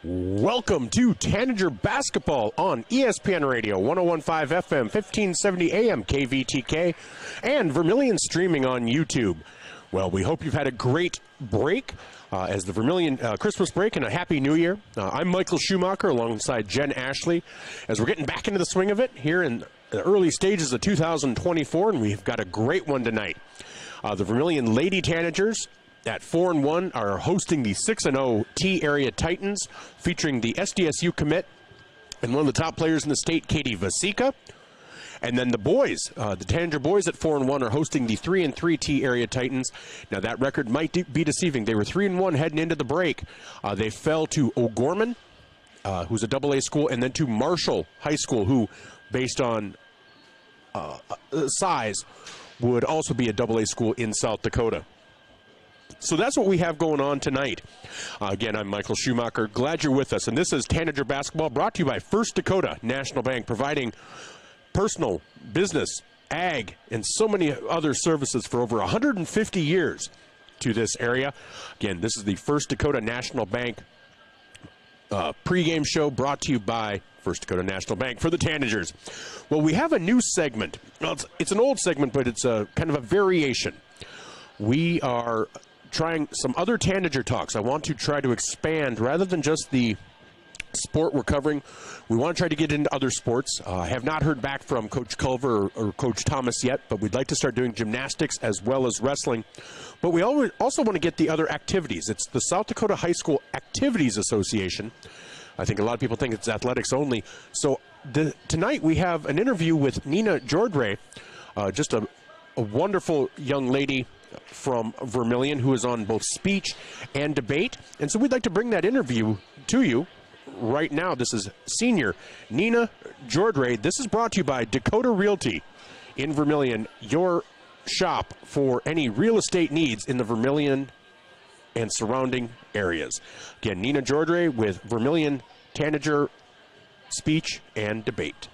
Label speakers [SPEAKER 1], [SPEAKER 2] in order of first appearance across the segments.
[SPEAKER 1] Welcome to Tanager Basketball on ESPN Radio, 101.5 FM, 1570 AM, KVTK, and Vermillion Streaming on YouTube. Well, we hope you've had a great break as the Vermillion Christmas break, and a Happy New Year. I'm Michael Schumacher alongside Jen Ashley as we're getting back into the swing of it here in the early stages of 2024, and we've got a great one tonight. The Vermillion Lady Tanagers at 4-1 are hosting the 6-0 T-Area Titans, featuring the SDSU commit and one of the top players in the state, Katie Vasika. And then the boys, the Tanager Boys at 4-1 are hosting the 3-3 T-Area Titans. Now that record might be deceiving. They were 3-1 heading into the break. They fell to O'Gorman, who's a AA school, and then to Marshall High School, who, based on size, would also be a AA school in South Dakota. So that's what we have going on tonight. Again, I'm Michael Schumacher. Glad you're with us. And this is Tanager Basketball, brought to you by First Dakota National Bank, providing personal, business, ag, and so many other services for over 150 years to this area. Again, this is the First Dakota National Bank pregame show, brought to you by First Dakota National Bank for the Tanagers. Well, we have a new segment. Well, it's an old segment, but it's a kind of a variation. We are trying some other Tanager talks. I want to try to expand, rather than just the sport we're covering, we want to try to get into other sports. I have not heard back from Coach Culver or Coach Thomas yet, but we'd like to start doing gymnastics as well as wrestling. But we also want to get the other activities. It's the South Dakota High School Activities Association. I think a lot of people think it's athletics only. So tonight we have an interview with Nina Jordre, just a wonderful young lady from Vermillion who is on both speech and debate. And so we'd like to bring that interview to you right now. This is senior Nina Jordre. This is brought to you by Dakota Realty in Vermillion, your shop for any real estate needs in the Vermillion and surrounding areas. Again, Nina Jordre with Vermillion Tanager Speech and Debate.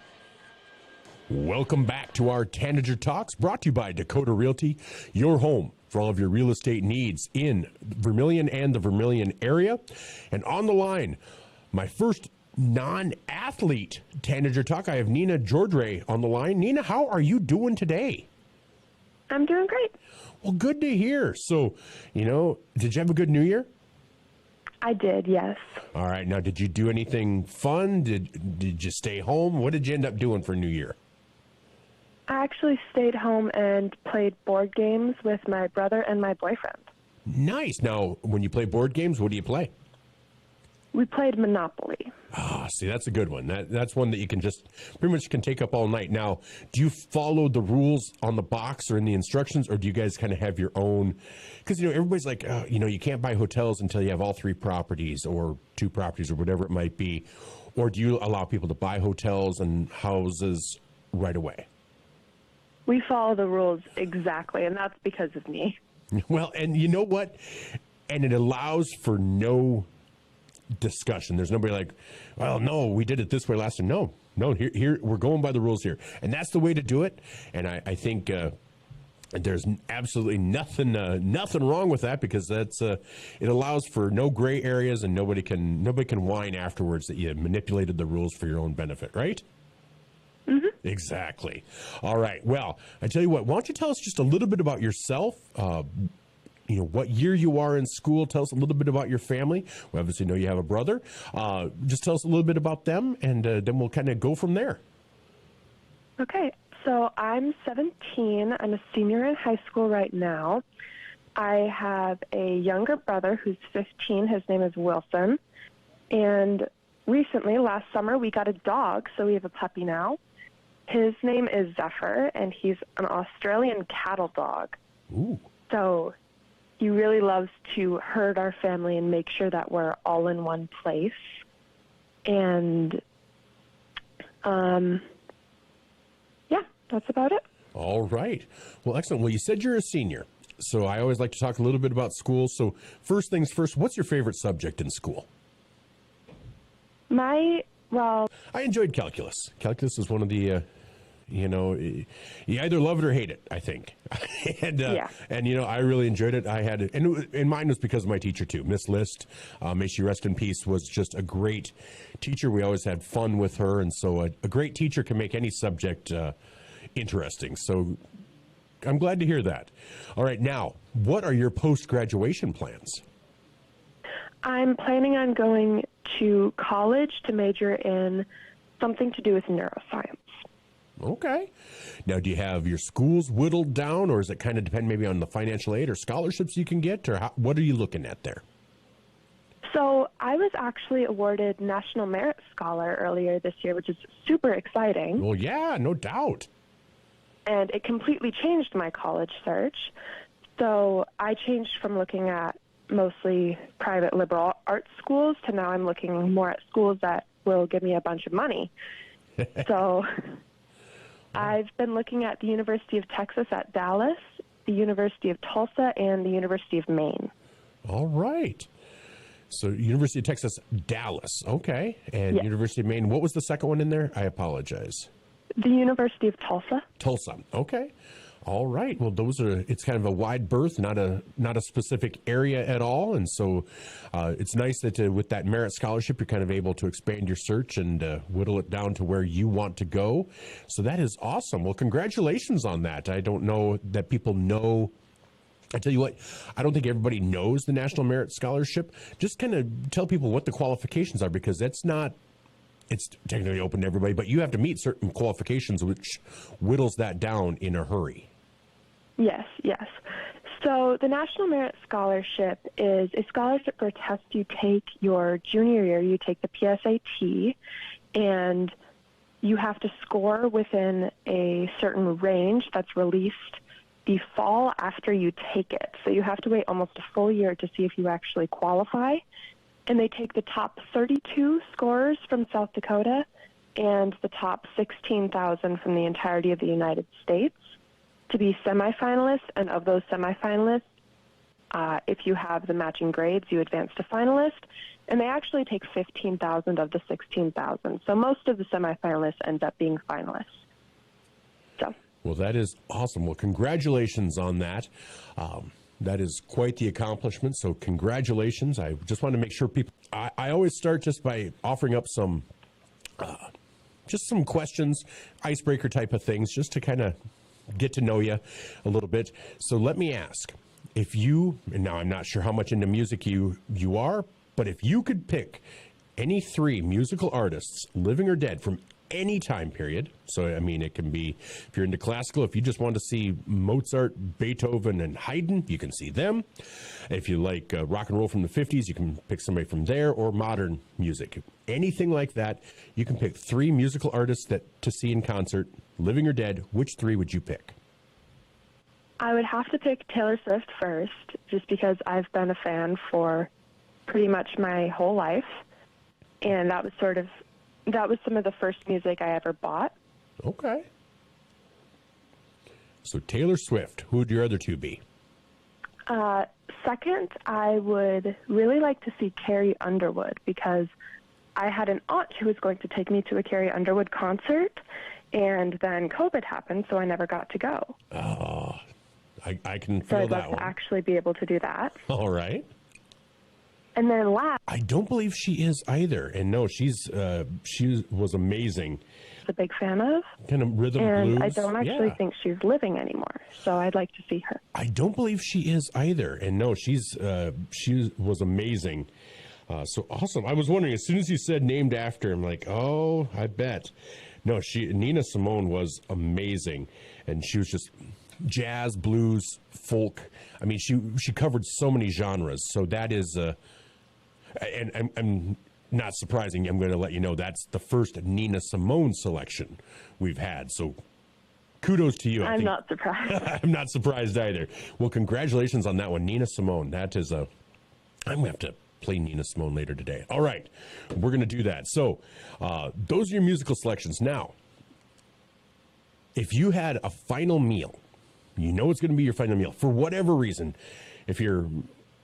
[SPEAKER 1] Welcome back to our Tanager Talks, brought to you by Dakota Realty, your home for all of your real estate needs in Vermillion and the Vermillion area. And on the line, my first non-athlete Tanager Talk, I have Nina Jordre on the line. Nina, how are you doing today?
[SPEAKER 2] I'm doing great.
[SPEAKER 1] Well, good to hear. So, did you have a good New Year?
[SPEAKER 2] I did, yes.
[SPEAKER 1] All right. Now, did you do anything fun? Did you stay home? What did you end up doing for New Year?
[SPEAKER 2] I actually stayed home and played board games with my brother and my boyfriend.
[SPEAKER 1] Nice. Now, when you play board games, what do you play?
[SPEAKER 2] We played Monopoly.
[SPEAKER 1] Ah, see, that's a good one. That's one that you can just pretty much can take up all night. Now, do you follow the rules on the box or in the instructions, or do you guys kind of have your own? Because, everybody's like, you can't buy hotels until you have all 3 properties or 2 properties or whatever it might be. Or do you allow people to buy hotels and houses right away?
[SPEAKER 2] We follow the rules exactly, and that's because of me.
[SPEAKER 1] Well, and you know what? And it allows for no discussion. There's nobody like, well, no, we did it this way last time. No, here we're going by the rules here, and that's the way to do it. And I think there's absolutely nothing wrong with that, because that's it allows for no gray areas, and nobody can whine afterwards that you manipulated the rules for your own benefit, right?
[SPEAKER 2] Mm-hmm.
[SPEAKER 1] Exactly. All right. Well, I tell you what. Why don't you tell us just a little bit about yourself? What year you are in school. Tell us a little bit about your family. We obviously know you have a brother. Just tell us a little bit about them, and then we'll kind of go from there.
[SPEAKER 2] Okay. So I'm 17. I'm a senior in high school right now. I have a younger brother who's 15. His name is Wilson. And recently, last summer, we got a dog, so we have a puppy now. His name is Zephyr, and he's an Australian cattle dog.
[SPEAKER 1] Ooh.
[SPEAKER 2] So he really loves to herd our family and make sure that we're all in one place. And, that's about it.
[SPEAKER 1] All right. Well, excellent. Well, you said you're a senior, so I always like to talk a little bit about school. So first things first, what's your favorite subject in school?
[SPEAKER 2] I enjoyed
[SPEAKER 1] calculus. Calculus is one of the You know, you either love it or hate it, I think. And I really enjoyed it. I had it, and mine was because of my teacher too, Miss List. May she rest in peace. Was just a great teacher. We always had fun with her, and so a great teacher can make any subject interesting. So I'm glad to hear that. All right, now, what are your post-graduation plans?
[SPEAKER 2] I'm planning on going to college to major in something to do with neuroscience.
[SPEAKER 1] Okay. Now, do you have your schools whittled down, or does it kind of depend maybe on the financial aid or scholarships you can get, or what are you looking at there?
[SPEAKER 2] So I was actually awarded National Merit Scholar earlier this year, which is super exciting.
[SPEAKER 1] Well, yeah, no doubt.
[SPEAKER 2] And it completely changed my college search. So I changed from looking at mostly private liberal arts schools to now I'm looking more at schools that will give me a bunch of money. So I've been looking at the University of Texas at Dallas, the University of Tulsa, and the University of Maine.
[SPEAKER 1] All right. So University of Texas, Dallas. Okay. And
[SPEAKER 2] yes.
[SPEAKER 1] University of Maine, what was the second one in there? I apologize.
[SPEAKER 2] The University of Tulsa.
[SPEAKER 1] Tulsa. Okay. All right. Well, it's kind of a wide berth, not a specific area at all. And so it's nice that with that merit scholarship, you're kind of able to expand your search and whittle it down to where you want to go. So that is awesome. Well, congratulations on that. I don't know that people know. I tell you what, I don't think everybody knows the National Merit Scholarship. Just kind of tell people what the qualifications are, because it's technically open to everybody, but you have to meet certain qualifications, which whittles that down in a hurry.
[SPEAKER 2] Yes. So the National Merit Scholarship is a scholarship for a test you take your junior year. You take the PSAT, and you have to score within a certain range that's released the fall after you take it. So you have to wait almost a full year to see if you actually qualify. And they take the top 32 scorers from South Dakota and the top 16,000 from the entirety of the United States to be semifinalists. And of those semifinalists, if you have the matching grades, you advance to finalist. And they actually take 15,000 of the 16,000. So most of the semifinalists end up being finalists.
[SPEAKER 1] Well, that is awesome. Well, congratulations on that. That is quite the accomplishment. So congratulations. I just want to make sure people, I always start just by offering up some questions, icebreaker type of things, just to kind of get to know you a little bit. So let me ask, if you, and now I'm not sure how much into music you are, but if you could pick any three musical artists, living or dead, from any time period. So, I mean, it can be, if you're into classical, if you just want to see Mozart, Beethoven, and Haydn, you can see them. If you like rock and roll from the 50s, you can pick somebody from there, or modern music. Anything like that, you can pick three musical artists to see in concert, living or dead. Which three would you pick?
[SPEAKER 2] I would have to pick Taylor Swift first, just because I've been a fan for pretty much my whole life. And that was some of the first music I ever bought.
[SPEAKER 1] Okay. So Taylor Swift. Who would your other two be?
[SPEAKER 2] Second, I would really like to see Carrie Underwood, because I had an aunt who was going to take me to a Carrie Underwood concert, and then COVID happened, so I never got to go.
[SPEAKER 1] Oh, I can feel that one.
[SPEAKER 2] So I'd love to actually be able to do that.
[SPEAKER 1] All right.
[SPEAKER 2] And then last,
[SPEAKER 1] I don't believe she is either. And no, she was amazing.
[SPEAKER 2] A big fan of.
[SPEAKER 1] Kind of rhythm
[SPEAKER 2] and
[SPEAKER 1] blues.
[SPEAKER 2] I don't actually think she's living anymore, so I'd like to see her.
[SPEAKER 1] I don't believe she is either. And no, she was amazing. So awesome. I was wondering, as soon as you said named after, I'm like, oh, I bet. No, Nina Simone was amazing, and she was just jazz, blues, folk. I mean, she covered so many genres. So that is, and I'm not surprising. I'm going to let you know that's the first Nina Simone selection we've had. So kudos to you.
[SPEAKER 2] I'm not surprised.
[SPEAKER 1] I'm not surprised either. Well, congratulations on that one, Nina Simone. That is I'm going to have to play Nina Simone later today. All right, we're going to do that. So those are your musical selections. Now, if you had a final meal, you know it's going to be your final meal for whatever reason. If you're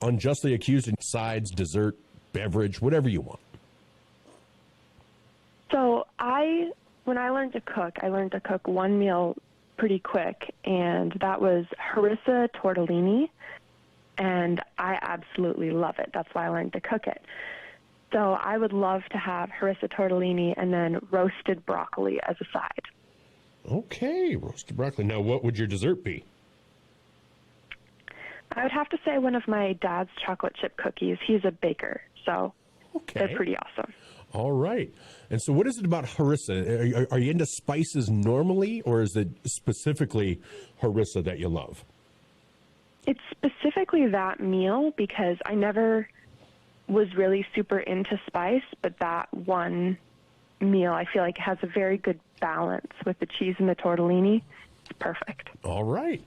[SPEAKER 1] unjustly accused in sides, dessert, beverage, whatever you want.
[SPEAKER 2] So I when I learned to cook one meal pretty quick, and that was harissa tortellini, and I absolutely love it. That's why I learned to cook it. So I would love to have harissa tortellini and then roasted broccoli as a side.
[SPEAKER 1] Okay, roasted broccoli. Now, what would your dessert be?
[SPEAKER 2] I would have to say one of my dad's chocolate chip cookies. He's a baker, so they're pretty awesome.
[SPEAKER 1] All right. And so what is it about harissa? Are you into spices normally, or is it specifically harissa that you love?
[SPEAKER 2] It's specifically that meal because I never was really super into spice, but that one meal I feel like has a very good balance with the cheese and the tortellini. It's perfect.
[SPEAKER 1] All right.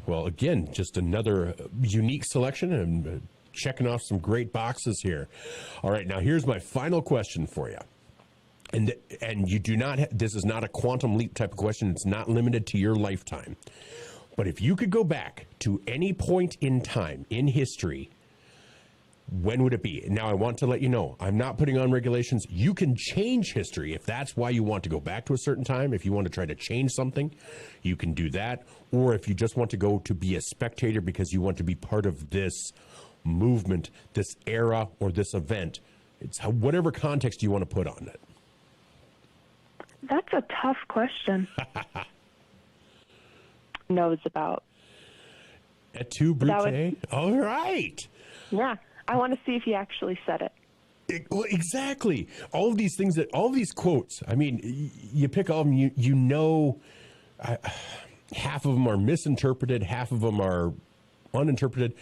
[SPEAKER 1] Well, again, just another unique selection and checking off some great boxes here. All right, now here's my final question for you. And you do not, this is not a quantum leap type of question. It's not limited to your lifetime. But if you could go back to any point in time in history, when would it be? Now, I want to let you know, I'm not putting on regulations. You can change history if that's why you want to go back to a certain time. If you want to try to change something, you can do that. Or if you just want to go to be a spectator because you want to be part of this movement, this era, or this event, it's whatever context you want to put on it.
[SPEAKER 2] That's a tough question. Knows about.
[SPEAKER 1] Et tu, Brute? All right.
[SPEAKER 2] Yeah. I want to see if he actually said it.
[SPEAKER 1] Well, exactly. All of these things all of these quotes, I mean, you pick all of them, you know, half of them are misinterpreted, half of them are uninterpreted.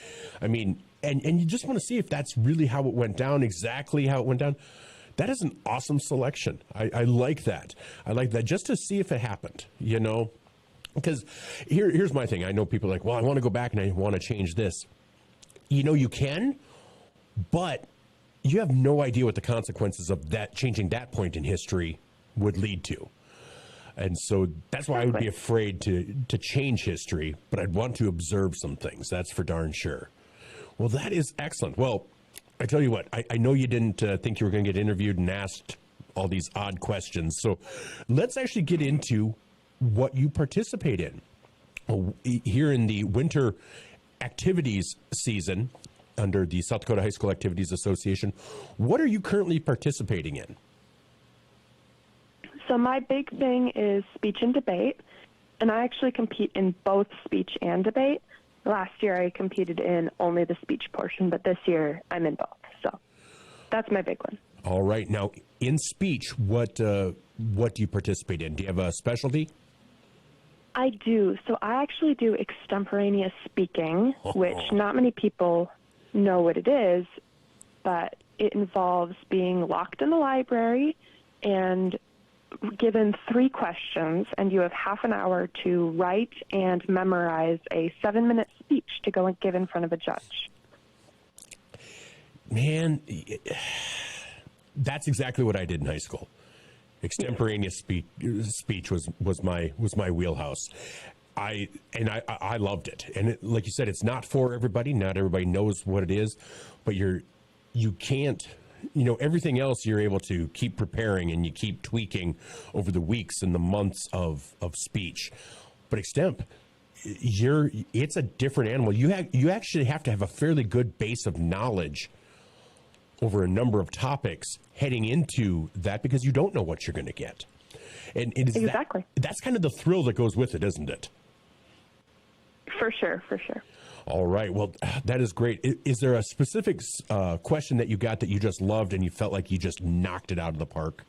[SPEAKER 1] I mean, and you just want to see if that's really how it went down, exactly how it went down. That is an awesome selection. I like that. I like that just to see if it happened, you know, because here's my thing. I know people are like, well, I want to go back and I want to change this. You know, you can, but you have no idea what the consequences of that changing that point in history would lead to. And so that's why I would be afraid to change history, but I'd want to observe some things. That's for darn sure. Well, that is excellent. Well, I tell you what, I know you didn't think you were going to get interviewed and asked all these odd questions. So let's actually get into what you participate in. Here in the winter activities season under the South Dakota High School Activities Association, what are you currently participating in?
[SPEAKER 2] So my big thing is speech and debate, and I actually compete in both speech and debate. Last year I competed in only the speech portion, but this year I'm in both. So that's my big one.
[SPEAKER 1] All right. Now, in speech, what do you participate in? Do you have a specialty?
[SPEAKER 2] I do. So I actually do extemporaneous speaking, which not many people know what it is, but it involves being locked in the library and given 3 questions, and you have half an hour to write and memorize a 7-minute speech to go and give in front of a judge.
[SPEAKER 1] Man, that's exactly what I did in high school. Extemporaneous speech was my wheelhouse. I loved it. And like you said, it's not for everybody. Not everybody knows what it is, but you can't, you know, everything else you're able to keep preparing and you keep tweaking over the weeks and the months of speech. But extemp, it's a different animal. You actually have to have a fairly good base of knowledge over a number of topics heading into that because you don't know what you're going to get. And it is
[SPEAKER 2] exactly.
[SPEAKER 1] That's kind of the thrill that goes with it, isn't it?
[SPEAKER 2] For sure, for sure.
[SPEAKER 1] All right. Well, that is great. Is there a specific question that you got that you just loved and you felt like you just knocked it out of the park?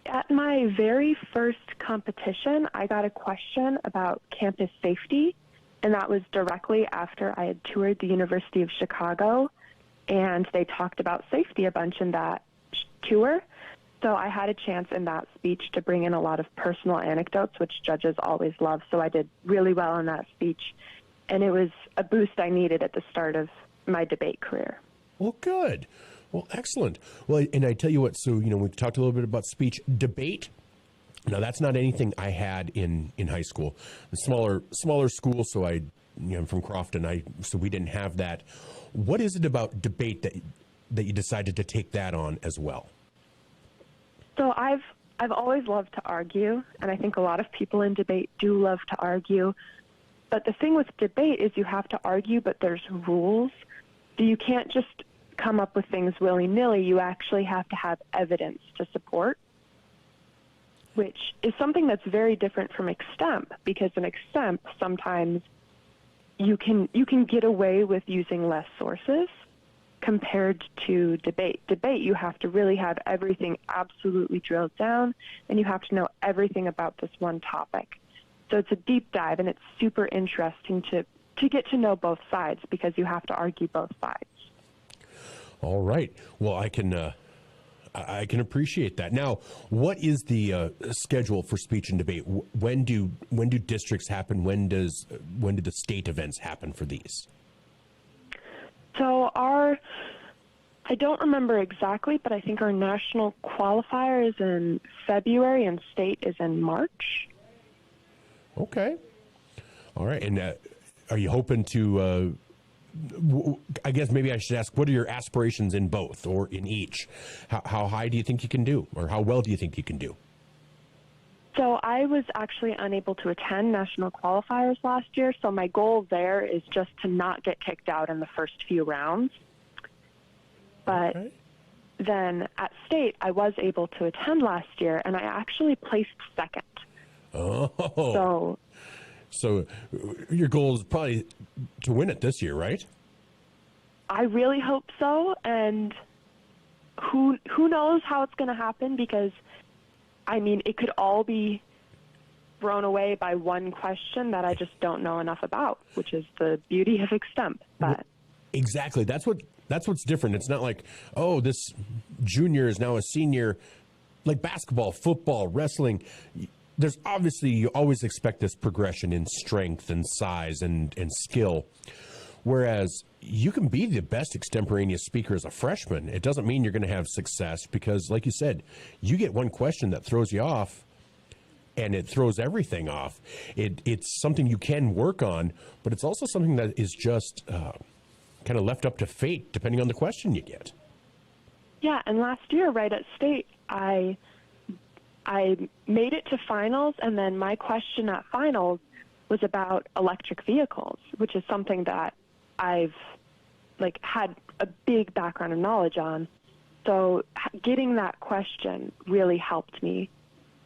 [SPEAKER 2] At my very first competition, I got a question about campus safety, and that was directly after I had toured the University of Chicago, and they talked about safety a bunch in that tour. So I had a chance in that speech to bring in a lot of personal anecdotes, which judges always love. So I did really well in that speech, and it was a boost I needed at the start of my debate career.
[SPEAKER 1] Well, good. Well, excellent. Well, and I tell you what, so, you know, we've talked a little bit about speech. Debate, now that's not anything I had in high school. A smaller school, so I'm from Crofton, so we didn't have that. What is it about debate that you decided to take that on as well?
[SPEAKER 2] So I've I've always loved to argue, and I think a lot of people in debate do love to argue. But the thing with debate is you have to argue, but there's rules. So you can't just come up with things willy-nilly. You actually have to have evidence to support, which is something that's very different from extemp, because in extemp, sometimes you can get away with using less sources compared to debate. Debate, you have to really have everything absolutely drilled down, and you have to know everything about this one topic. So it's a deep dive, and it's super interesting to get to know both sides, because you have to argue both sides.
[SPEAKER 1] All right. Well, I can appreciate that. Now, what is the schedule for speech and debate? When do districts happen? When do the state events happen for these?
[SPEAKER 2] So I don't remember exactly, but I think our national qualifier is in February and state is in March.
[SPEAKER 1] Okay. All right. And are you hoping to, I guess maybe I should ask, what are your aspirations in both or in each? How high do you think you can do, or how well do you think you can do?
[SPEAKER 2] So I was actually unable to attend national qualifiers last year, so my goal there is just to not get kicked out in the first few rounds. But then at state, I was able to attend last year, and I actually placed second.
[SPEAKER 1] Oh. So your goal is probably to win it this year, right?
[SPEAKER 2] I really hope so, and who knows how it's going to happen, because I mean, it could all be thrown away by one question that I just don't know enough about, which is the beauty of extemp. But
[SPEAKER 1] exactly, that's what's different. It's not like, oh, this junior is now a senior, like basketball, football, wrestling. There's obviously, you always expect this progression in strength and size and skill. Whereas you can be the best extemporaneous speaker as a freshman. It doesn't mean you're going to have success, because, like you said, you get one question that throws you off, and it throws everything off. It's something you can work on, but it's also something that is just kind of left up to fate, depending on the question you get.
[SPEAKER 2] Yeah, and last year, right at state, I made it to finals, and then my question at finals was about electric vehicles, which is something that I've had a big background of knowledge on. So getting that question really helped me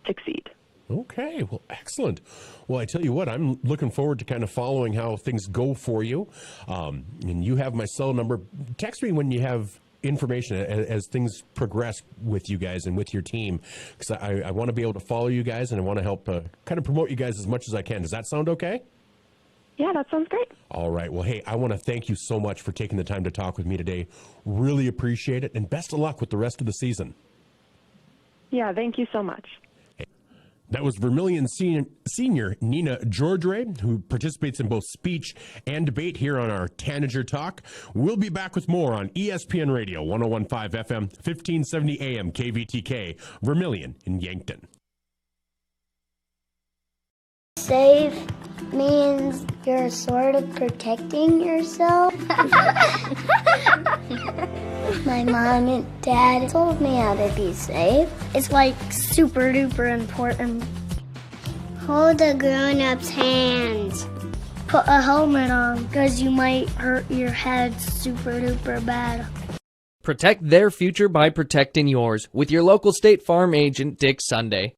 [SPEAKER 2] succeed.
[SPEAKER 1] Okay, well, excellent. Well, I tell you what, I'm looking forward to kind of following how things go for you. And you have my cell number. Text me when you have information as things progress with you guys and with your team, because I want to be able to follow you guys, and I want to help kind of promote you guys as much as I can. Does that sound okay?
[SPEAKER 2] Yeah, that sounds great.
[SPEAKER 1] All right. Well, hey, I want to thank you so much for taking the time to talk with me today. Really appreciate it, and best of luck with the rest of the season.
[SPEAKER 2] Yeah, thank you so much.
[SPEAKER 1] That was Vermillion senior Nina Jordre, who participates in both speech and debate here on our Tanager Talk. We'll be back with more on ESPN Radio, 101.5 FM, 1570 AM, KVTK, Vermillion in Yankton.
[SPEAKER 3] Save means you're sort of protecting yourself. My mom and dad told me how to be safe. It's like super duper important. Hold a grown-up's hands. Put a helmet on, because you might hurt your head super duper bad.
[SPEAKER 4] Protect their future by protecting yours with your local State Farm agent, Dick Sunday.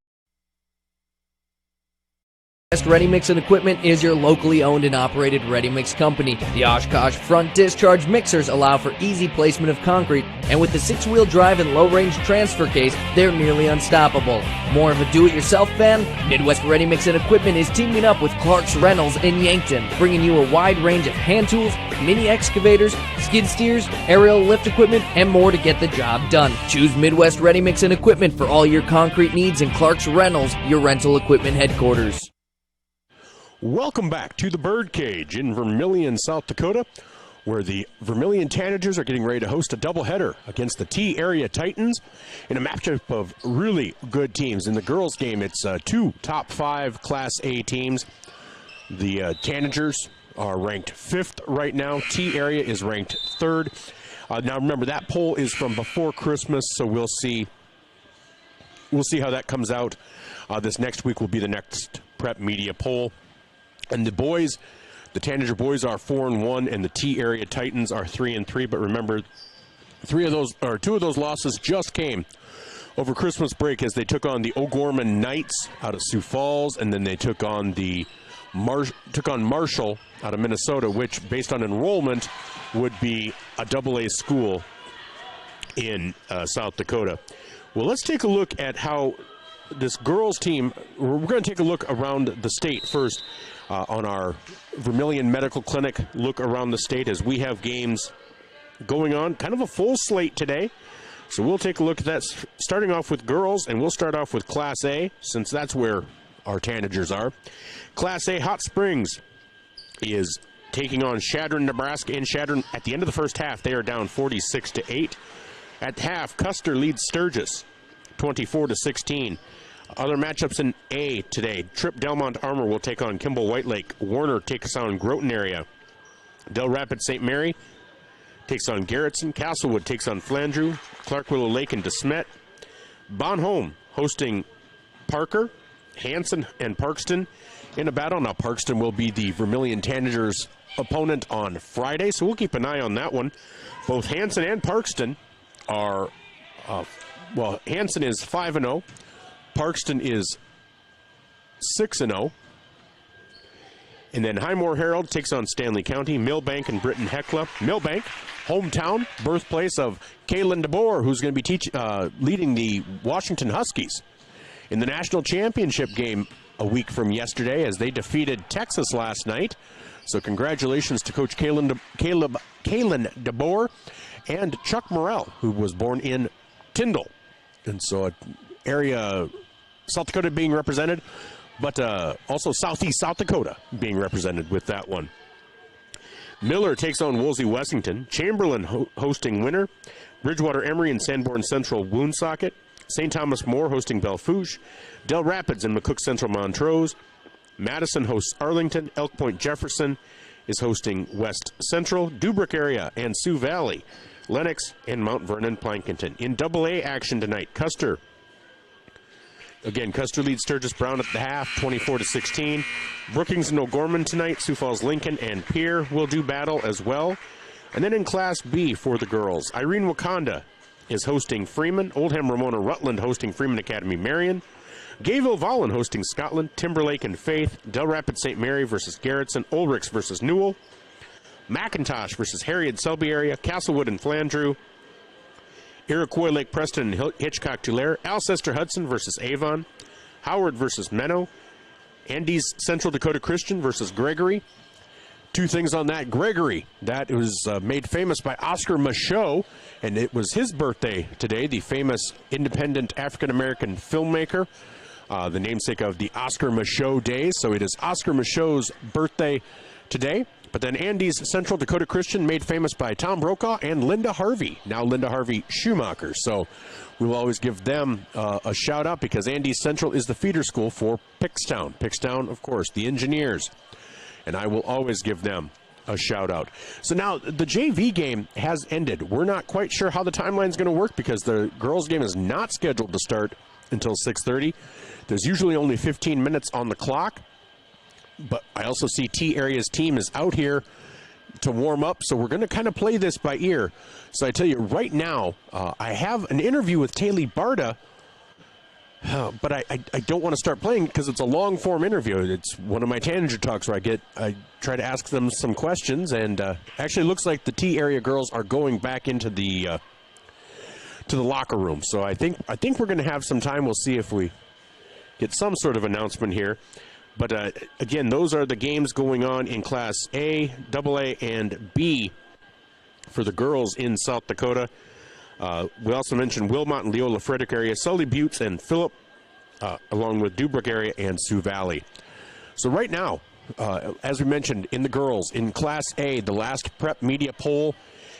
[SPEAKER 4] Best Ready Mix and Equipment is your locally owned and operated ready mix company. The Oshkosh front discharge mixers allow for easy placement of concrete, and with the 6-wheel drive and low-range transfer case, they're nearly unstoppable. More of a do-it-yourself fan? Midwest Ready Mix and Equipment is teaming up with Clark's Rentals in Yankton, bringing you a wide range of hand tools, mini excavators, skid steers, aerial lift equipment, and more to get the job done. Choose Midwest Ready Mix and Equipment for all your concrete needs, and Clark's Rentals, your rental equipment headquarters.
[SPEAKER 1] Welcome back to the Birdcage in Vermillion, South Dakota, where the Vermillion Tanagers are getting ready to host a doubleheader against the T-Area Titans in a matchup of really good teams. In the girls' game, it's 2 top 5 Class A teams. The Tanagers are ranked 5th right now. T-Area is ranked 3rd. Now, remember, that poll is from before Christmas, so we'll see we'll see how that comes out. This next week will be the next prep media poll. And the boys, the Tanager Boys are 4-1, and the T Area Titans are 3-3. But remember, two of those losses just came over Christmas break as they took on the O'Gorman Knights out of Sioux Falls, and then they took on Marshall out of Minnesota, which, based on enrollment, would be a AA school in South Dakota. Well, let's take a look at how this girls team, we're going to take a look around the state first on our Vermillion Medical Clinic look around the state as we have games going on. Kind of a full slate today. So we'll take a look at that, starting off with girls, and we'll start off with Class A, since that's where our Tanagers are. Class A, Hot Springs is taking on Chadron, Nebraska. In Chadron, at the end of the first half, they are down 46-8. At half, Custer leads Sturgis 24-16. Other matchups in A today. Tripp Delmont Armor will take on Kimball White Lake. Warner takes on Groton area. Del Rapids St. Mary takes on Garrettson. Castlewood takes on Flandreau. Clark Willow Lake and DeSmet. Bonhomme hosting Parker. Hanson and Parkston in a battle. Now, Parkston will be the Vermillion Tanagers' opponent on Friday, so we'll keep an eye on that one. Both Hanson and Parkston are, Hanson is 5-0. Parkston is 6-0. And then Highmore Herald takes on Stanley County. Millbank and Britton Hecla. Millbank, hometown, birthplace of Kaylin DeBoer, who's going to be leading the Washington Huskies in the national championship game a week from yesterday as they defeated Texas last night. So congratulations to Coach Kaylin DeBoer and Chuck Morrell, who was born in Tyndall. And so area, South Dakota being represented, but also Southeast South Dakota being represented with that one. Miller takes on Woolsey Wessington. Chamberlain hosting Winter. Bridgewater Emory and Sanborn Central Woonsocket. St. Thomas More hosting Belfouche. Del Rapids and McCook Central Montrose. Madison hosts Arlington. Elk Point Jefferson is hosting West Central. Dubrick area and Sioux Valley. Lennox and Mount Vernon Plankinton. In AA action tonight, Custer. Again, Custer leads Sturgis Brown at the half, 24-16. Brookings and O'Gorman tonight. Sioux Falls Lincoln and Pierre will do battle as well. And then in Class B for the girls, Irene Wakanda is hosting Freeman. Oldham Ramona Rutland hosting Freeman Academy Marion. Gayville Vollen hosting Scotland. Timberlake and Faith. Del Rapids St. Mary versus Garrettson. Ulrichs versus Newell. McIntosh versus Harriet Selby area. Castlewood and Flandreau. Iroquois Lake Preston and Hitchcock Tulare. Alcester Hudson versus Avon. Howard versus Menno. Andes Central Dakota Christian versus Gregory. Two things on that. Gregory, that was made famous by Oscar Michaud, and it was his birthday today, the famous independent African-American filmmaker, the namesake of the Oscar Michaud days. So it is Oscar Michaud's birthday today. But then Andes Central Dakota Christian, made famous by Tom Brokaw and Linda Harvey, now Linda Harvey Schumacher. So we'll always give them a shout out because Andes Central is the feeder school for Pickstown. Pickstown, of course, the Engineers. And I will always give them a shout out. So now the JV game has ended. We're not quite sure how the timeline is going to work because the girls game is not scheduled to start until 6:30. There's usually only 15 minutes on the clock. But I also see T Area's team is out here to warm up, so we're going to kind of play this by ear. So I tell you right now, I have an interview with Taylor Barta, but I don't want to start playing because it's a long-form interview. It's one of my Tanager talks where I try to ask them some questions, and actually looks like the T Area girls are going back into the locker room. So I think we're going to have some time. We'll see if we get some sort of announcement here. But again, those are the games going on in Class A, AA, and B for the girls in South Dakota. We also mentioned Wilmot and Leola Frederick area, Sully Buttes and Phillip, along with Dubrick area and Sioux Valley. So right now, as we mentioned, in the girls, in Class A, the last prep media poll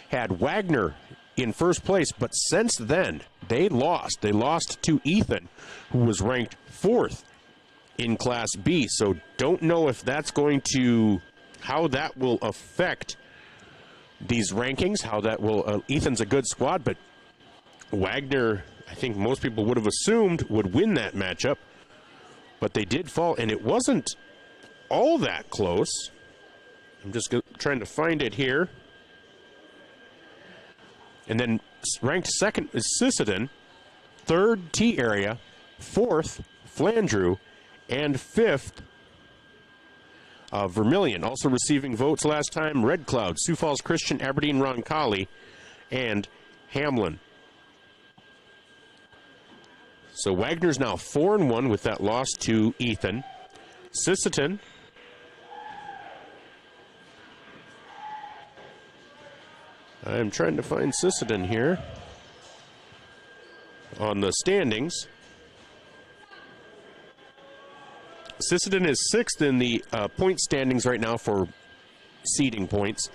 [SPEAKER 1] had Wagner in first place, but since then, they lost. They lost to Ethan, who was ranked 4th. In Class B, so don't know if that's going to, how that will affect these rankings, how that will, Ethan's a good squad, but Wagner I think most people would have assumed would win that matchup, but they did fall, and it wasn't all that close. I'm just trying to find it here. And then ranked second is Sisseton, third T area, fourth Flandreau, and fifth Vermillion. Also receiving votes last time, Red Cloud, Sioux Falls Christian, Aberdeen Roncalli, and Hamlin. So Wagner's now 4-1 with that loss to Ethan. Sisseton I'm trying to find Sisseton here on the standings. Sisseton is sixth in the point standings right now for seeding points.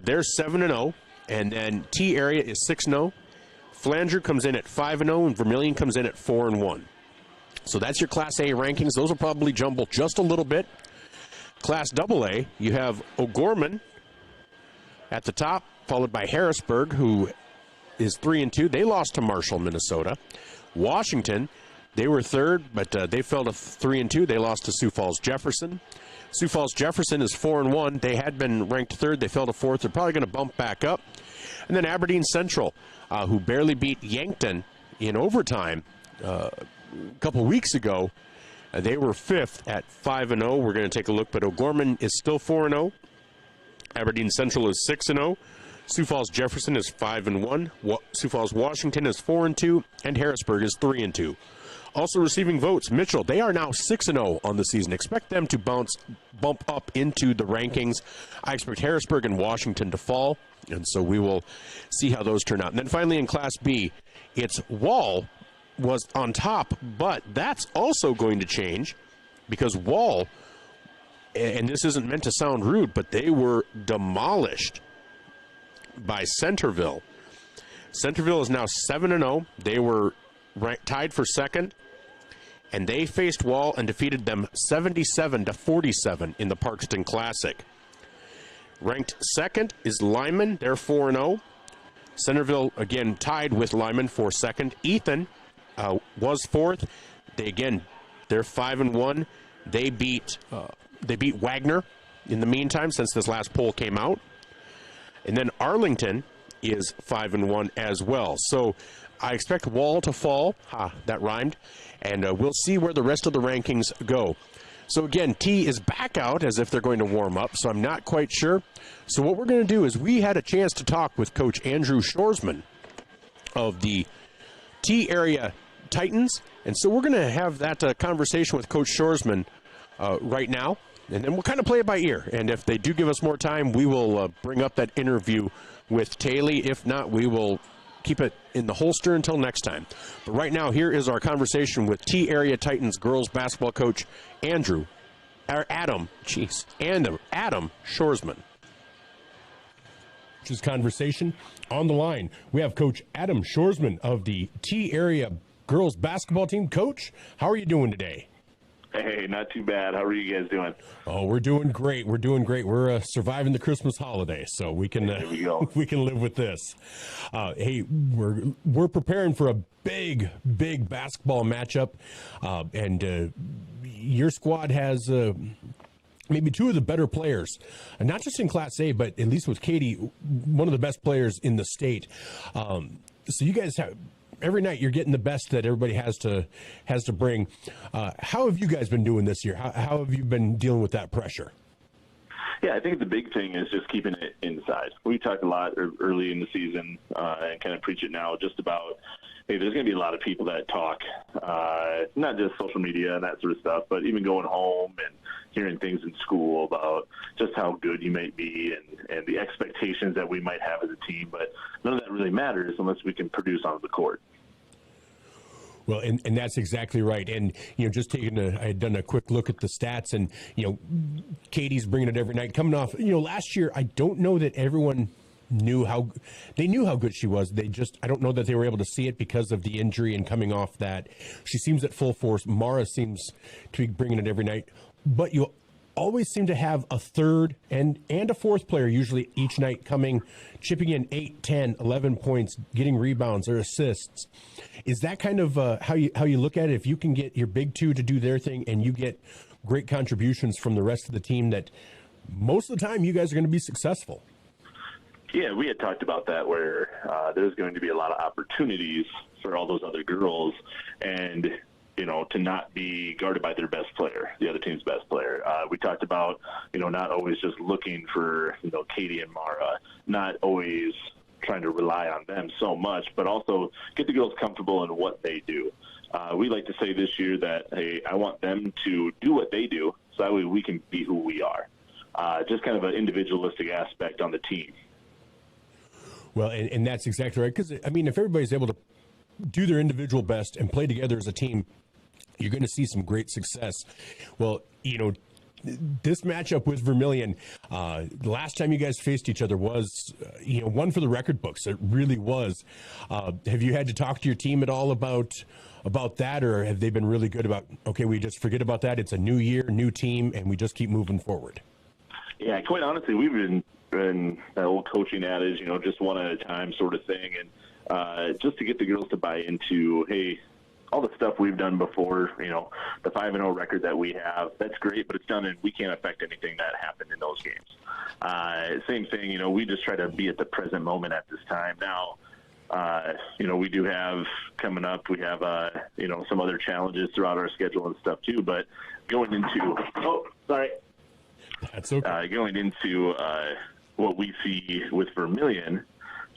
[SPEAKER 1] They're 7-0, and then T area is 6-0. Flandreau comes in at 5-0, and Vermillion comes in at 4-1. So that's your Class A rankings. Those will probably jumble just a little bit. Class AA, you have O'Gorman at the top, followed by Harrisburg, who is 3-2. They lost to Marshall, Minnesota. Washington, they were third, but they fell to 3-2. They lost to Sioux Falls Jefferson. Sioux Falls Jefferson is 4-1. They had been ranked third. They fell to fourth. They're probably going to bump back up. And then Aberdeen Central, who barely beat Yankton in overtime a couple weeks ago. They were fifth at 5-0. We're going to take a look, but O'Gorman is still 4-0. Aberdeen Central is 6-0. Sioux Falls Jefferson is 5-1. Sioux Falls Washington is 4-2, and Harrisburg is 3-2. Also receiving votes, Mitchell. They are now 6-0 on the season. Expect them to bump up into the rankings. I expect Harrisburg and Washington to fall, and so we will see how those turn out. And then finally in Class B, it's Wall was on top, but that's also going to change because Wall, and this isn't meant to sound rude, but they were demolished by Centerville. Centerville is now 7-0. They were tied for second, and they faced Wall and defeated them 77-47 in the Parkston Classic. Ranked second is Lyman. They're 4-0. Centerville, again, tied with Lyman for second. Ethan was fourth. They're 5-1. They beat Wagner in the meantime since this last poll came out. And then Arlington is 5-1 as well. So I expect Wall to fall. That rhymed. And we'll see where the rest of the rankings go. So again, T is back out as if they're going to warm up, so I'm not quite sure. So what we're going to do is we had a chance to talk with Coach Andrew Shorman of the T area Titans. And so we're going to have that conversation with Coach Shorman right now. And then we'll kind of play it by ear. And if they do give us more time, we will bring up that interview with Taylor. If not, we will keep it in the holster until next time. But right now, here is our conversation with T-Area Titans girls basketball coach Adam Shorman. Which is conversation on the line. We have Coach Adam Shorman of the T-Area girls basketball team. Coach, how are you doing today?
[SPEAKER 5] Hey, not too bad. How are you guys doing?
[SPEAKER 1] Oh, we're doing great. We're surviving the Christmas holiday, so we can we can live with this. Hey, we're preparing for a big basketball matchup, and your squad has maybe two of the better players, not just in Class A, but at least with Katie, one of the best players in the state. So you guys have. Every night you're getting the best that everybody has to bring. How have you guys been doing this year? How have you been dealing with that pressure?
[SPEAKER 5] Yeah, I think the big thing is just keeping it inside. We talked a lot early in the season and kind of preach it now just about, hey, there's going to be a lot of people that talk, not just social media and that sort of stuff, but even going home and hearing things in school about just how good you might be and the expectations that we might have as a team. But none of that really matters unless we can produce on the court.
[SPEAKER 1] Well, and that's exactly right. And, just I had done a quick look at the stats, and, Katie's bringing it every night. Coming off, last year, I don't know that everyone knew how good she was. I don't know that they were able to see it because of the injury and coming off that. She seems at full force. Mara seems to be bringing it every night. But you always seem to have a third and a fourth player usually each night chipping in 8, 10, 11 points, getting rebounds or assists. Is that kind of how you look at it? If you can get your big two to do their thing and you get great contributions from the rest of the team, that most of the time you guys are going to be successful.
[SPEAKER 5] Yeah, we had talked about that where there's going to be a lot of opportunities for all those other girls and, to not be guarded by their best player, the other team's best player. We talked about, not always just looking for, Katie and Mara, not always trying to rely on them so much, but also get the girls comfortable in what they do. We like to say this year that, hey, I want them to do what they do so that way we can be who we are. Just kind of an individualistic aspect on the team.
[SPEAKER 1] Well, and that's exactly right. Because, if everybody's able to do their individual best and play together as a team, you're going to see some great success. Well, this matchup with Vermillion, the last time you guys faced each other was, one for the record books. It really was. Have you had to talk to your team at all about that, or have they been really good about, okay, we just forget about that, it's a new year, new team, and we just keep moving forward?
[SPEAKER 5] Yeah, quite honestly, we've been that old coaching adage, just one at a time sort of thing, and just to get the girls to buy into, hey, all the stuff we've done before, the 5-0 record that we have, that's great, but it's done and we can't affect anything that happened in those games. Same thing, we just try to be at the present moment at this time. Now, we do have coming up, we have, some other challenges throughout our schedule and stuff too, but going into,
[SPEAKER 1] That's okay.
[SPEAKER 5] Going into what we see with Vermillion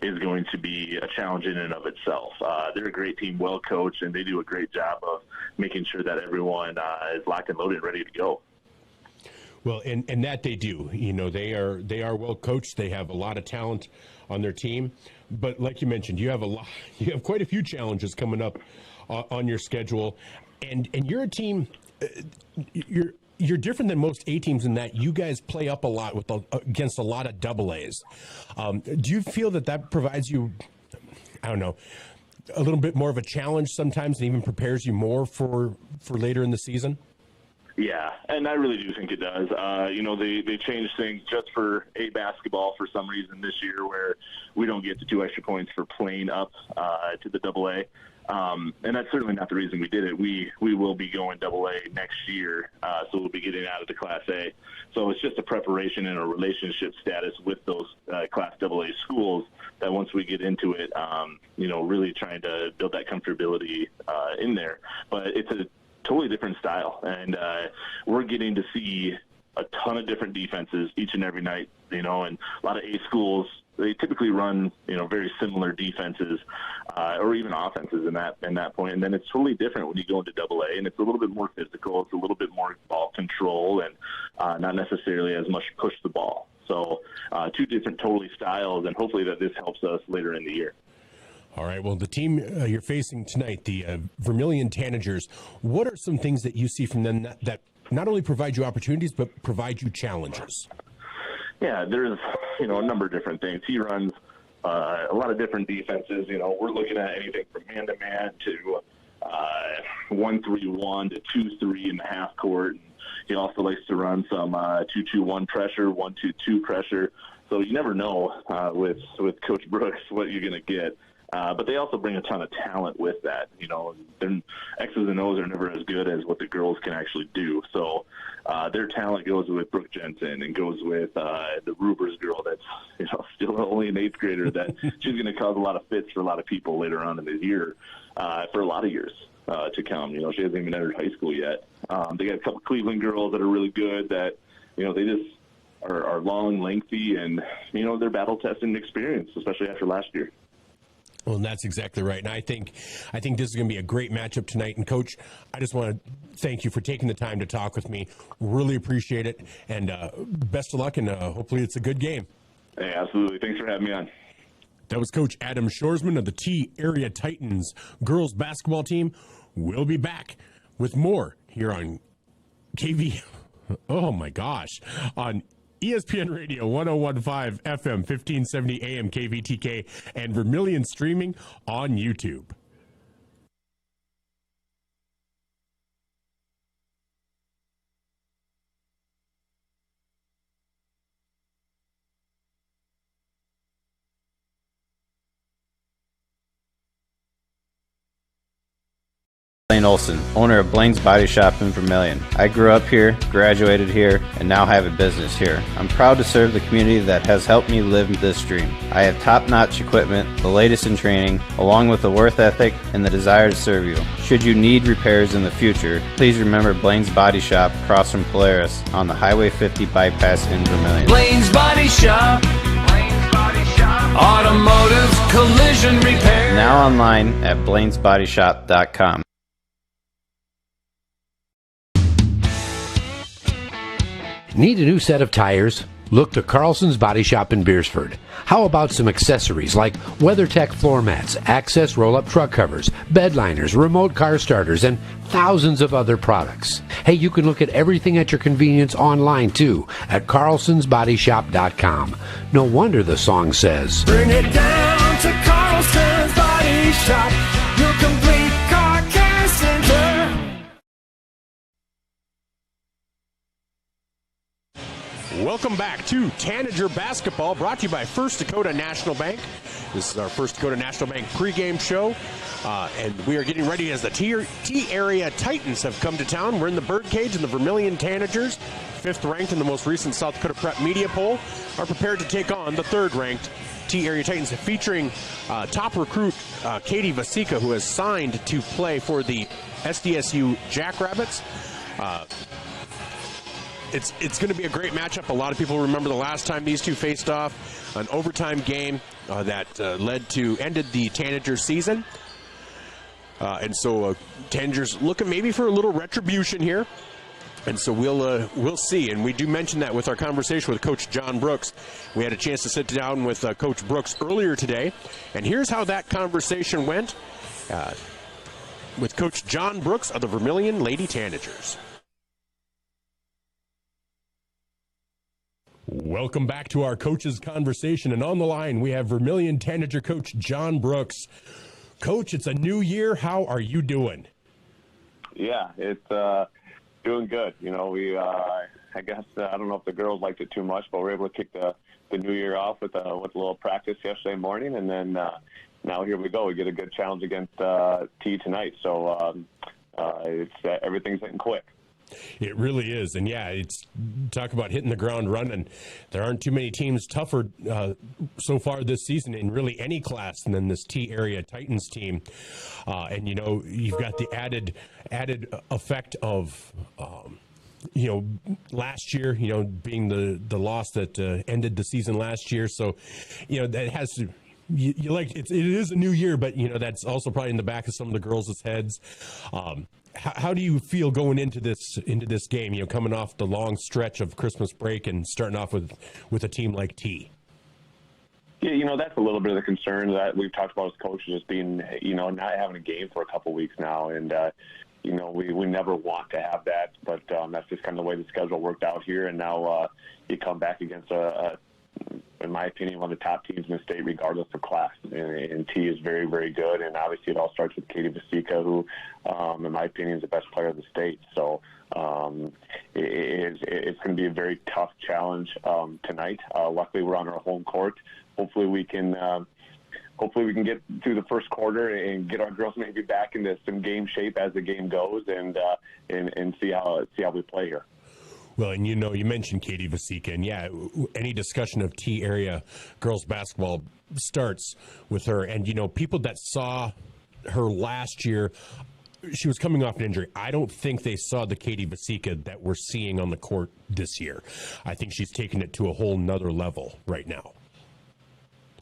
[SPEAKER 5] is going to be a challenge in and of itself. They're a great team, well coached, and they do a great job of making sure that everyone is locked and loaded and ready to go.
[SPEAKER 1] Well, and that they do. They are well coached. They have a lot of talent on their team. But like you mentioned, you have quite a few challenges coming up on your schedule, and you're a team. You're different than most A teams in that you guys play up a lot against a lot of double A's. Do you feel that provides you, I don't know, a little bit more of a challenge sometimes, and even prepares you more for later in the season?
[SPEAKER 5] Yeah, and I really do think it does. They changed things just for A basketball for some reason this year, where we don't get the 2 extra points for playing up to the double A. And that's certainly not the reason we did it. We will be going double A next year, so we'll be getting out of the Class A. So it's just a preparation and a relationship status with those Class AA schools that once we get into it, really trying to build that comfortability in there. But it's a totally different style, and we're getting to see a ton of different defenses each and every night, and a lot of A schools, they typically run, very similar defenses or even offenses in that point. And then it's totally different when you go into AA, and it's a little bit more physical. It's a little bit more ball control and not necessarily as much push the ball. So two different totally styles, and hopefully that this helps us later in the year.
[SPEAKER 1] All right. Well, the team you're facing tonight, the Vermillion Tanagers, what are some things that you see from them that not only provide you opportunities, but provide you challenges?
[SPEAKER 5] Yeah, there's, a number of different things. He runs a lot of different defenses. We're looking at anything from man-to-man to 1-3-1 to 2-3 in the half court. And he also likes to run some 2-2-1 pressure, 1-2-2 pressure. So you never know with Coach Brooks what you're going to get. But they also bring a ton of talent with that. Their X's and O's are never as good as what the girls can actually do. So their talent goes with Brooke Jensen and goes with the Rubers girl that's still only an 8th grader that she's going to cause a lot of fits for a lot of people later on in the year for a lot of years to come. She hasn't even entered high school yet. They got a couple Cleveland girls that are really good that, they just are long, lengthy, and, they're battle-tested and experienced, especially after last year.
[SPEAKER 1] Well, and that's exactly right. And I think this is going to be a great matchup tonight. And, Coach, I just want to thank you for taking the time to talk with me. Really appreciate it. And best of luck, and hopefully it's a good game.
[SPEAKER 5] Hey, absolutely. Thanks for having me on.
[SPEAKER 1] That was Coach Adam Shorman of the T Area Titans girls basketball team. We'll be back with more here on on ESPN Radio 101.5 FM, 1570 AM KVTK, and Vermillion Streaming on YouTube.
[SPEAKER 6] Blaine Olson, owner of Blaine's Body Shop in Vermillion. I grew up here, graduated here, and now have a business here. I'm proud to serve the community that has helped me live this dream. I have top-notch equipment, the latest in training, along with the work ethic and the desire to serve you. Should you need repairs in the future, please remember Blaine's Body Shop across from Polaris on the Highway 50 bypass in Vermillion.
[SPEAKER 7] Blaine's Body Shop. Automotive collision repair.
[SPEAKER 6] Now online at blainsbodyshop.com.
[SPEAKER 8] Need a new set of tires? Look to Carlson's Body Shop in Beersford. How about some accessories like WeatherTech floor mats, access roll-up truck covers, bed liners, remote car starters, and thousands of other products. Hey, you can look at everything at your convenience online too at carlsonsbodyshop.com. No wonder the song says,
[SPEAKER 7] Bring it down to Carlson's Body Shop, your complete car care center.
[SPEAKER 1] Welcome back to Tanager Basketball, brought to you by First Dakota National Bank. This is our First Dakota National Bank pregame show, and we are getting ready as the T-Area Titans have come to town. We're in the Birdcage, and the Vermillion Tanagers, 5th ranked in the most recent South Dakota Prep Media Poll, are prepared to take on the 3rd ranked T-Area Titans, featuring top recruit Katie Vasika, who has signed to play for the SDSU Jackrabbits. It's going to be a great matchup. A lot of people remember the last time these two faced off, an overtime game that ended the Tanager season. And so Tanagers looking maybe for a little retribution here. And so we'll see. And we do mention that with our conversation with Coach John Brooks. We had a chance to sit down with Coach Brooks earlier today. And here's how that conversation went with Coach John Brooks of the Vermillion Lady Tanagers. Welcome back to our coaches conversation, and on the line we have Vermillion Tanager coach John Brooks. Coach, it's a new year. How are you doing?
[SPEAKER 5] Yeah, it's doing good. You know, we I guess I don't know if the girls liked it too much, but we were able to kick the new year off with a little practice yesterday morning, and then now here we go. We get a good challenge against T tonight, so everything's hitting quick.
[SPEAKER 1] It really is. And yeah, it's talk about hitting the ground running. There aren't too many teams tougher so far this season in really any class than this T-Area Titans team. And, you know, you've got the added effect of, last year, being the loss that ended the season last year. So, that has to, you like it is a new year, but, that's also probably in the back of some of the girls' heads. How do you feel going into this game? Coming off the long stretch of Christmas break and starting off with a team like T.
[SPEAKER 5] Yeah, that's a little bit of the concern that we've talked about as coaches, just being, not having a game for a couple of weeks now, and we never want to have that, but that's just kind of the way the schedule worked out here, and now you come back against in my opinion, one of the top teams in the state, regardless of class. And T is very, very good. And obviously, it all starts with Katie Vasika, who, in my opinion, is the best player of the state. So it's going to be a very tough challenge tonight. Luckily, we're on our home court. Hopefully, we can get through the first quarter and get our girls maybe back into some game shape as the game goes, and see how we play here.
[SPEAKER 1] Well, and you mentioned Katie Vasika, and yeah, any discussion of T-Area girls basketball starts with her. And, people that saw her last year, she was coming off an injury. I don't think they saw the Katie Vasika that we're seeing on the court this year. I think she's taken it to a whole nother level right now.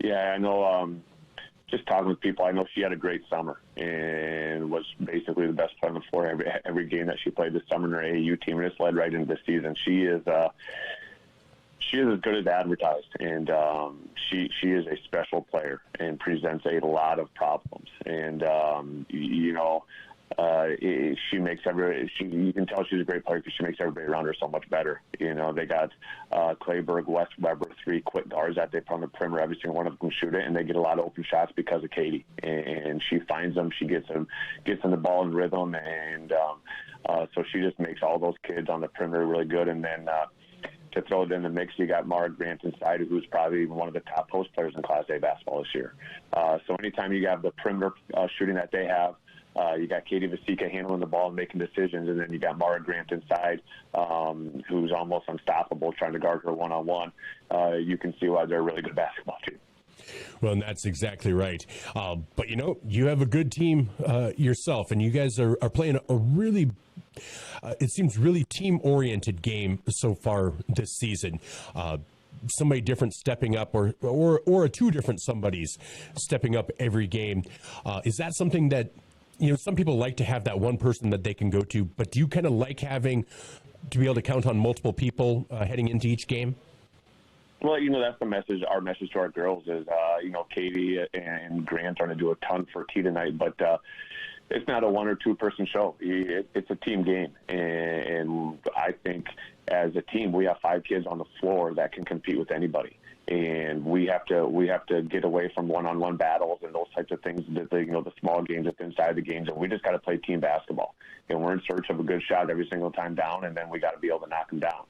[SPEAKER 5] Yeah, I know. Just talking with people, I know she had a great summer and was basically the best player on the floor every game that she played this summer in her AAU team, and it's led right into the season. She is as good as advertised, and she is a special player and presents a lot of problems. And she makes you can tell she's a great player because she makes everybody around her so much better. They got Clayburg, West Weber, 3 quick guards that they put on the perimeter. Every single one of them can shoot it, and they get a lot of open shots because of Katie. And she finds them, she gets them the ball in rhythm, and so she just makes all those kids on the perimeter really good. And then to throw it in the mix, you got Mara Grant inside, who's probably one of the top post players in Class A basketball this year. So anytime you have the perimeter shooting that they have, You got Katie Vasika handling the ball and making decisions, and then you got Mara Grant inside, who's almost unstoppable trying to guard her one-on-one. You can see why they're a really good basketball team.
[SPEAKER 1] Well, and that's exactly right. But, you have a good team yourself, and you guys are playing a really, it seems, really team-oriented game so far this season. Somebody different stepping up or two different somebodies stepping up every game. Is that something that, some people like to have that one person that they can go to, but do you kind of like having to be able to count on multiple people heading into each game?
[SPEAKER 5] Well, that's the message. Our message to our girls is, Katie and Grant are going to do a ton for T tonight, but it's not a one or two person show. It's a team game, and I think as a team we have 5 kids on the floor that can compete with anybody, and we have to get away from one-on-one battles and those types of things. The small games that's inside the games, and we just got to play team basketball. And we're in search of a good shot every single time down, and then we got to be able to knock them down.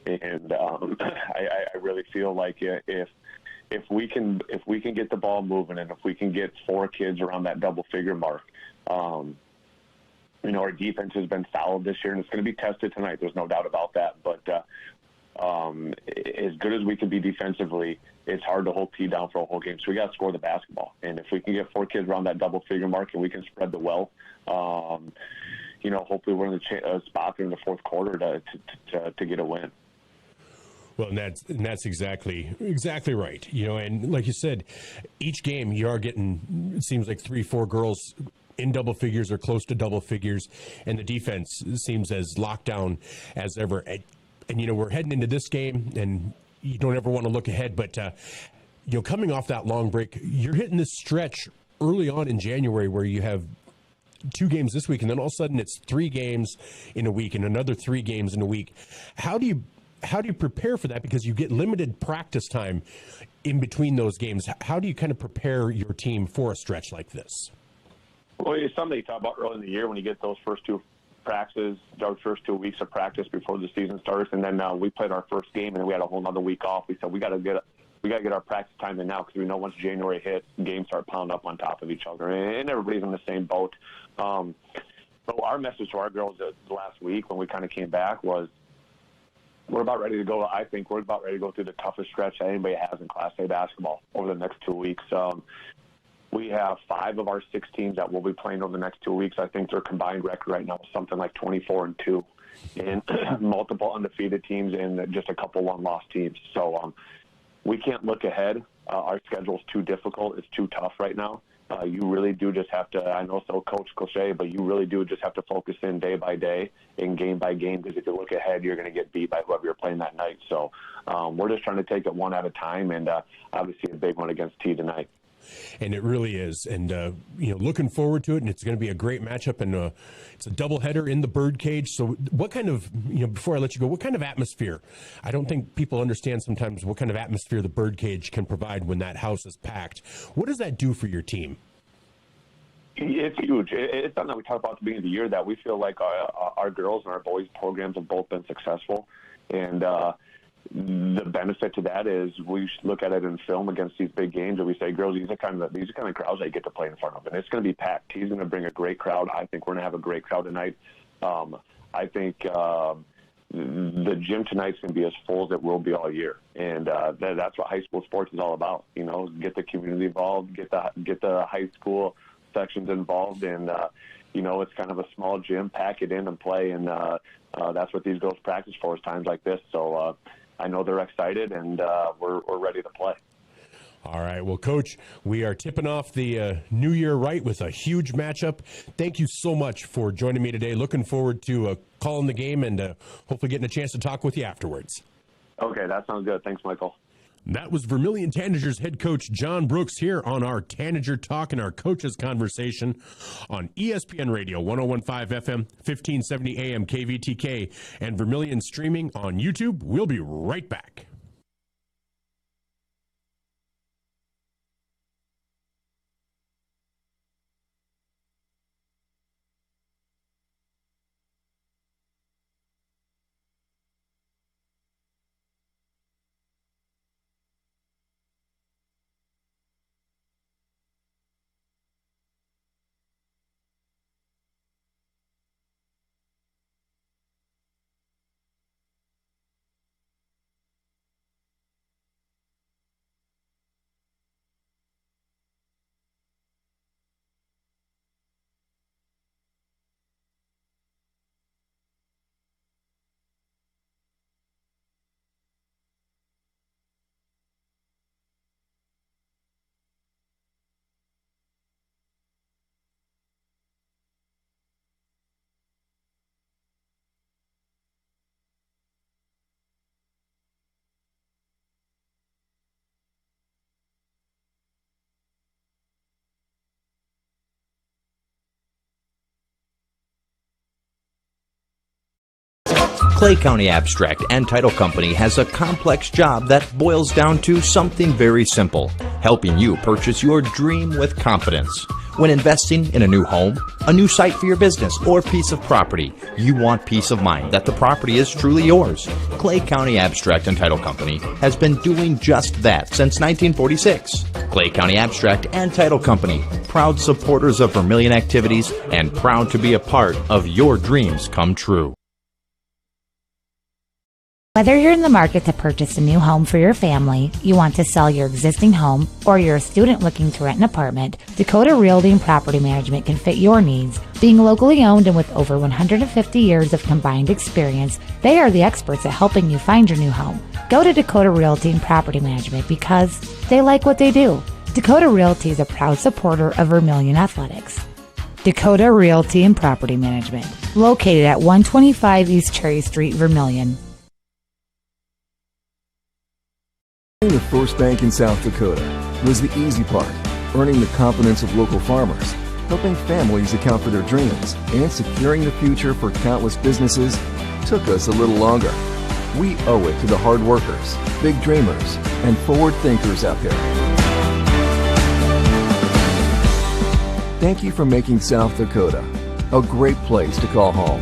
[SPEAKER 5] And I really feel like if we can get the ball moving, and if we can get 4 kids around that double figure mark, our defense has been solid this year, and it's going to be tested tonight. There's no doubt about that. But as good as we can be defensively, it's hard to hold T down for a whole game. So we got to score the basketball. And if we can get 4 kids around that double figure mark and we can spread the wealth, hopefully we're in the spot in the fourth quarter to get a win.
[SPEAKER 1] Well, and that's exactly right. And like you said, each game you are getting, it seems like 3-4 girls in double figures or close to double figures, and the defense seems as locked down as ever. And we're heading into this game, and you don't ever want to look ahead, but coming off that long break, you're hitting this stretch early on in January where you have 2 games this week, and then all of a sudden it's 3 games in a week and another 3 games in a week. How do you prepare for that? Because you get limited practice time in between those games. How do you kind of prepare your team for a stretch like this?
[SPEAKER 5] Well, it's something you talk about early in the year when you get those first 2 practices, those first 2 weeks of practice before the season starts, and then we played our first game, and then we had a whole other week off. We said we got to get our practice time in now, because we know once January hits, games start pounding up on top of each other, and everybody's in the same boat. So our message to our girls the last week when we kind of came back was, we're about ready to go. I think we're about ready to go through the toughest stretch that anybody has in Class A basketball over the next 2 weeks. We have 5 of our 6 teams that will be playing over the next 2 weeks. I think their combined record right now is something like 24-2, and multiple undefeated teams and just a couple one-loss teams. So we can't look ahead. Our schedule's too difficult. It's too tough right now. You really do just have to, I know so coach cliche, but you really do just have to focus in day by day and game by game, because if you look ahead, you're going to get beat by whoever you're playing that night. So we're just trying to take it one at a time, and obviously a big one against T tonight.
[SPEAKER 1] And it really is. And, looking forward to it. And it's going to be a great matchup. And it's a doubleheader in the birdcage. So what kind of, before I let you go, what kind of atmosphere? I don't think people understand sometimes what kind of atmosphere the birdcage can provide when that house is packed. What does that do for your team?
[SPEAKER 5] It's huge. It's something that we talked about at the beginning of the year, that we feel like our girls and our boys programs have both been successful. And the benefit to that is we look at it in film against these big games, and we say, girls, these are kind of crowds that you get to play in front of, and it's going to be packed. He's going to bring a great crowd. I think we're going to have a great crowd tonight. I think the gym tonight's going to be as full as it will be all year, and that's what high school sports is all about. Get the community involved, get the high school sections involved, and it's kind of a small gym. Pack it in and play, and that's what these girls practice for, is times like this. So I know they're excited, and we're ready to play.
[SPEAKER 1] All right. Well, Coach, we are tipping off the new year right with a huge matchup. Thank you so much for joining me today. Looking forward to calling the game and hopefully getting a chance to talk with you afterwards.
[SPEAKER 5] Okay, that sounds good. Thanks, Michael.
[SPEAKER 1] That was Vermillion Tanagers head coach John Brooks here on our Tanager Talk and our Coaches Conversation on ESPN Radio, 101.5 FM, 1570 AM, KVTK, and Vermillion Streaming on YouTube. We'll be right back.
[SPEAKER 9] Clay County Abstract and Title Company has a complex job that boils down to something very simple: helping you purchase your dream with confidence. When investing in a new home, a new site for your business, or piece of property, you want peace of mind that the property is truly yours. Clay County Abstract and Title Company has been doing just that since 1946. Clay County Abstract and Title Company, proud supporters of Vermillion activities and proud to be a part of your dreams come true.
[SPEAKER 10] Whether you're in the market to purchase a new home for your family, you want to sell your existing home, or you're a student looking to rent an apartment, Dakota Realty and Property Management can fit your needs. Being locally owned and with over 150 years of combined experience, they are the experts at helping you find your new home. Go to Dakota Realty and Property Management because they like what they do. Dakota Realty is a proud supporter of Vermillion Athletics. Dakota Realty and Property Management, located at 125 East Cherry Street, Vermillion.
[SPEAKER 11] The first bank in South Dakota was the easy part, earning the confidence of local farmers, helping families account for their dreams, and securing the future for countless businesses took us a little longer. We owe it to the hard workers, big dreamers, and forward thinkers out there. Thank you for making South Dakota a great place to call home.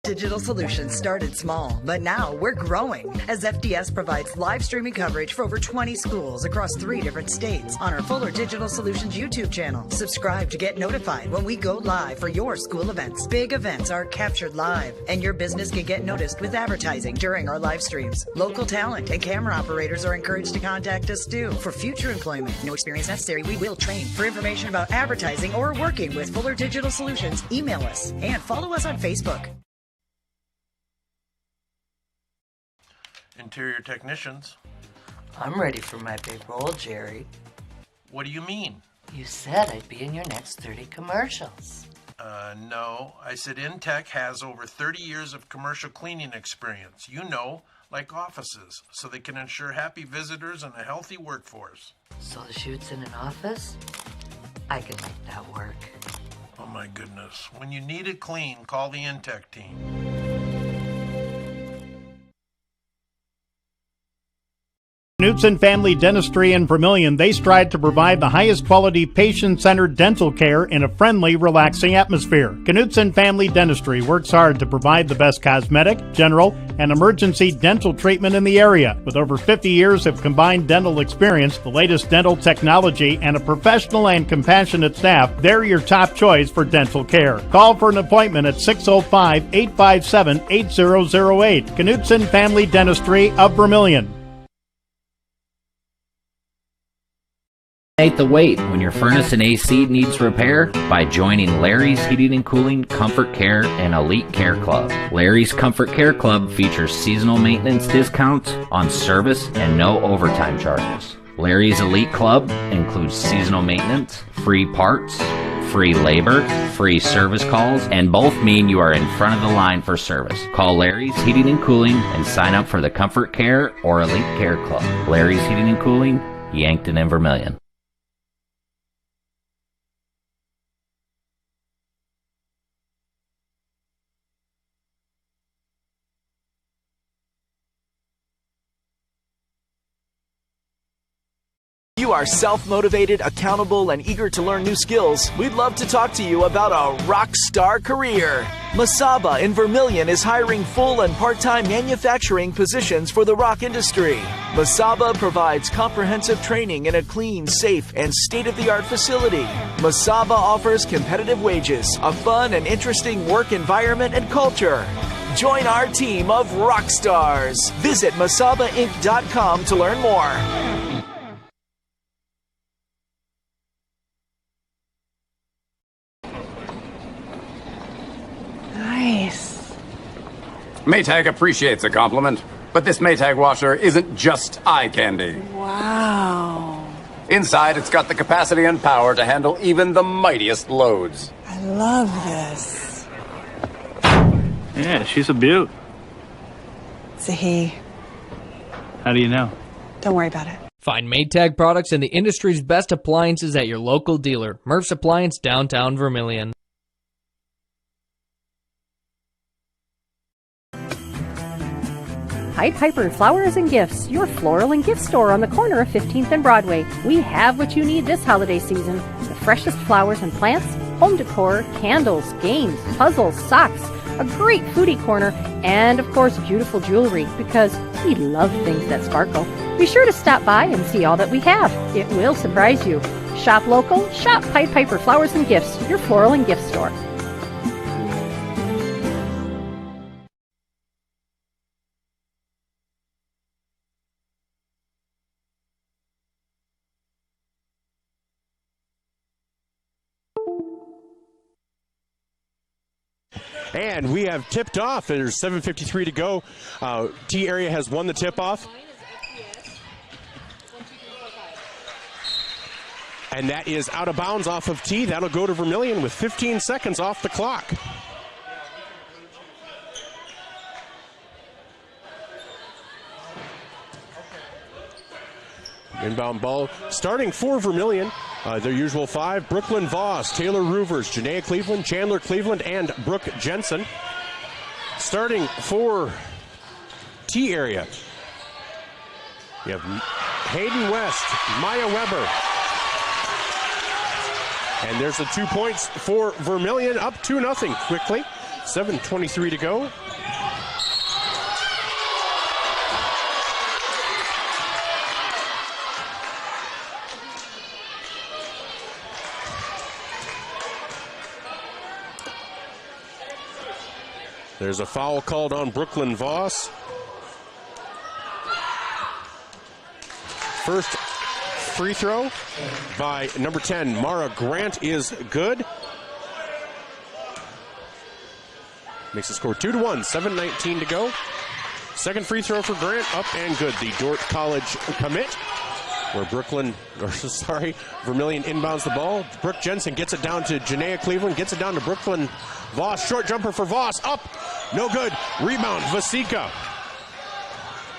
[SPEAKER 12] Digital Solutions started small, but now we're growing as FDS provides live streaming coverage for over 20 schools across 3 different states on our Fuller Digital Solutions YouTube channel. Subscribe to get notified when we go live for your school events. Big events are captured live, and your business can get noticed with advertising during our live streams. Local talent and camera operators are encouraged to contact us too for future employment. No experience necessary. We will train. For information about advertising or working with Fuller Digital Solutions, email us and follow us on Facebook.
[SPEAKER 13] Interior technicians.
[SPEAKER 14] I'm ready for my big role, Jerry.
[SPEAKER 13] What do you mean?
[SPEAKER 14] You said I'd be in your next 30 commercials.
[SPEAKER 13] No. I said Intech has over 30 years of commercial cleaning experience. You know, like offices, so they can ensure happy visitors and a healthy workforce.
[SPEAKER 14] So the shoot's in an office? I can make that work.
[SPEAKER 13] Oh my goodness. When you need it clean, call the Intech team.
[SPEAKER 15] Knutson Family Dentistry in Vermillion, they strive to provide the highest quality patient-centered dental care in a friendly, relaxing atmosphere. Knutson Family Dentistry works hard to provide the best cosmetic, general, and emergency dental treatment in the area. With over 50 years of combined dental experience, the latest dental technology, and a professional and compassionate staff, they're your top choice for dental care. Call for an appointment at 605-857-8008. Knutson Family Dentistry of Vermillion.
[SPEAKER 16] The wait when your furnace and AC needs repair by joining Larry's Heating and Cooling, Comfort Care, and Elite Care Club. Larry's Comfort Care Club features seasonal maintenance discounts on service and no overtime charges. Larry's Elite Club includes seasonal maintenance, free parts, free labor, free service calls, and both mean you are in front of the line for service. Call Larry's Heating and Cooling and sign up for the Comfort Care or Elite Care Club. Larry's Heating and Cooling, Yankton and Vermillion.
[SPEAKER 17] You are self-motivated, accountable, and eager to learn new skills. We'd love to talk to you about a rock star career. Masaba in Vermillion is hiring full and part-time manufacturing positions for the rock industry. Masaba provides comprehensive training in a clean, safe, and state-of-the-art facility. Masaba offers competitive wages, a fun and interesting work environment and culture. Join our team of rock stars. Visit masabainc.com to learn more.
[SPEAKER 18] Nice.
[SPEAKER 19] Maytag appreciates a compliment, but this Maytag washer isn't just eye candy.
[SPEAKER 18] Wow.
[SPEAKER 19] Inside, it's got the capacity and power to handle even the mightiest loads.
[SPEAKER 18] I love this.
[SPEAKER 20] Yeah, she's a beaut.
[SPEAKER 18] It's a he.
[SPEAKER 20] How do you know?
[SPEAKER 18] Don't worry about it.
[SPEAKER 4] Find Maytag products and the industry's best appliances at your local dealer. Murph's Appliance, downtown Vermillion.
[SPEAKER 21] Pied Piper Flowers and Gifts, your floral and gift store on the corner of 15th and Broadway. We have what you need this holiday season. The freshest flowers and plants, home decor, candles, games, puzzles, socks, a great foodie corner, and of course beautiful jewelry, because we love things that sparkle. Be sure to stop by and see all that we have. It will surprise you. Shop local, shop Pied Piper Flowers and Gifts, your floral and gift store.
[SPEAKER 1] And we have tipped off. There's 7:53 to go. T area has won the tip-off. And that is out of bounds off of T. That'll go to Vermillion with 15 seconds off the clock. Inbound ball starting for Vermillion. Their usual five: Brooklyn Voss, Taylor Roovers, Janaea Cleveland, Chandler Cleveland, and Brooke Jensen. Starting for T area, you have Hayden West, Maya Weber. And there's the 2 points for Vermillion, up 2-0 quickly. 7:23 to go. There's a foul called on Brooklyn Voss. First free throw by number 10, Mara Grant, is good. Makes the score 2-1, 7:19 to go. Second free throw for Grant, up and good. The Dordt College commit, where Vermillion inbounds the ball. Brooke Jensen gets it down to Janaea Cleveland, gets it down to Brooklyn Voss. Short jumper for Voss, up, no good. Rebound, Vasika.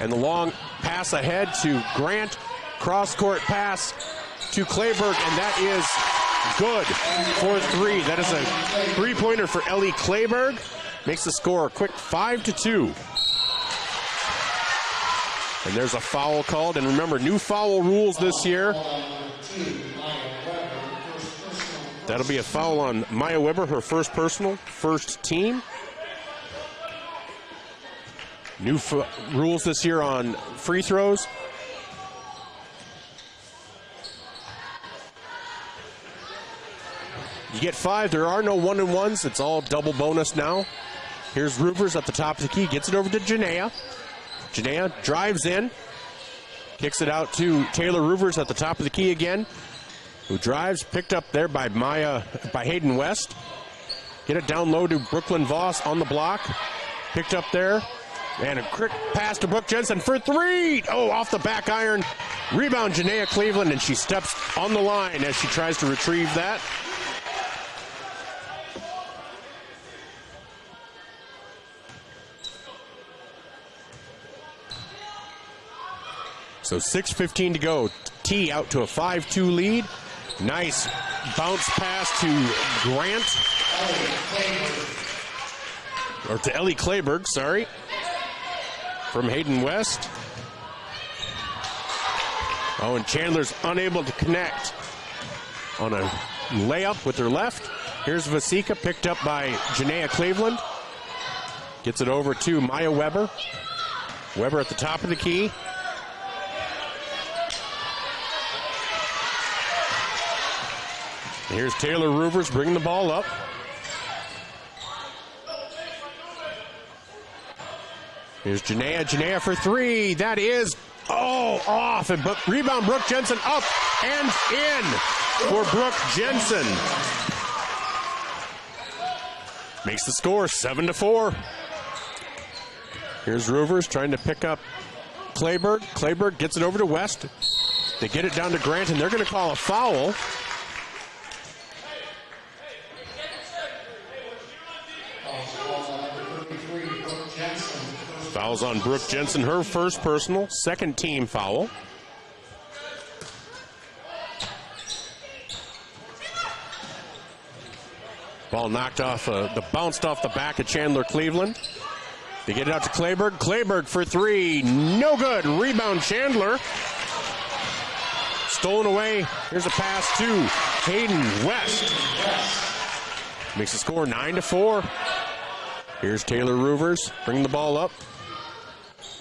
[SPEAKER 1] And the long pass ahead to Grant. Cross-court pass to Clayberg, and that is good for three. That is a three-pointer for Ellie Clayberg. Makes the score a quick 5-2. And there's a foul called. And remember, new foul rules this year. That'll be a foul on Maya Weber, her first personal, first team. New rules this year on free throws. You get 5. There are no 1-and-1s. It's all double bonus now. Here's Roovers at the top of the key. Gets it over to Janaea. Janaea drives in. Kicks it out to Taylor Roovers at the top of the key again, who drives. Picked up there by Hayden West. Get it down low to Brooklyn Voss on the block. Picked up there. And a quick pass to Brooke Jensen for three. Oh, off the back iron. Rebound, Janaea Cleveland, and she steps on the line as she tries to retrieve that. So 6:15 to go. T out to a 5-2 lead. Nice bounce pass to Grant. Or to Ellie Clayberg, sorry. From Hayden West. Oh, and Chandler's unable to connect on a layup with her left. Here's Vasika, picked up by Janaea Cleveland. Gets it over to Maya Weber. Weber at the top of the key. Here's Taylor Roovers bringing the ball up. Here's Janaea. Janaea for three. That is, off. And rebound, Brooke Jensen up and in for Brooke Jensen. Makes the score 7-4. Here's Roovers trying to pick up Clayberg. Clayberg gets it over to West. They get it down to Grant, and they're going to call a foul. Fouls on Brooke Jensen, her first personal, second team foul. Ball knocked off, bounced off the back of Chandler Cleveland. They get it out to Clayburg. Clayburg for three. No good. Rebound Chandler. Stolen away. Here's a pass to Hayden West. Makes the score 9-4. Here's Taylor Roovers. Bringing the ball up.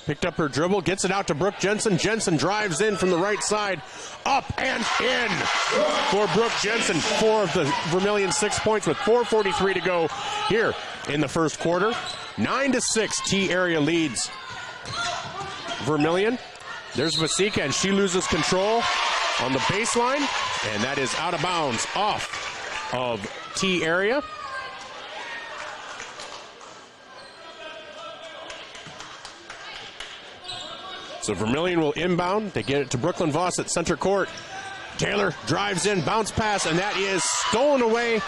[SPEAKER 1] Picked up her dribble. Gets it out to Brooke Jensen. Jensen drives in from the right side. Up and in for Brooke Jensen. 4 of the Vermillion 6 points with 4:43 to go here in the first quarter. 9-6. T area leads Vermillion. There's Vasika, and she loses control on the baseline, and that is out of bounds off of T area. So Vermillion will inbound. They get it to Brooklyn Voss at center court. Taylor drives in, bounce pass, and that is stolen away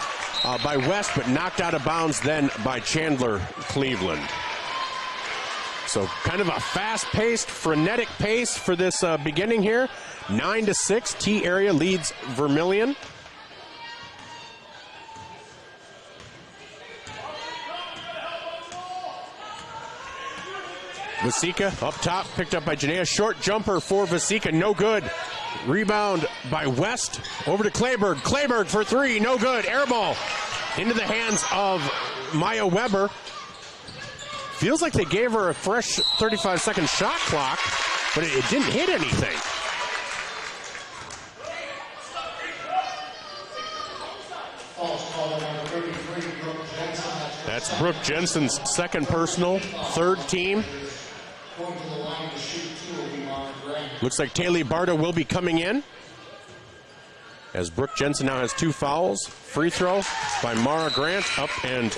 [SPEAKER 1] by West, but knocked out of bounds then by Chandler Cleveland. So kind of a fast-paced, frenetic pace for this beginning here. 9-6, T area leads Vermillion. Vasika up top, picked up by Janaea. Short jumper for Vasika, no good. Rebound by West, over to Clayburg. Clayburg for three, no good. Air ball into the hands of Maya Weber. Feels like they gave her a fresh 35-second shot clock, but it didn't hit anything. That's Brooke Jensen's second personal, third team. Looks like Taylor Barta will be coming in, as Brooke Jensen now has 2 fouls. Free throw by Mara Grant, up and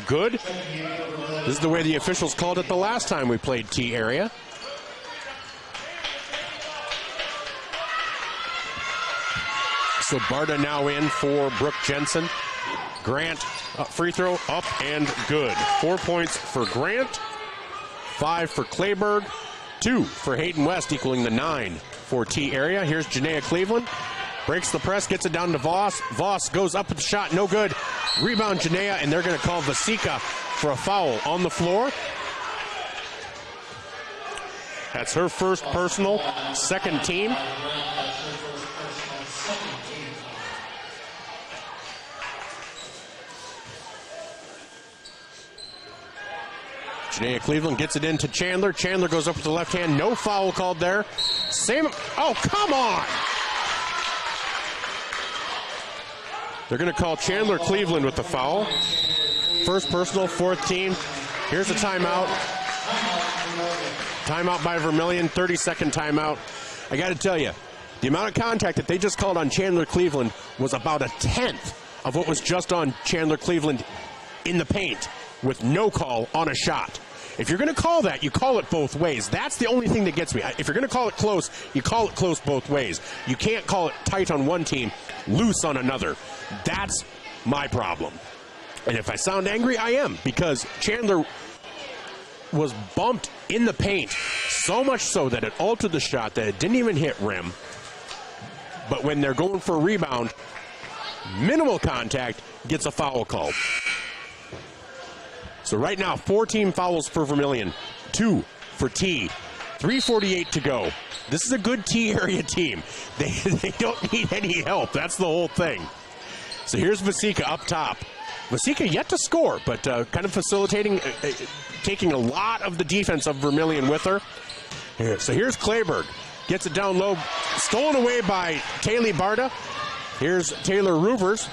[SPEAKER 1] good. This is the way the officials called it the last time we played T area. So Barta now in for Brooke Jensen. Grant, free throw, up and good. 4 points for Grant, 5 for Clayburg, 2 for Hayden West, equaling the 9 for T area. Here's Janaea Cleveland. Breaks the press, gets it down to Voss. Voss goes up with the shot, no good. Rebound Janaea, and they're going to call Vasika for a foul on the floor. That's her first personal, second team. Janaea Cleveland gets it into Chandler. Chandler goes up with the left hand. No foul called there. Same. Oh, come on. They're going to call Chandler Cleveland with the foul. First personal, fourth team. Here's a timeout. Timeout by Vermillion, 30-second timeout. I got to tell you, the amount of contact that they just called on Chandler Cleveland was about a tenth of what was just on Chandler Cleveland in the paint, with no call on a shot. If you're going to call that, you call it both ways. That's the only thing that gets me. If you're going to call it close, you call it close both ways. You can't call it tight on one team, loose on another. That's my problem. And if I sound angry, I am, because Chandler was bumped in the paint, so much so that it altered the shot, that it didn't even hit rim. But when they're going for a rebound, minimal contact, gets a foul called. So right now, 4 team fouls for Vermillion, 2 for T, 3:48 to go. This is a good T area team. They don't need any help. That's the whole thing. So here's Vasika up top. Vasika yet to score, but kind of facilitating, taking a lot of the defense of Vermillion with her. So here's Clayburg. Gets it down low. Stolen away by Taylor Barta. Here's Taylor Roovers.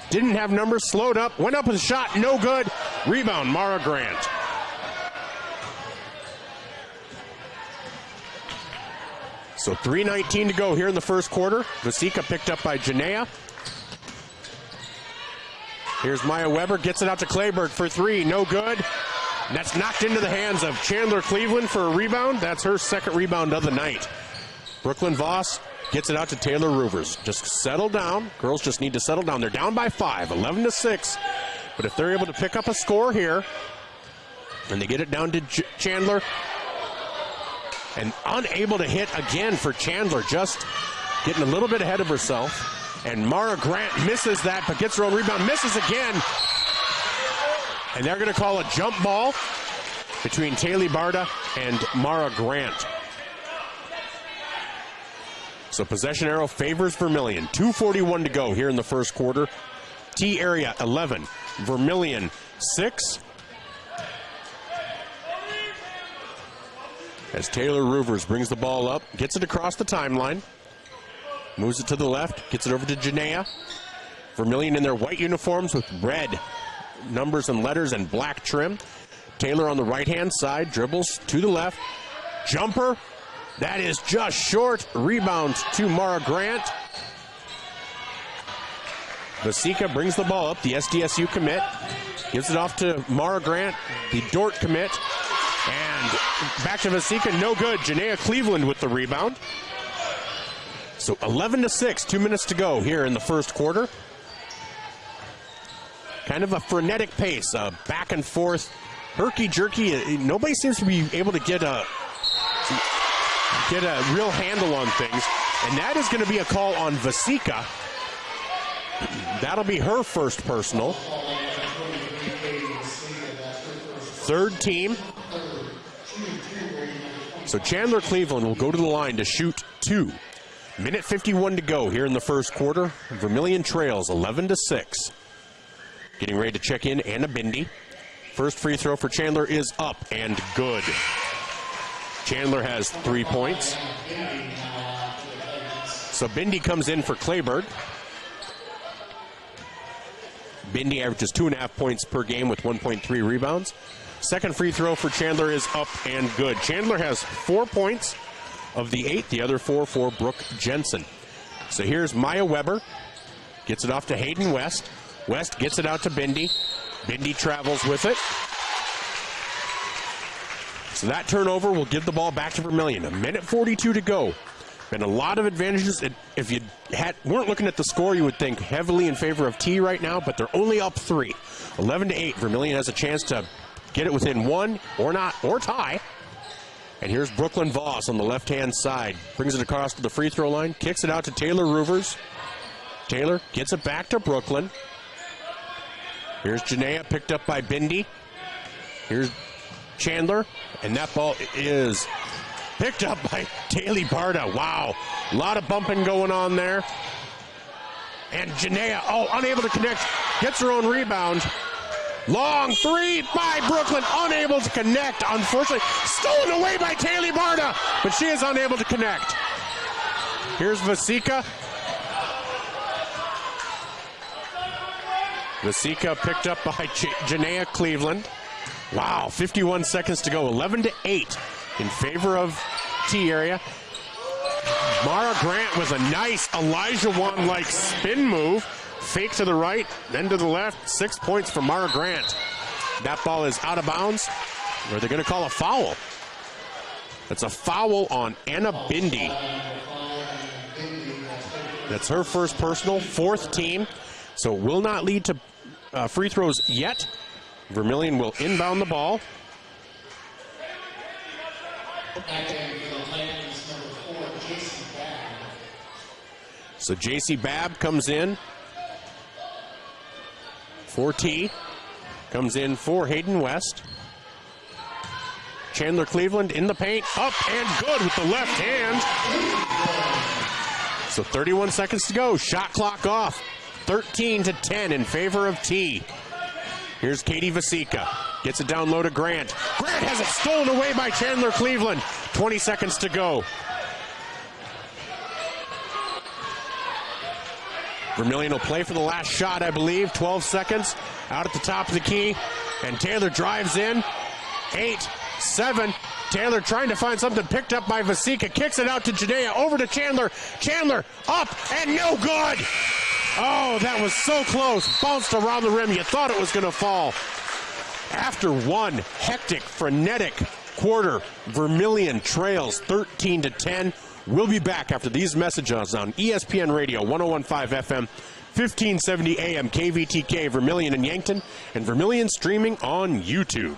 [SPEAKER 1] Didn't have numbers, slowed up, went up with a shot, no good. Rebound, Mara Grant. So 3:19 to go here in the first quarter. Vasika picked up by Janaea. Here's Maya Weber, gets it out to Clayburg for 3, no good. And that's knocked into the hands of Chandler Cleveland for a rebound. That's her second rebound of the night. Brooklyn Voss gets it out to Taylor Roovers. Just settle down. Girls just need to settle down. They're down by 5, 11-6. But if they're able to pick up a score here, and they get it down to Chandler, and unable to hit again for Chandler, just getting a little bit ahead of herself. And Mara Grant misses that, but gets her own rebound, misses again. And they're going to call a jump ball between Taylor Barta and Mara Grant. So possession arrow favors Vermillion. 2:41 to go here in the first quarter. T area 11, Vermillion 6. As Taylor Roovers brings the ball up, gets it across the timeline, moves it to the left, gets it over to Janaea. Vermillion in their white uniforms with red numbers and letters and black trim. Taylor on the right-hand side, dribbles to the left. Jumper, that is just short. Rebound to Mara Grant. Vasika brings the ball up, the SDSU commit. Gives it off to Mara Grant, the Dort commit. And back to Vasika, no good. Janaea Cleveland with the rebound. So 11-6, 2 minutes to go here in the first quarter. Kind of a frenetic pace, back and forth, herky-jerky. Nobody seems to be able to get a real handle on things. And that is going to be a call on Vasika. That'll be her first personal. Third team. So Chandler Cleveland will go to the line to shoot 2. Minute 51 to go here in the first quarter. Vermillion trails 11-6. Getting ready to check in Anna Bindi. First free throw for Chandler is up and good. Chandler has 3 points. So Bindi comes in for Clayburgh. Bindi averages 2.5 points per game with 1.3 rebounds. Second free throw for Chandler is up and good. Chandler has 4 points of the 8, the other 4 for Brooke Jensen. So here's Maya Weber. Gets it off to Hayden West. West gets it out to Bindi. Bindi travels with it. So that turnover will give the ball back to Vermillion. 1:42 to go. Been a lot of advantages. If you weren't looking at the score, you would think heavily in favor of T right now, but they're only up 3. 11-8. Vermillion has a chance to get it within 1 or not, or tie. And here's Brooklyn Voss on the left-hand side. Brings it across to the free throw line. Kicks it out to Taylor Roovers. Taylor gets it back to Brooklyn. Here's Janaea, picked up by Bindi. Here's Chandler. And that ball is picked up by Taylor Barta. Wow. A lot of bumping going on there. And Janaea, unable to connect. Gets her own rebound. Long 3 by Brooklyn, unable to connect, unfortunately. Stolen away by Taylor Barta, but she is unable to connect. Here's Vasika. Vasika picked up by Janaea Cleveland. Wow, 51 seconds to go, 11-8 in favor of T area. Mara Grant with a nice Elijah Wan-like spin move. Fake to the right, then to the left. 6 points for Mara Grant. That ball is out of bounds. Or they're going to call a foul. It's a foul on Anna Bindi. That's her first personal, 4th team. So it will not lead to free throws yet. Vermillion will inbound the ball. So J.C. Babb comes in for T. Comes in for Hayden West. Chandler Cleveland in the paint. Up and good with the left hand. So 31 seconds to go. Shot clock off. 13-10 in favor of T. Here's Katie Vasika. Gets it down low to Grant. Grant has it stolen away by Chandler Cleveland. 20 seconds to go. Vermillion will play for the last shot, I believe. 12 seconds. Out at the top of the key. And Taylor drives in. 8, 7. Taylor trying to find something, picked up by Vasika. Kicks it out to Janaea. Over to Chandler. Chandler up and no good. Oh, that was so close. Bounced around the rim. You thought it was going to fall. After one hectic, frenetic quarter, Vermillion trails 13-10. We'll be back after these messages on ESPN Radio, 101.5 FM, 1570 AM, KVTK, Vermillion and Yankton, and Vermillion streaming on YouTube.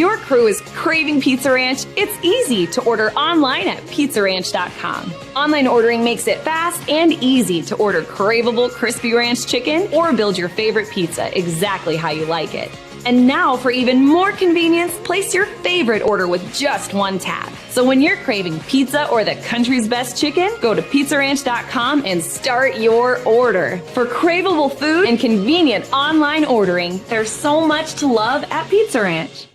[SPEAKER 2] your crew is craving Pizza Ranch, it's easy to order online at pizzaranch.com. Online ordering makes it fast and easy to order craveable crispy ranch chicken or build your favorite pizza exactly how you like it. And now, for even more convenience, place your favorite order with just one tap. So when you're craving pizza or the country's best chicken, go to pizzaranch.com and start your order. For craveable food and convenient online ordering, there's so much to love at Pizza Ranch.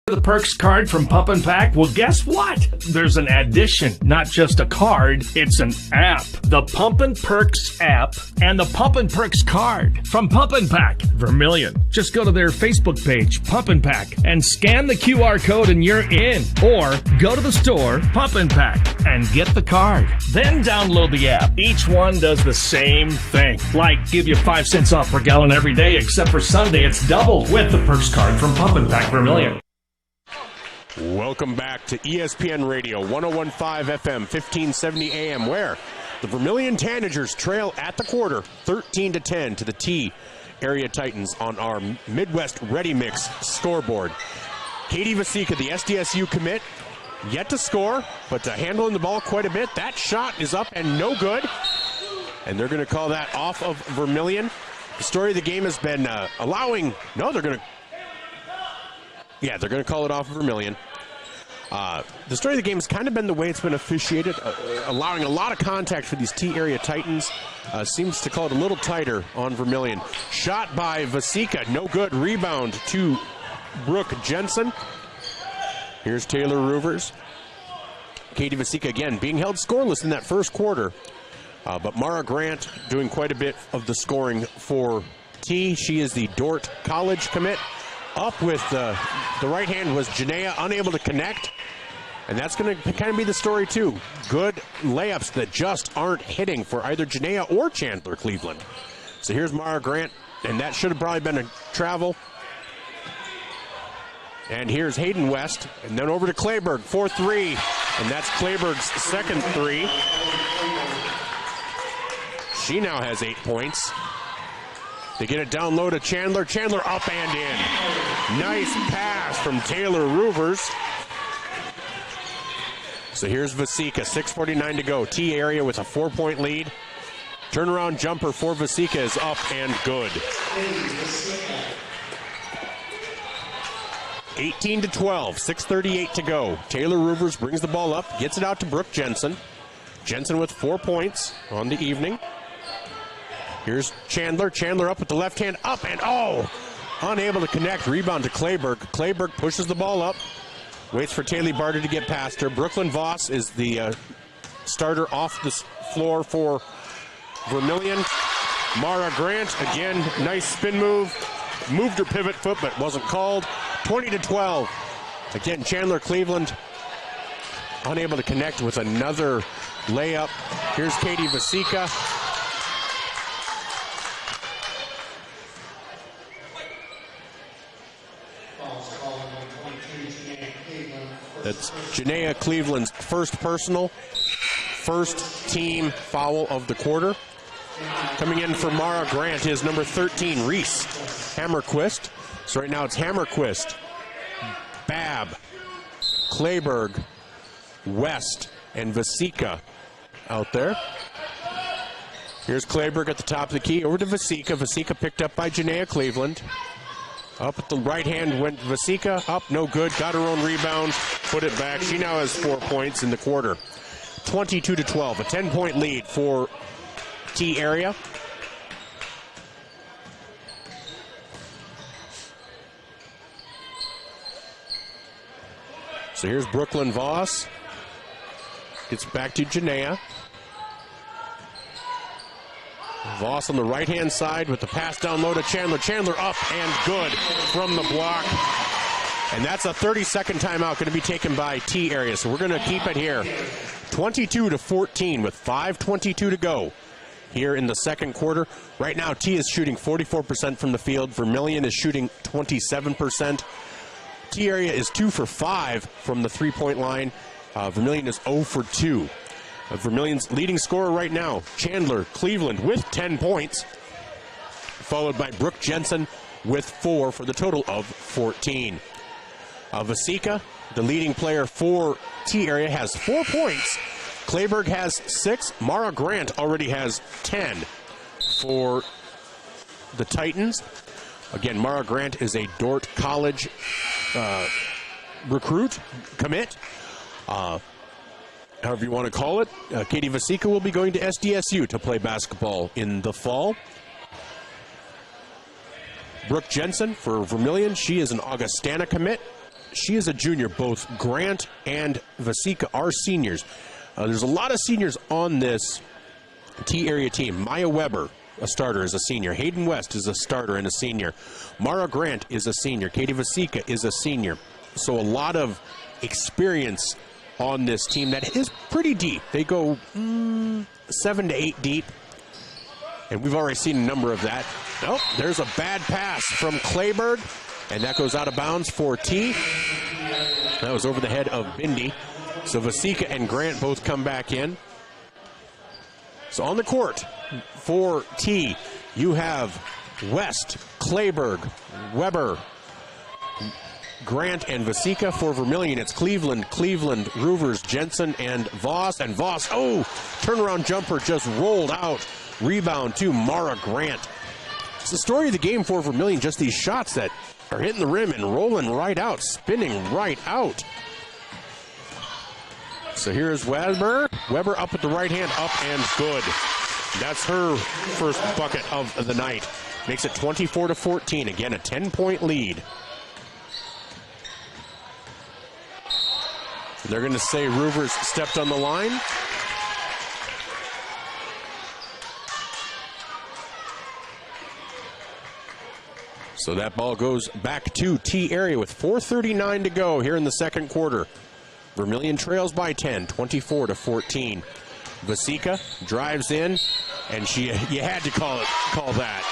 [SPEAKER 22] The Perks card from Pump and Pack? Well, guess what? There's an addition, not just a card, it's an app. The Pump and Perks app and the Pump and Perks card from Pump and Pack Vermillion. Just go to their Facebook page, Pump and Pack, and scan the QR code and you're in. Or go to the store, Pump and Pack, and get the card. Then download the app. Each one does the same thing. Like give you 5 cents off per gallon every day, except for Sunday it's doubled with the Perks card from Pump and Pack Vermillion.
[SPEAKER 1] Welcome back to ESPN Radio, 101.5 FM, 1570 AM, where the Vermillion Tanagers trail at the quarter, 13-10 to the T area Titans on our Midwest Ready Mix scoreboard. Katie Vasika, the SDSU commit, yet to score, but handling the ball quite a bit. That shot is up and no good, and they're going to call that off of Vermillion. The story of the game has been they're going to call it off of Vermillion. The story of the game has kind of been the way it's been officiated, allowing a lot of contact for these T-area Titans. Seems to call it a little tighter on Vermillion. Shot by Vasika, no good. Rebound to Brooke Jensen. Here's Taylor Roovers. Katie Vasika again being held scoreless in that first quarter. But Mara Grant doing quite a bit of the scoring for T. She is the Dordt College commit. Up with the right hand was Janaea, unable to connect. And that's going to kind of be the story, too. Good layups that just aren't hitting for either Janaea or Chandler Cleveland. So here's Mara Grant, and that should have probably been a travel. And here's Hayden West, and then over to Clayburg for 3. And that's Clayburg's second 3. She now has 8 points. They get it down low to Chandler. Chandler up and in. Nice pass from Taylor Roovers. So here's Vasika, 6:49 to go. T area with a 4-point lead. Turnaround jumper for Vasika is up and good. 18-12, 6:38 to go. Taylor Roovers brings the ball up, gets it out to Brooke Jensen. Jensen with 4 points on the evening. Here's Chandler. Chandler up with the left hand, up and unable to connect. Rebound to Clayburg. Clayburg pushes the ball up, waits for Taylor Barter to get past her. Brooklyn Voss is the starter off the floor for Vermillion. Mara Grant, again, nice spin move. Moved her pivot foot, but wasn't called. 20-12. Again, Chandler Cleveland unable to connect with another layup. Here's Katie Vasika. That's Janaea Cleveland's first personal, first team foul of the quarter. Coming in for Mara Grant is number 13, Reese Hammerquist. So right now it's Hammerquist, Babb, Clayburg, West, and Vasika out there. Here's Clayburg at the top of the key, over to Vasika. Vasika picked up by Janaea Cleveland. Up at the right hand went Vasika, up, no good, got her own rebound, put it back. She now has 4 points in the quarter. 22-12, a 10-point lead for T area. So here's Brooklyn Voss. Gets back to Janaea. Voss on the right-hand side with the pass down low to Chandler. Chandler up and good from the block. And that's a 30-second timeout going to be taken by T area. So we're going to keep it here. 22-14 with 5:22 to go here in the second quarter. Right now, T is shooting 44% from the field. Vermillion is shooting 27%. T area is 2 for 5 from the three-point line. Vermillion is 0 for 2. Vermillion's leading scorer right now, Chandler Cleveland, with 10 points. followed by Brooke Jensen with 4 for the total of 14. Vasika, the leading player for T area, has 4 points. Clayburgh has 6. Mara Grant already has 10 for the Titans. Again, Mara Grant is a Dordt College recruit, commit. However you want to call it. Katie Vasika will be going to SDSU to play basketball in the fall. Brooke Jensen for Vermillion. She is an Augustana commit. She is a junior. Both Grant and Vasika are seniors. There's a lot of seniors on this T area team. Maya Weber, a starter, is a senior. Hayden West is a starter and a senior. Mara Grant is a senior. Katie Vasika is a senior. So a lot of experience on this team that is pretty deep. They go 7 to 8 deep. And we've already seen a number of that. Oh, there's a bad pass from Clayburgh. And that goes out of bounds for T. That was over the head of Bindi. So Vasika and Grant both come back in. So on the court for T, you have West, Clayburgh, Weber, Grant, and Vasika. For Vermillion, it's Cleveland, Roovers, Jensen, and Voss. And Voss, turnaround jumper just rolled out. Rebound to Mara Grant. It's the story of the game for Vermillion, just these shots that are hitting the rim and rolling right out, spinning right out. So here's Weber. Weber up with the right hand, up and good. That's her first bucket of the night. Makes it 24 to 14. Again, a 10-point lead. They're going to say Roovers stepped on the line. So that ball goes back to T area with 4:39 to go here in the second quarter. Vermillion trails by 10, 24 to 14. Vasika drives in, and you had to call that.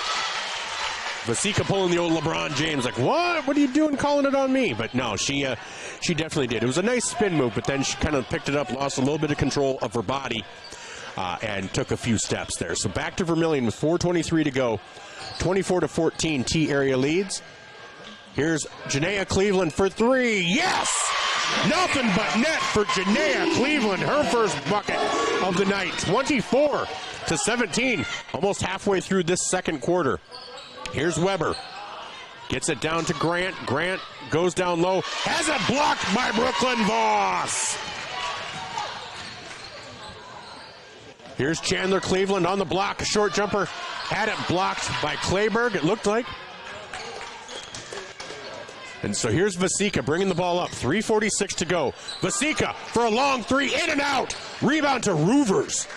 [SPEAKER 1] Vasika pulling the old LeBron James, like, what? What are you doing calling it on me? But no, she definitely did. It was a nice spin move, but then she kind of picked it up, lost a little bit of control of her body, and took a few steps there. So back to Vermillion with 4:23 to go. 24 to 14, T area leads. Here's Janaea Cleveland for 3. Yes! Nothing but net for Janaea Cleveland. Her first bucket of the night. 24 to 17. Almost halfway through this second quarter. Here's Weber. Gets it down to Grant. Grant goes down low. Has it blocked by Brooklyn Voss. Here's Chandler Cleveland on the block. A short jumper. Had it blocked by Clayburgh, it looked like. And so here's Vasika bringing the ball up. 3:46 to go. Vasika for a long 3, in and out. Rebound to Roovers.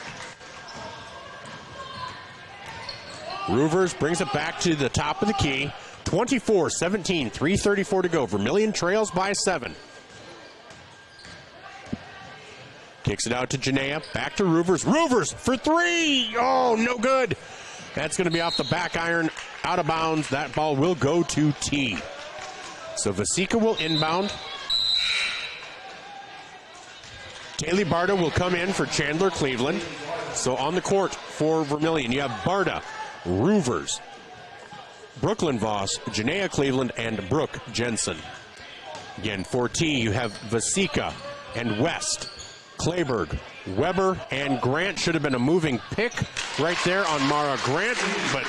[SPEAKER 1] Roovers brings it back to the top of the key. 24-17, 3:34 to go. Vermillion trails by 7. Kicks it out to Janaea. Back to Roovers. Roovers for 3. Oh, no good. That's going to be off the back iron, out of bounds. That ball will go to T. So Vasika will inbound. Taylor Barta will come in for Chandler Cleveland. So on the court for Vermillion, you have Barta, Roovers, Brooklyn Voss, Janaea Cleveland, and Brooke Jensen. Again, for T, you have Vasika and West, Clayburgh, Weber, and Grant. Should have been a moving pick right there on Mara Grant, but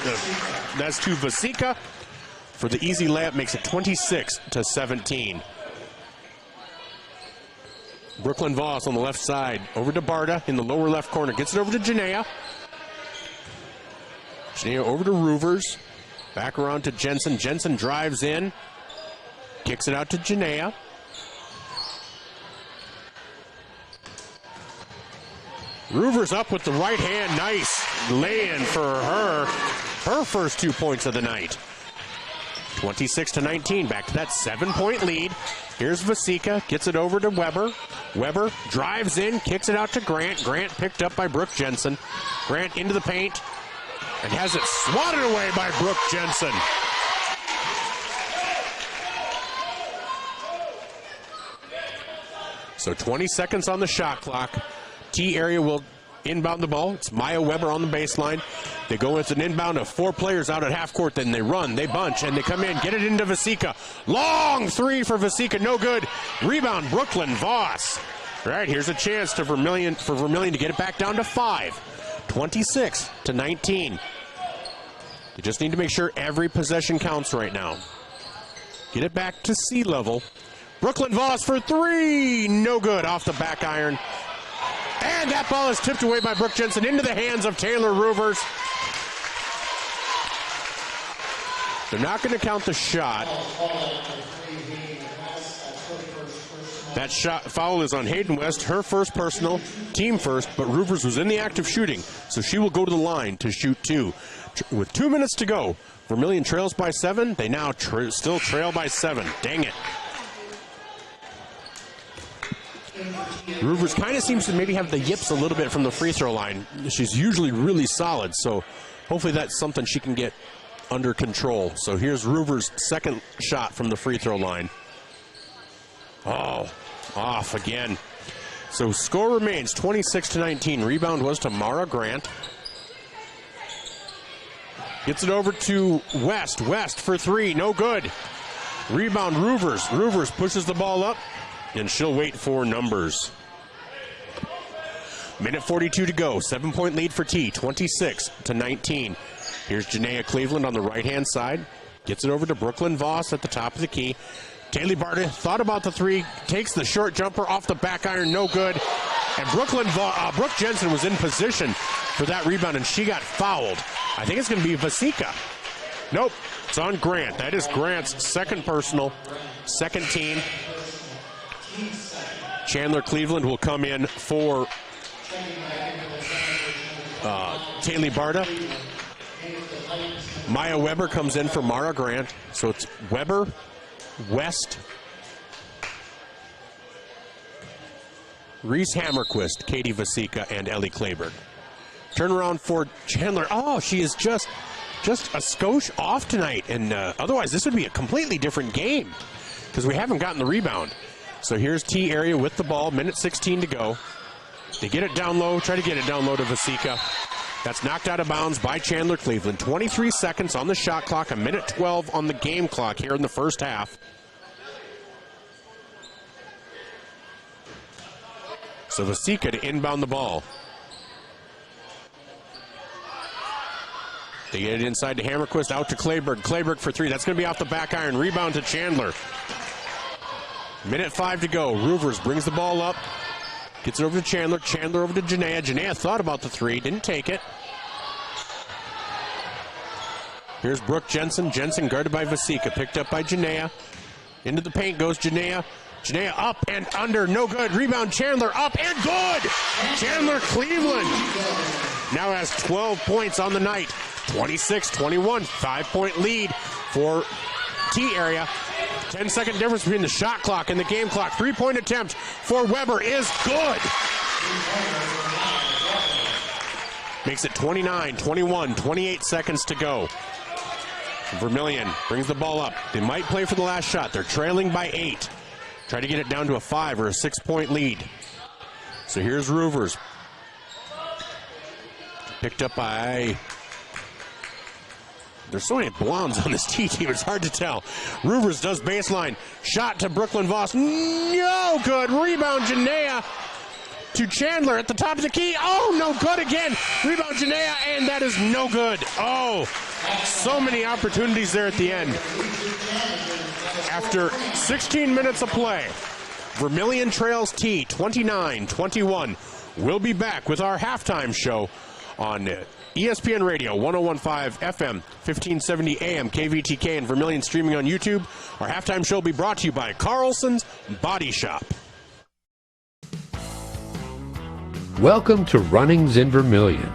[SPEAKER 1] that's to Vasika for the easy layup. Makes it 26 to 17. Brooklyn Voss on the left side, over to Barta in the lower left corner, gets it over to Janaea. Janaea over to Roovers, back around to Jensen. Jensen drives in, kicks it out to Janaea. Roovers up with the right hand. Nice lay-in for her. Her first 2 points of the night. 26 to 19. Back to that 7-point lead. Here's Vasika. Gets it over to Weber. Weber drives in. Kicks it out to Grant. Grant picked up by Brooke Jensen. Grant into the paint. And has it swatted away by Brooke Jensen. So 20 seconds on the shot clock. T area will inbound the ball. It's Maya Weber on the baseline. They go with an inbound of 4 players out at half court. Then they run, they bunch, and they come in. Get it into Vasika. Long three for Vasika. No good. Rebound, Brooklyn Voss. All right, here's a chance for Vermillion to get it back down to 5. 26-19. You just need to make sure every possession counts right now. Get it back to sea level. Brooklyn Voss for 3. No good. Off the back iron. And that ball is tipped away by Brooke Jensen into the hands of Taylor Roovers. They're not going to count the shot. That shot foul is on Hayden West, her first personal, team first, but Roovers was in the act of shooting, so she will go to the line to shoot 2. With 2 minutes to go, Vermillion trails by 7. They now still trail by 7. Dang it. Roovers kind of seems to maybe have the yips a little bit from the free throw line. She's usually really solid, so hopefully that's something she can get under control. So here's Roovers' second shot from the free throw line. Oh, off again. So score remains 26-19. Rebound was to Mara Grant. Gets it over to West. West for 3, no good. Rebound Roovers. Roovers pushes the ball up, and she'll wait for numbers. Minute 42 to go. 7-point lead for T. 26-19. Here's Janaea Cleveland on the right-hand side. Gets it over to Brooklyn Voss at the top of the key. Taylor Barta thought about the 3, takes the short jumper off the back iron, no good. And Brooke Jensen was in position for that rebound, and she got fouled. I think it's going to be Vasika. Nope, it's on Grant. That is Grant's second personal, second team. Chandler Cleveland will come in for Taylor Barta. Maya Weber comes in for Mara Grant. So it's Weber, West, Reese Hammerquist, Katie Vasika, and Ellie Kleberg. Turnaround for Chandler. Oh, she is just a skosh off tonight, and otherwise this would be a completely different game because we haven't gotten the rebound. So here's T area with the ball, minute 16 to go. They get it down low, try to get it down low to Vasika. That's knocked out of bounds by Chandler Cleveland. 23 seconds on the shot clock, a minute 12 on the game clock here in the first half. So Vasika to inbound the ball. They get it inside to Hammerquist, out to Kleberg. Kleberg for 3. That's going to be off the back iron. Rebound to Chandler. Minute 5 to go. Roovers brings the ball up. Gets it over to Chandler. Chandler over to Janaea. Janaea thought about the 3. Didn't take it. Here's Brooke Jensen. Jensen guarded by Vasika. Picked up by Janaea. Into the paint goes Janaea. Janaea up and under. No good. Rebound Chandler up and good. Chandler Cleveland now has 12 points on the night. 26-21. 5-point lead for T area. 10-second difference between the shot clock and the game clock. 3-point attempt for Weber is good. Makes it 29-21. 28 seconds to go. Vermillion brings the ball up. They might play for the last shot. They're trailing by 8. Try to get it down to a 5 or a 6-point lead. So here's Roovers. Picked up by... There's so many blondes on this T team, it's hard to tell. Roovers does baseline. Shot to Brooklyn Voss. No good. Rebound Janaea to Chandler at the top of the key. Oh, no good again. Rebound Janaea, and that is no good. Oh, so many opportunities there at the end. After 16 minutes of play, Vermillion trails T 29-21. We'll be back with our halftime show on ESPN Radio, 101.5 FM, 1570 AM, KVTK and Vermillion Streaming on YouTube. Our halftime show will be brought to you by Carlson's Body Shop.
[SPEAKER 8] Welcome to Runnings in Vermillion.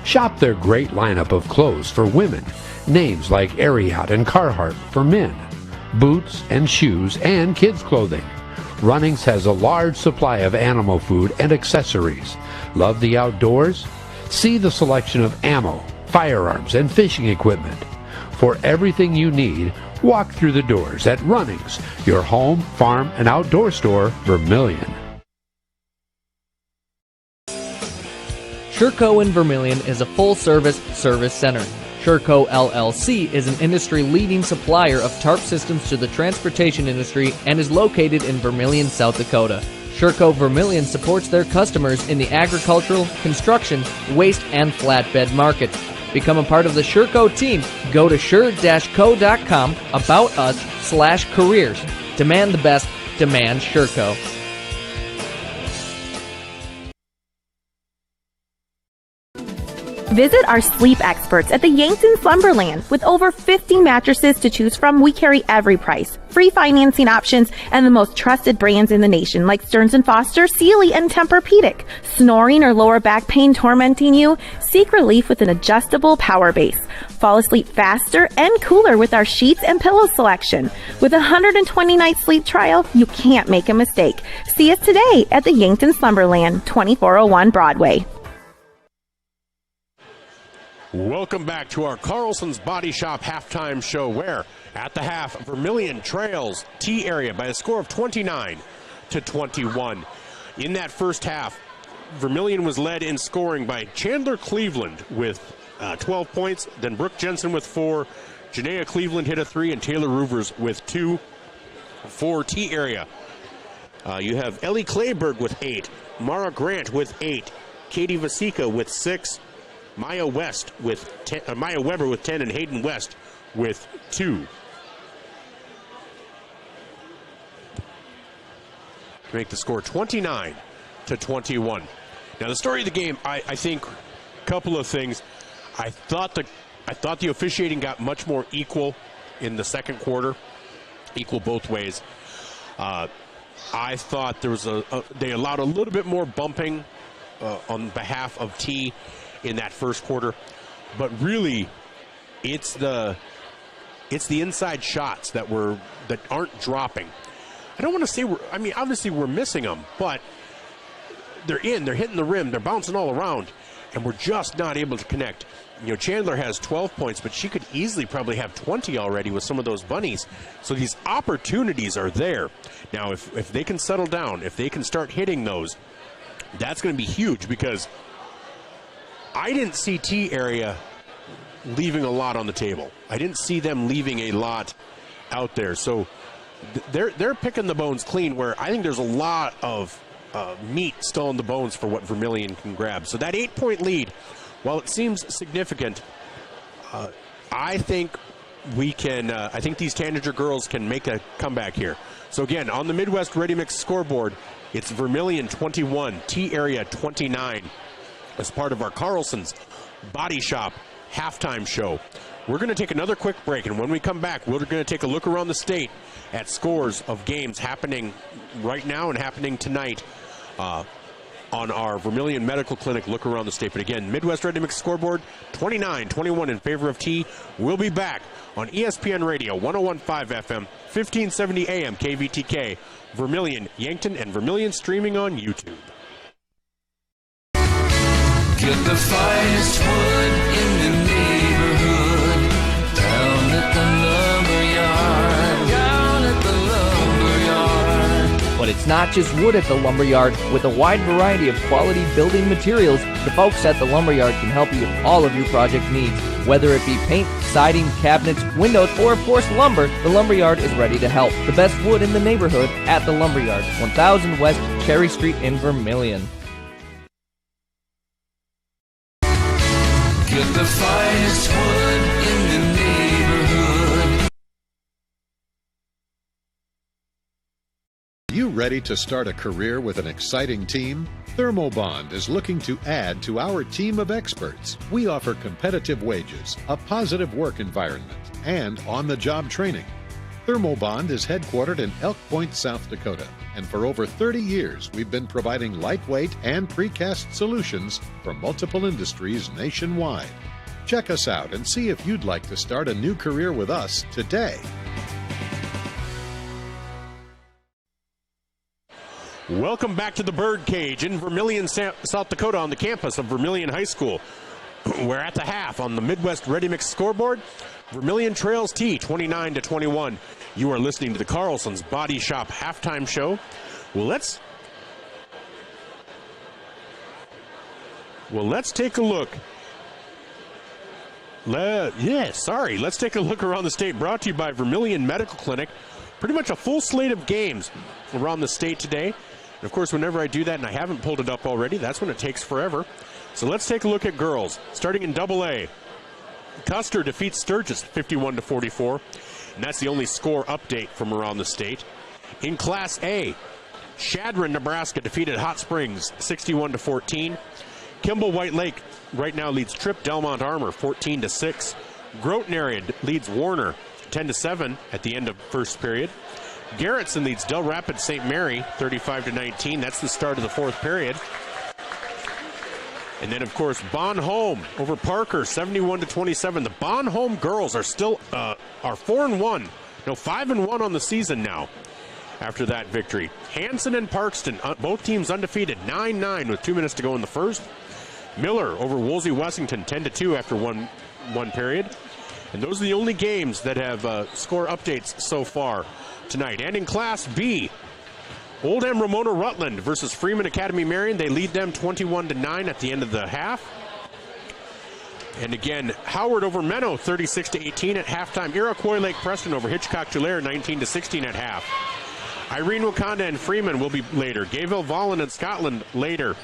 [SPEAKER 8] Shop their great lineup of clothes for women. Names like Ariat and Carhartt for men. Boots and shoes and kids' clothing. Runnings has a large supply of animal food and accessories. Love the outdoors? See the selection of ammo, firearms, and fishing equipment. For everything you need, walk through the doors at Runnings, your home, farm, and outdoor store, Vermillion.
[SPEAKER 4] Sherco in Vermillion is a full-service service center. Sherco LLC is an industry-leading supplier of tarp systems to the transportation industry and is located in Vermillion, South Dakota. Sherco Vermillion supports their customers in the agricultural, construction, waste, and flatbed markets. Become a part of the Sherco team. Go to sure-co.com, about us/careers. Demand the best. Demand Sherco.
[SPEAKER 3] Visit our sleep experts at the Yankton Slumberland. With over 50 mattresses to choose from, we carry every price, free financing options, and the most trusted brands in the nation like Stearns & Foster, Sealy, and Tempur-Pedic. Snoring or lower back pain tormenting you? Seek relief with an adjustable power base. Fall asleep faster and cooler with our sheets and pillow selection. With a 120-night sleep trial, you can't make a mistake. See us today at the Yankton Slumberland, 2401 Broadway.
[SPEAKER 1] Welcome back to our Carlson's Body Shop halftime show, where at the half, Vermillion trails T area by a score of 29-21. In that first half, Vermillion was led in scoring by Chandler Cleveland with 12 points, then Brooke Jensen with 4, Janaea Cleveland hit a 3, and Taylor Roovers with 2. For T area, you have Ellie Clayberg with 8, Mara Grant with 8, Katie Vasika with 6, Maya Weber with 10, and Hayden West with 2. To make the score 29-21. Now the story of the game, I think, a couple of things. I thought the officiating got much more equal in the second quarter, equal both ways. I thought there was they allowed a little bit more bumping on behalf of T in that first quarter, but really it's the inside shots that aren't dropping. I don't want to say obviously we're missing them, but they're hitting the rim, they're bouncing all around, and we're just not able to connect. Chandler has 12 points, but she could easily probably have 20 already with some of those bunnies. So these opportunities are there. Now if they can settle down, if they can start hitting those, that's going to be huge, because I didn't see T area leaving a lot on the table. I didn't see them leaving a lot out there. So they're picking the bones clean, where I think there's a lot of meat still in the bones for what Vermillion can grab. So that 8-point lead, while it seems significant, I think we can. I think these Tanager girls can make a comeback here. So again, on the Midwest Ready Mix scoreboard, it's Vermillion 21, T area 29. As part of our Carlson's Body Shop halftime show. We're going to take another quick break, and when we come back, we're going to take a look around the state at scores of games happening right now and happening tonight on our Vermillion Medical Clinic Look Around the State. But again, Midwest Ready Mix scoreboard, 29-21 in favor of T. We'll be back on ESPN Radio, 101.5 FM, 1570 AM, KVTK, Vermillion, Yankton, and Vermillion streaming on YouTube.
[SPEAKER 7] Get the finest wood in the neighborhood, down at the lumberyard.
[SPEAKER 4] But it's not just wood at the lumberyard. With a wide variety of quality building materials, the folks at the lumberyard can help you with all of your project needs. Whether it be paint, siding, cabinets, windows, or of course lumber, the lumberyard is ready to help. The best wood in the neighborhood at the lumberyard, 1000 West Cherry Street in Vermillion.
[SPEAKER 7] Get the finest wood in the neighborhood.
[SPEAKER 6] You ready to start a career with an exciting team? Thermobond is looking to add to our team of experts. We offer competitive wages, a positive work environment, and on-the-job training. Thermobond is headquartered in Elk Point, South Dakota, and for over 30 years we've been providing lightweight and precast solutions for multiple industries nationwide. Check us out and see if you'd like to start a new career with us today.
[SPEAKER 1] Welcome back to the Birdcage in Vermillion, South Dakota, on the campus of Vermillion High School. We're at the half on the Midwest Ready Mix scoreboard. Vermillion trails T 29-21. You are listening to the Carlson's Body Shop halftime show. Well, let's Well, let's take a look. Let's take a look around the state, brought to you by Vermillion Medical Clinic. Pretty much a full slate of games around the state today. And of course, whenever I do that and I haven't pulled it up already, that's when it takes forever. So let's take a look at girls. Starting in AA, Custer defeats Sturgis 51-44. And that's the only score update from around the state. In Class A, Shadron, Nebraska defeated Hot Springs 61-14. Kimball White Lake right now leads Tripp Delmont Armor 14-6. Groton area leads Warner 10-7 at the end of first period. Garrettson leads Del Rapids St. Mary 35-19. That's the start of the fourth period. And then, of course, Bonhomme over Parker 71-27. The Bonhomme girls are still are 4-1. No, 5-1 on the season now after that victory. Hanson and Parkston, both teams undefeated, 9-9 with 2 minutes to go in the first. Miller over Woolsey Wessington 10-2 after one period. And those are the only games that have score updates so far tonight. And in Class B, Oldham Ramona Rutland versus Freeman Academy Marion. They lead them 21-9 at the end of the half. And again, Howard over Menno 36-18 at halftime. Iroquois Lake Preston over Hitchcock Tulare 19-16 at half. Irene Wakanda and Freeman will be later. Gayville Vollen and Scotland later.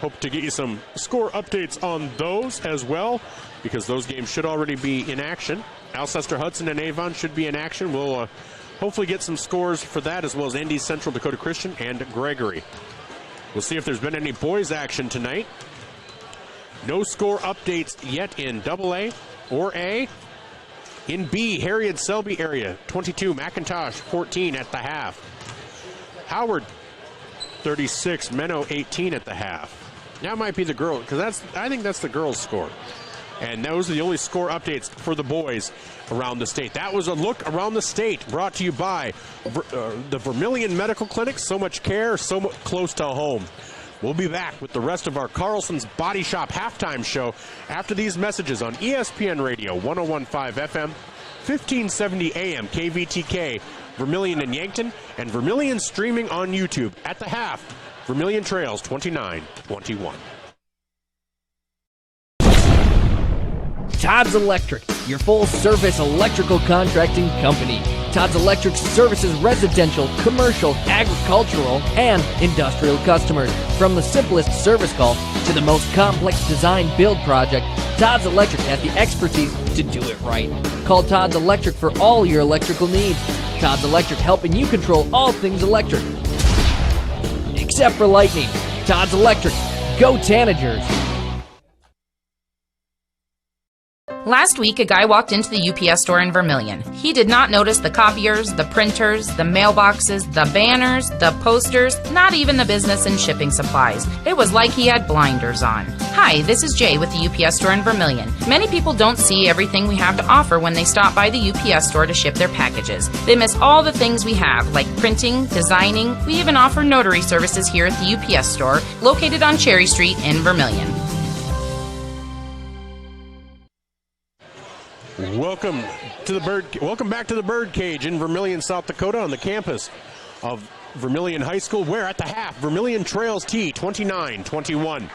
[SPEAKER 1] Hope to get you some score updates on those as well, because those games should already be in action. Alcester Hudson and Avon should be in action. We'll hopefully get some scores for that, as well as Andy Central Dakota Christian and Gregory. We'll see if there's been any boys action tonight. No score updates yet in AA or A. In B, Harriet Selby area 22, McIntosh 14 at the half. Howard 36, Menno 18 at the half. That might be the girl, because I think that's the girls' score. And those are the only score updates for the boys around the state. That was a look around the state, brought to you by the Vermillion Medical Clinic. So much care, so close to home. We'll be back with the rest of our Carlson's Body Shop halftime show after these messages on ESPN Radio 101.5 FM, 1570 AM, KVTK, Vermillion and Yankton, and Vermillion streaming on YouTube. At the half, Vermillion Trails 29-21.
[SPEAKER 4] Todd's Electric, your full-service electrical contracting company. Todd's Electric services residential, commercial, agricultural, and industrial customers. From the simplest service call to the most complex design-build project, Todd's Electric has the expertise to do it right. Call Todd's Electric for all your electrical needs. Todd's Electric, helping you control all things electric. Except for lightning. Todd's Electric. Go Tanagers.
[SPEAKER 5] Last week, a guy walked into the UPS store in Vermillion. He did not notice the copiers, the printers, the mailboxes, the banners, the posters, not even the business and shipping supplies. It was like he had blinders on. Hi, this is Jay with the UPS store in Vermillion. Many people don't see everything we have to offer when they stop by the UPS store to ship their packages. They miss all the things we have, like printing, designing. We even offer notary services here at the UPS store, located on Cherry Street in Vermillion.
[SPEAKER 1] Welcome back to the Birdcage in Vermillion, South Dakota, on the campus of Vermillion High School, where at the half, Vermillion trails T 29-21.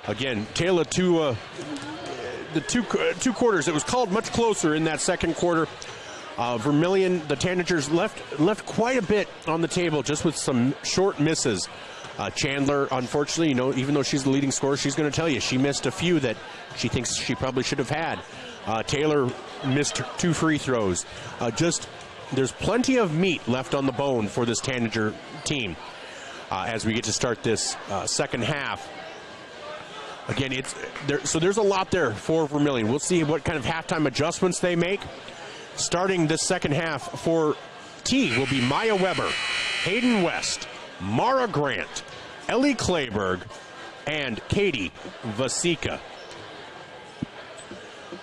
[SPEAKER 1] Again, tale of two quarters. It was called much closer in that second quarter. Vermillion, the Tanagers left quite a bit on the table, just with some short misses. Chandler, unfortunately, even though she's the leading scorer, she's going to tell you she missed a few that she thinks she probably should have had. Taylor missed 2 free throws. There's plenty of meat left on the bone for this Tanager team as we get to start this second half. Again, there's a lot there for Vermillion. We'll see what kind of halftime adjustments they make. Starting this second half for T will be Maya Weber, Hayden West, Mara Grant, Ellie Clayberg, and Katie Vasika.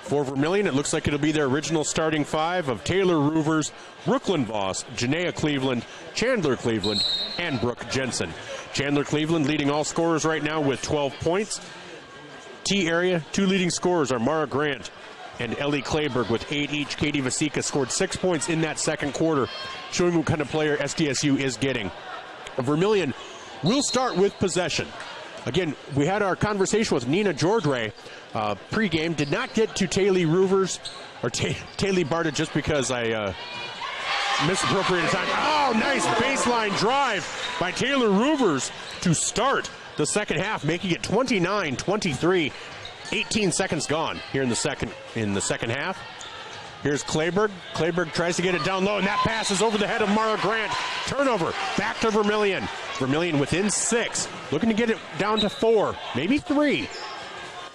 [SPEAKER 1] For Vermillion, it looks like it'll be their original starting 5 of Taylor Roovers, Brooklyn Voss, Janaea Cleveland, Chandler Cleveland, and Brooke Jensen. Chandler Cleveland leading all scorers right now with 12 points. T area, 2 leading scorers are Mara Grant and Ellie Clayberg with 8 each. Katie Vasika scored 6 points in that second quarter, showing what kind of player SDSU is getting. Vermillion will start with possession. Again, we had our conversation with Nina Jordre pregame. Did not get to Taylor Roovers or Taylor Barta just because I misappropriated time. Oh, nice baseline drive by Taylor Roovers to start the second half, making it 29-23. 18 seconds gone here in the second half. Here's Kleberg. Kleberg tries to get it down low, and that pass is over the head of Mara Grant. Turnover, back to Vermillion. Vermillion within 6, looking to get it down to 4, maybe 3.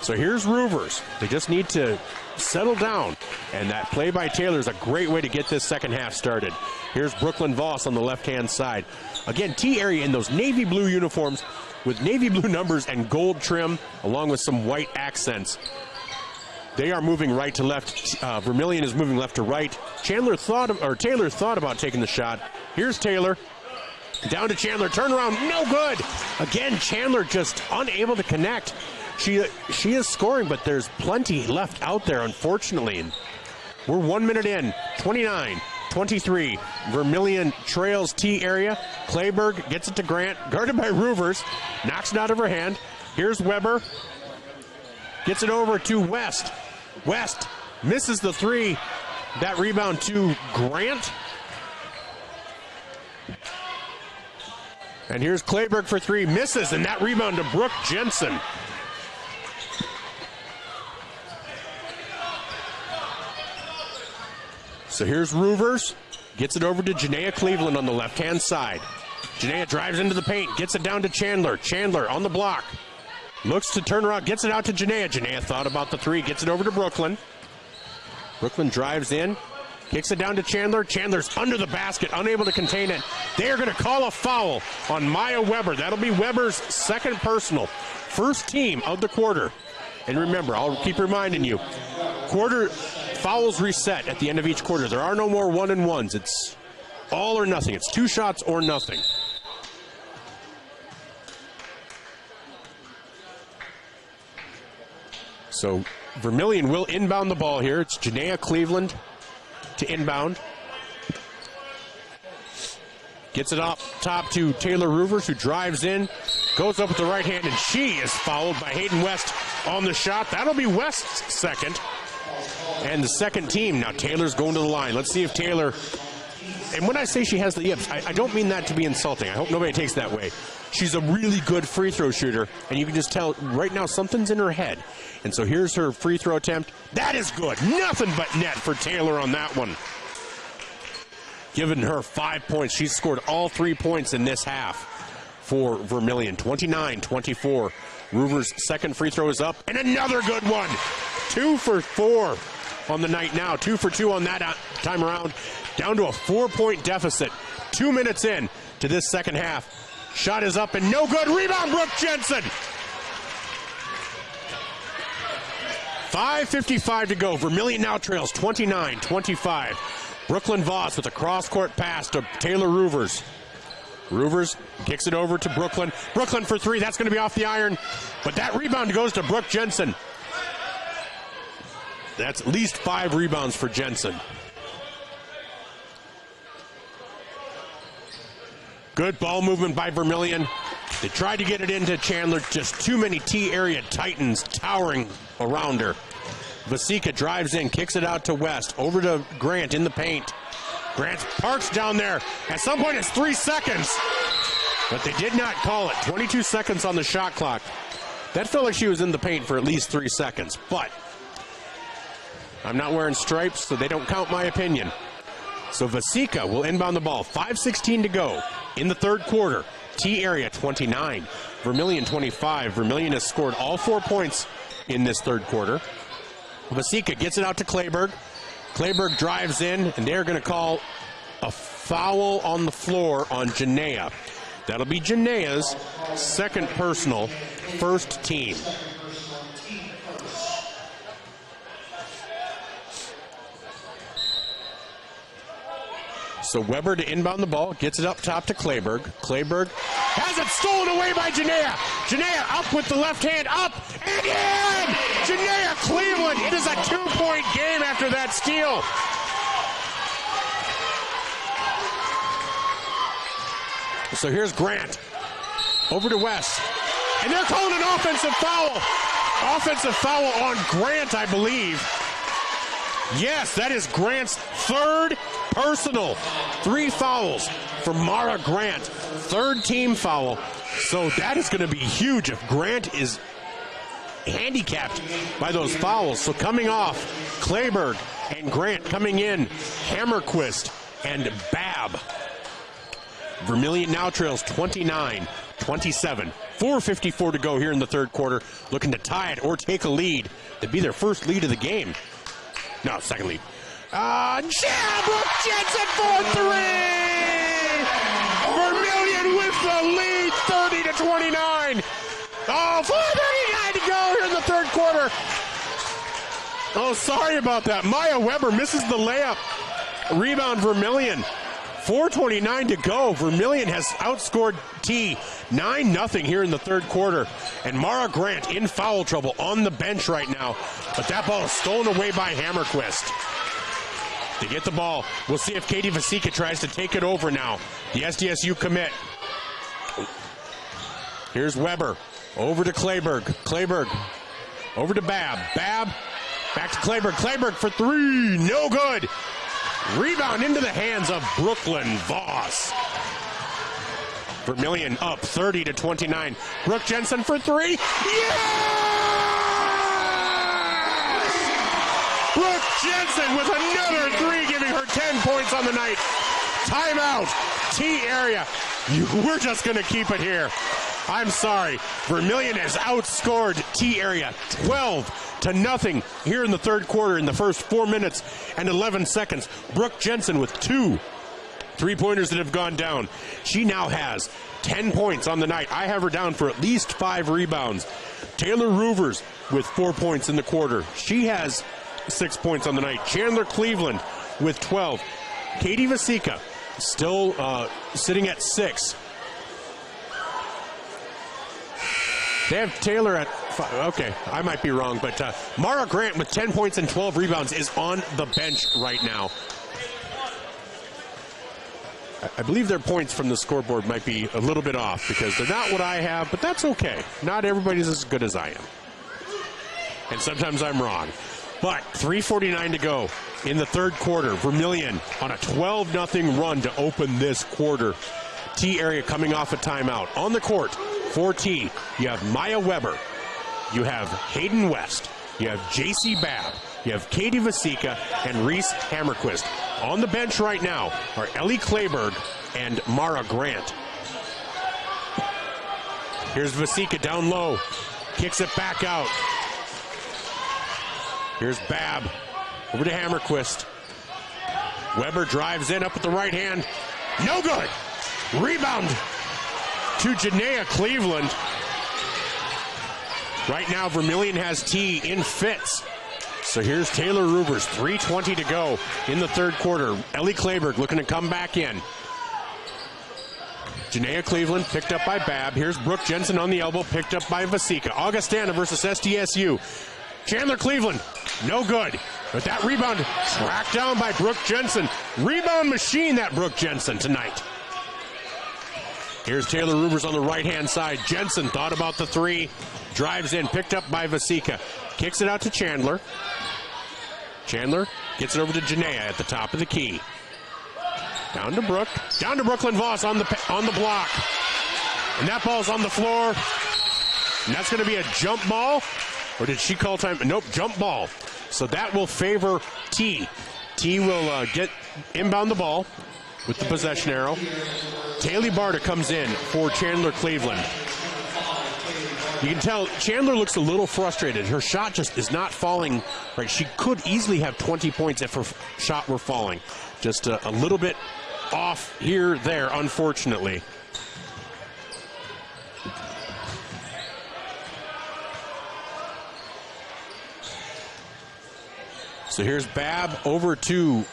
[SPEAKER 1] So here's Roovers. They just need to settle down, and that play by Taylor is a great way to get this second half started. Here's Brooklyn Voss on the left-hand side. Again, T area in those navy blue uniforms with navy blue numbers and gold trim, along with some white accents. They are moving right to left. Vermillion is moving left to right. Taylor thought about taking the shot. Here's Taylor. Down to Chandler. Turnaround. No good. Again, Chandler just unable to connect. She is scoring, but there's plenty left out there, unfortunately. And we're 1 minute in. 29-23. Vermillion trails T area. Kleberg gets it to Grant. Guarded by Roovers. Knocks it out of her hand. Here's Weber. Gets it over to West. West misses the 3. That rebound to Grant. And here's Kleberg for 3. Misses, and that rebound to Brooke Jensen. So here's Roovers. Gets it over to Janaea Cleveland on the left-hand side. Janaea drives into the paint. Gets it down to Chandler. Chandler on the block. Looks to turn around, gets it out to Janaea. Janaea thought about the 3, gets it over to Brooklyn. Brooklyn drives in, kicks it down to Chandler. Chandler's under the basket, unable to contain it. They are going to call a foul on Maya Weber. That'll be Weber's second personal. First team of the quarter. And remember, I'll keep reminding you, quarter fouls reset at the end of each quarter. There are no more 1-and-1s. It's all or nothing. It's 2 shots or nothing. So Vermillion will inbound the ball here. It's Janaea Cleveland to inbound. Gets it up top to Taylor Roovers, who drives in, goes up with the right hand, and she is fouled by Hayden West on the shot. That'll be West's second. And the second team. Now Taylor's going to the line. Let's see if Taylor... And when I say she has the yips, I don't mean that to be insulting. I hope nobody takes that way. She's a really good free throw shooter, and you can just tell right now something's in her head. And so here's her free throw attempt. That is good. Nothing but net for Taylor on that one. Giving her 5 points. She's scored all 3 points in this half for Vermillion. 29-24. Roovers' second free throw is up, and another good one. 2 for 4 on the night now. 2 for 2 on that time around. Down to a 4-point deficit. 2 minutes in to this second half. Shot is up and no good. Rebound, Brooke Jensen. 5:55 to go. Vermillion now trails 29-25. Brooklyn Voss with a cross-court pass to Taylor Roovers. Roovers kicks it over to Brooklyn. Brooklyn for 3. That's going to be off the iron. But that rebound goes to Brooke Jensen. That's at least 5 rebounds for Jensen. Good ball movement by Vermillion. They tried to get it into Chandler. Just too many T-area titans towering around her. Vasika drives in, kicks it out to West. Over to Grant in the paint. Grant parks down there. At some point it's 3 seconds. But they did not call it. 22 seconds on the shot clock. That felt like she was in the paint for at least 3 seconds. But I'm not wearing stripes, so they don't count my opinion. So Vasika will inbound the ball. 5:16 to go in the third quarter. T area 29, Vermillion 25. Vermillion has scored all 4 points in this third quarter. Vasika gets it out to Kleberg. Kleberg drives in, and they're going to call a foul on the floor on Janaea. That'll be Janaea's second personal, first team. So Weber to inbound the ball, gets it up top to Kleberg. Kleberg has it stolen away by Janaea. Janaea up with the left hand, up and in! Janaea Cleveland, it is a 2-point game after that steal. So here's Grant, over to West. And they're calling an offensive foul. Offensive foul on Grant, I believe. Yes, that is Grant's third personal. 3 fouls for Mara Grant. Third team foul. So that is going to be huge if Grant is handicapped by those fouls. So coming off, Kleberg and Grant coming in, Hammerquist and Babb. Vermillion now trails 29-27. 4:54 to go here in the third quarter. Looking to tie it or take a lead. It'd be their first lead of the game. No, second lead. Brooke Jensen for 3! Vermillion with the lead, 30-29. Oh, 4:39 to go here in the third quarter. Oh, sorry about that. Maya Weber misses the layup. Rebound Vermillion. 4:29 to go. Vermillion has outscored T 9-0 here in the third quarter. And Mara Grant in foul trouble on the bench right now. But that ball is stolen away by Hammerquist. They get the ball. We'll see if Katie Vasika tries to take it over now. The SDSU commit. Here's Weber. Over to Kleberg. Kleberg. Over to Babb. Babb. Back to Kleberg. Kleberg for 3. No good. Rebound into the hands of Brooklyn Voss. Vermillion up 30-29. Brooke Jensen for 3. Yes! Brooke Jensen with another 3, giving her 10 points on the night. Timeout. T area. We're just going to keep it here. I'm sorry. Vermillion has outscored T area 12-0 here in the third quarter in the first 4 minutes and 11 seconds. Brooke Jensen with 2 3-pointers that have gone down. She now has 10 points on the night. I have her down for at least 5 rebounds. Taylor Roovers with 4 points in the quarter. She has 6 points on the night. Chandler Cleveland with 12. Katie Vasika still sitting at 6. They have Taylor at 5. Okay, I might be wrong, but Mara Grant with 10 points and 12 rebounds is on the bench right now. I believe their points from the scoreboard might be a little bit off because they're not what I have, but that's okay. Not everybody's as good as I am. And sometimes I'm wrong. But 3:49 to go in the third quarter. Vermillion on a 12-0 run to open this quarter. T area coming off a timeout. On the court for T, you have Maya Weber. You have Hayden West. You have J.C. Babb. You have Katie Vasika and Reese Hammerquist. On the bench right now are Ellie Kleberg and Mara Grant. Here's Vasika down low. Kicks it back out. Here's Babb. Over to Hammerquist. Weber drives in up with the right hand. No good. Rebound to Janaea Cleveland. Right now, Vermillion has T in fits. So here's Taylor Roovers, 3:20 to go in the third quarter. Ellie Kleberg looking to come back in. Janaea Cleveland picked up by Babb. Here's Brooke Jensen on the elbow, picked up by Vasika. Augustana versus SDSU. Chandler Cleveland, no good. But that rebound tracked down by Brooke Jensen. Rebound machine, that Brooke Jensen tonight. Here's Taylor Roovers on the right-hand side. Jensen thought about the 3. Drives in, picked up by Vasika. Kicks it out to Chandler. Chandler gets it over to Janaea at the top of the key. Down to Brooke. Down to Brooklyn Voss on the block. And that ball's on the floor. And that's going to be a jump ball. Or did she call time? Nope, jump ball. So that will favor T. T will get inbound the ball with the possession arrow. Taylor Barta comes in for Chandler Cleveland. You can tell Chandler looks a little frustrated. Her shot just is not falling right. She could easily have 20 points if her shot were falling. Just a little bit off here, there, unfortunately. So here's Babb over to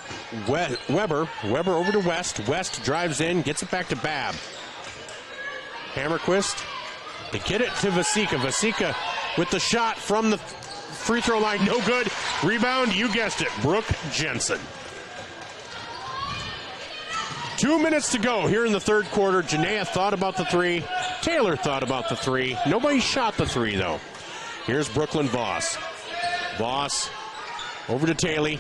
[SPEAKER 1] Weber. Weber over to West. West drives in, gets it back to Babb. Hammerquist. They get it to Vasika. Vasika with the shot from the free throw line. No good. Rebound, you guessed it, Brooke Jensen. 2 minutes to go here in the third quarter. Janaea thought about the 3. Taylor thought about the three. Nobody shot the three, though. Here's Brooklyn Voss. Voss over to Taylor.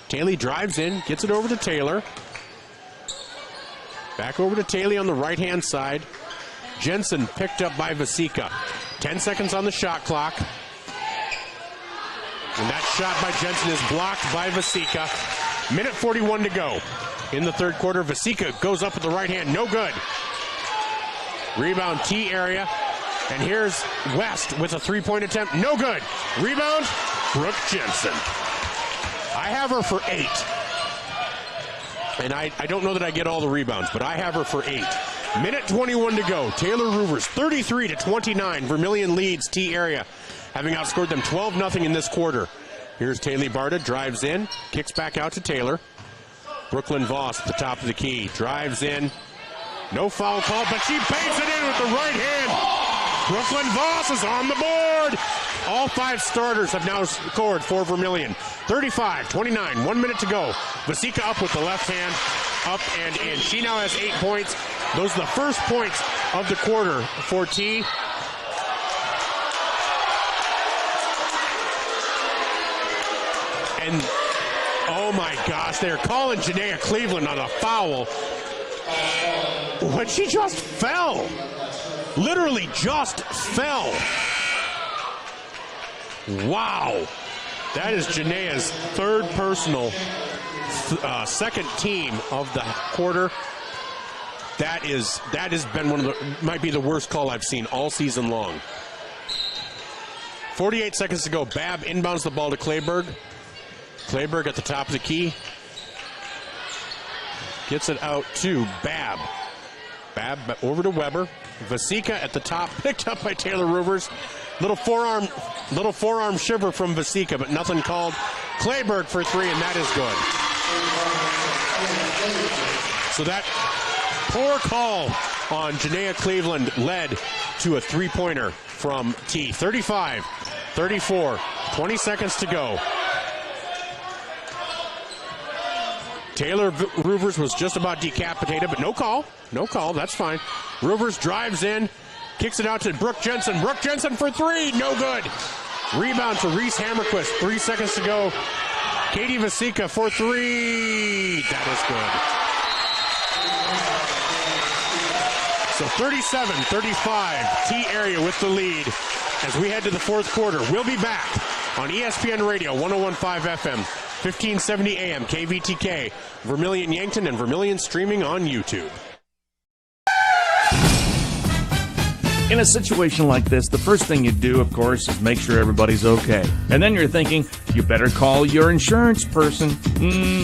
[SPEAKER 1] Taylor drives in, gets it over to Taylor. Back over to Taylor on the right-hand side. Jensen picked up by Vasika. 10 seconds on the shot clock. And that shot by Jensen is blocked by Vasika. Minute 41 to go. In the third quarter, Vasika goes up with the right hand. No good. Rebound T area. And here's West with a three-point attempt. No good. Rebound, Brooke Jensen. I have her for 8. And I don't know that I get all the rebounds, but I have her for 8. Minute 21 to go. Taylor Roovers 33-29. Vermillion leads T area, having outscored them 12-0 in this quarter. Here's Taylor Barta, drives in, kicks back out to Taylor. Brooklyn Voss at the top of the key, drives in. No foul call, but she paints it in with the right hand. Brooklyn Voss is on the board. All 5 starters have now scored for Vermillion. 35-29, 1 minute to go. Vasika up with the left hand, up and in. She now has 8 points. Those are the first points of the quarter for T. And, oh my gosh, they're calling Janaea Cleveland on a foul when she just fell. Literally just fell. Wow. That is Janaea's third personal, second team of the quarter. That has been might be the worst call I've seen all season long. 48 seconds to go. Babb inbounds the ball to Kleberg. Kleberg at the top of the key. Gets it out to Babb. Babb over to Weber. Vasika at the top, picked up by Taylor Roovers. Little forearm shiver from Vasika, but nothing called. Kleberg for 3, and that is good. So that poor call on Janaea Cleveland led to a three-pointer from T. 35-34, 20 seconds to go. Taylor Roovers was just about decapitated, but no call. No call, that's fine. Roovers drives in, kicks it out to Brooke Jensen. Brooke Jensen for 3, no good. Rebound to Reese Hammerquist, 3 seconds to go. Katie Vasika for 3. That is good. So 37-35, T area with the lead as we head to the fourth quarter. We'll be back on ESPN Radio, 101.5 FM, 1570 AM, KVTK, Vermillion Yankton, and Vermillion Streaming on YouTube.
[SPEAKER 22] In a situation like this, the first thing you do, of course, is make sure everybody's okay. And then you're thinking, you better call your insurance person.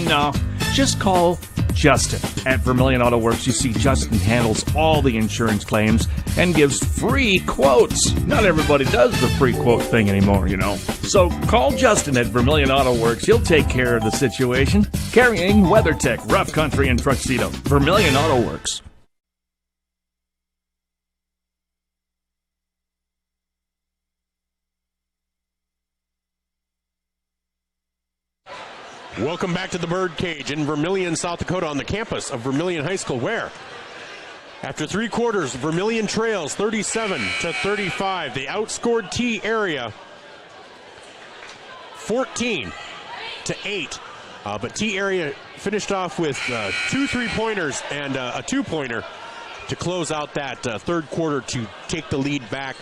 [SPEAKER 22] No, just call Justin. At Vermillion Auto Works, you see Justin handles all the insurance claims and gives free quotes. Not everybody does the free quote thing anymore, you know. So call Justin at Vermillion Auto Works. He'll take care of the situation. Carrying WeatherTech, Rough Country, and Tuxedo. Vermillion Auto Works.
[SPEAKER 1] Welcome back to the Birdcage in Vermillion, South Dakota, on the campus of Vermillion High School, where after 3 quarters, Vermillion trails 37-35. They outscored T area 14-8. But T area finished off with 2 3-pointers and a 2-pointer to close out that third quarter to take the lead back.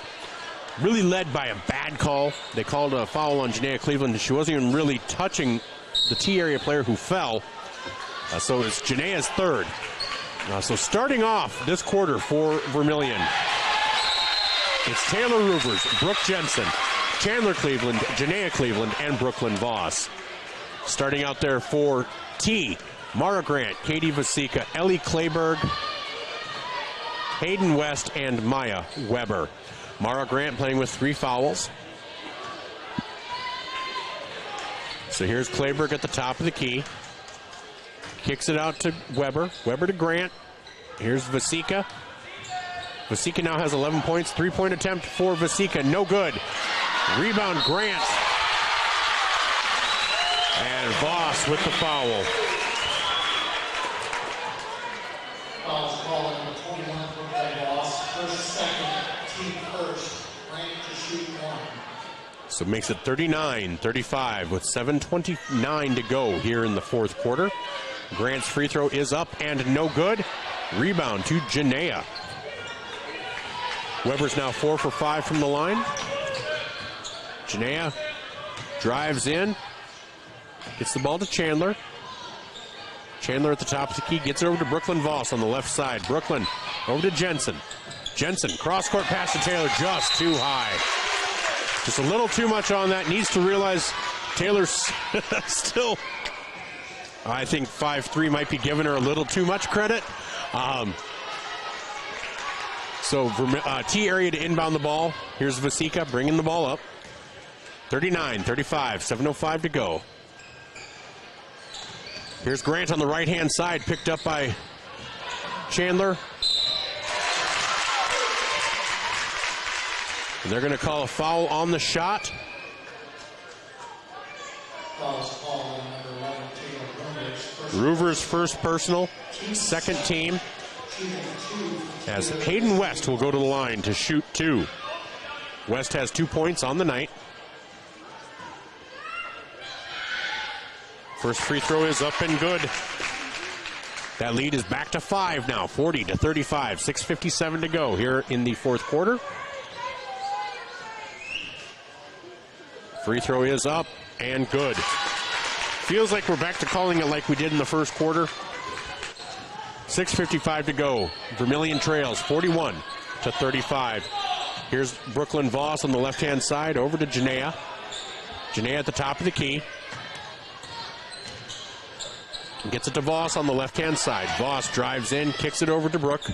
[SPEAKER 1] Really led by a bad call. They called a foul on Janaea Cleveland. She wasn't even really touching the T area player who fell. So it's Janaea's third. So starting off this quarter for Vermillion, it's Taylor Roovers, Brooke Jensen, Chandler Cleveland, Janaea Cleveland, and Brooklyn Voss. Starting out there for T, Mara Grant, Katie Vasika, Ellie Kleberg, Hayden West, and Maya Weber. Mara Grant playing with 3 fouls. So here's Kleberg at the top of the key. Kicks it out to Weber. Weber to Grant. Here's Vasika. Vasika now has 11 points. 3-point attempt for Vasika. No good. Rebound Grant. And Voss with the foul.
[SPEAKER 9] Foul's calling number 21 for Voss. First
[SPEAKER 1] So it makes it 39-35 with 7:29 to go here in the fourth quarter. Grant's free throw is up and no good. Rebound to Janea. Weber's now 4 for 5 from the line. Janea drives in. Gets the ball to Chandler. Chandler at the top of the key. Gets it over to Brooklyn Voss on the left side. Brooklyn over to Jensen. Jensen, cross-court pass to Taylor, just too high. Just a little too much on that. Needs to realize Taylor's still, I think 5'3" might be giving her a little too much credit. So T area to inbound the ball. Here's Vasika bringing the ball up. 39-35, 7:05 to go. Here's Grant on the right-hand side, picked up by Chandler. And they're going to call a foul on the shot. Roover's first personal, second team. As Hayden West will go to the line to shoot 2. West has 2 points on the night. First free throw is up and good. That lead is back to 5 now, 40-35, 6:57 to go here in the fourth quarter. Free throw is up and good. Feels like we're back to calling it like we did in the first quarter. 6:55 to go. Vermillion trails 41-35. Here's Brooklyn Voss on the left-hand side over to Janea. Janea at the top of the key. Gets it to Voss on the left-hand side. Voss drives in, kicks it over to Brooke.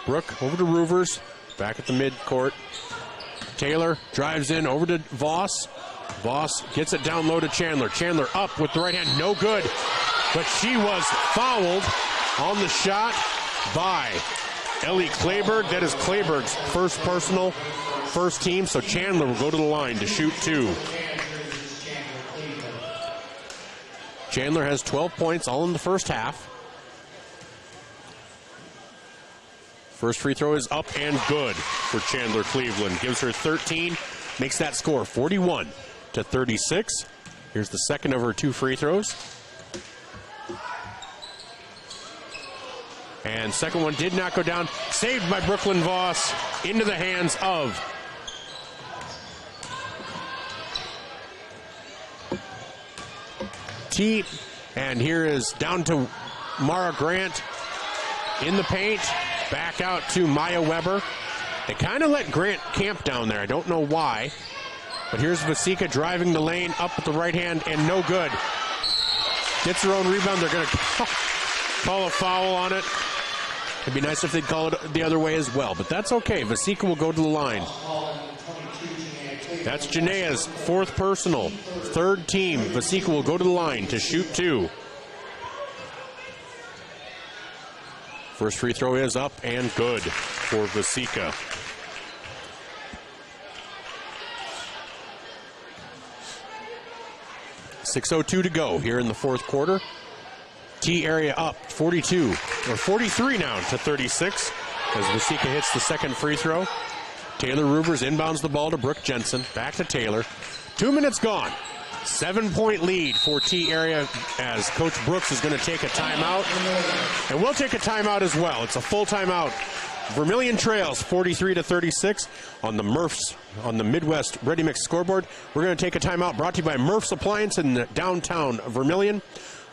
[SPEAKER 1] Brooke over to Roovers. Back at the mid-court. Taylor drives in over to Voss. Voss gets it down low to Chandler. Chandler up with the right hand. No good. But she was fouled on the shot by Ellie Clayberg. That is Clayberg's first personal, first team. So Chandler will go to the line to shoot 2. Chandler has 12 points all in the first half. First free throw is up and good for Chandler Cleveland. Gives her 13, makes that score 41-36. Here's the second of her 2 free throws. And second one did not go down. Saved by Brooklyn Voss into the hands of T. And here is down to Mara Grant in the paint. Back out to Maya Weber. They kind of let Grant camp down there. I don't know why. But here's Vasika driving the lane up with the right hand and no good. Gets her own rebound. They're going to call a foul on it. It'd be nice if they'd call it the other way as well, but that's okay. Vasika will go to the line. That's Janea's 4th personal, 3rd team. Vasika will go to the line to shoot 2. First free throw is up and good for Vasika. .6:02 to go here in the fourth quarter. T area up 43 now to 36 as Vasika hits the second free throw. Taylor Roovers inbounds the ball to Brooke Jensen. Back to Taylor. 2 minutes gone. 7-point lead for T area as Coach Brooks is going to take a timeout. And we'll take a timeout as well. It's a full timeout. Vermillion trails 43-36 on the Murphs on the Midwest Ready Mix scoreboard. We're going to take a timeout brought to you by Murph's Appliance in downtown Vermillion.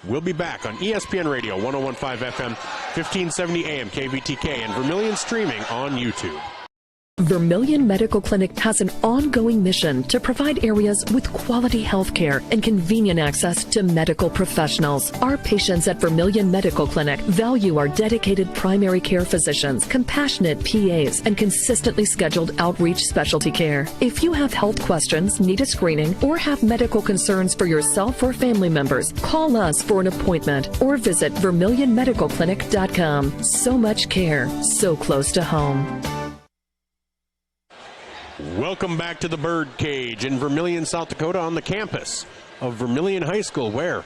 [SPEAKER 1] We'll be back on ESPN Radio 101.5 FM, 1570 AM, KVTK, and Vermillion Streaming on YouTube.
[SPEAKER 9] Vermillion Medical Clinic has an ongoing mission to provide areas with quality health care and convenient access to medical professionals. Our patients at Vermillion Medical Clinic value our dedicated primary care physicians, compassionate PAs, and consistently scheduled outreach specialty care. If you have health questions, need a screening, or have medical concerns for yourself or family members, call us for an appointment or visit VermillionMedicalClinic.com. So much care, so close to home.
[SPEAKER 1] Welcome back to the Birdcage in Vermillion, South Dakota on the campus of Vermillion High School, where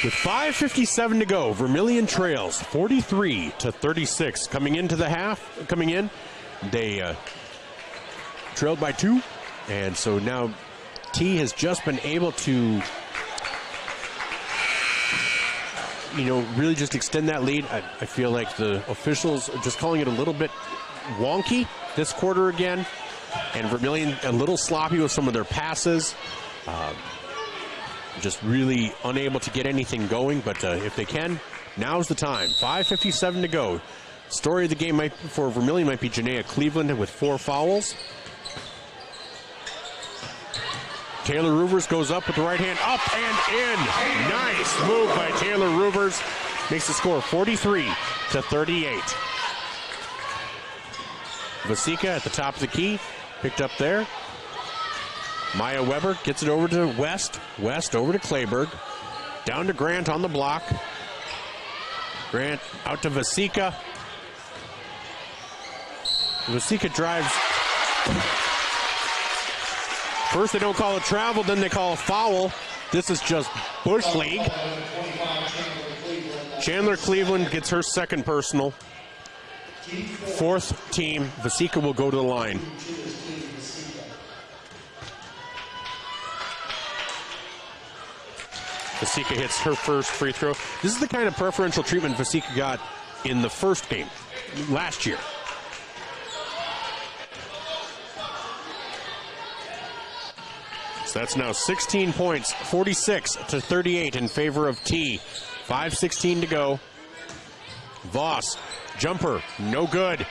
[SPEAKER 1] with 5:57 to go, Vermillion trails 43-36. Coming in, they trailed by 2. And so now T has just been able to, really just extend that lead. I feel like the officials are just calling it a little bit wonky this quarter again. And Vermillion a little sloppy with some of their passes. Just really unable to get anything going. But if they can, now's the time. 5:57 to go. Story of the game for Vermillion might be Janaea Cleveland with 4 fouls. Taylor Ruvers goes up with the right hand, up and in. Nice move by Taylor Ruvers. Makes the score 43-38. Vasika at the top of the key, picked up there. Maya Weber gets it over to West. West over to Kleberg. Down to Grant on the block. Grant out to Vasika. Vasika drives. First they don't call a travel, then they call a foul. This is just Bush League. Chandler Cleveland gets her second personal. 4th team. Vasika will go to the line. Vasika hits her first free throw. This is the kind of preferential treatment Vasika got in the first game last year. So that's now 16 points, 46-38 in favor of T. 5:16 to go. Voss, jumper, no good.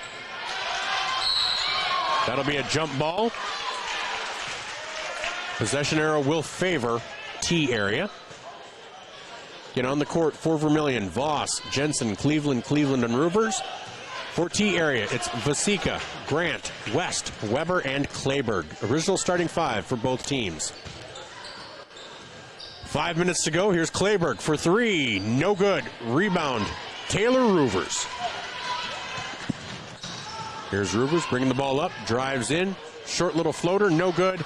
[SPEAKER 1] That'll be a jump ball. Possession arrow will favor T area. Get on the court for Vermillion. Voss, Jensen, Cleveland, and Rubers. For T area, it's Vasika, Grant, West, Weber, and Kleberg. Original starting 5 for both teams. 5 minutes to go. Here's Kleberg for 3. No good. Rebound, Taylor Ruvers. Here's Ruvers bringing the ball up. Drives in. Short little floater. No good.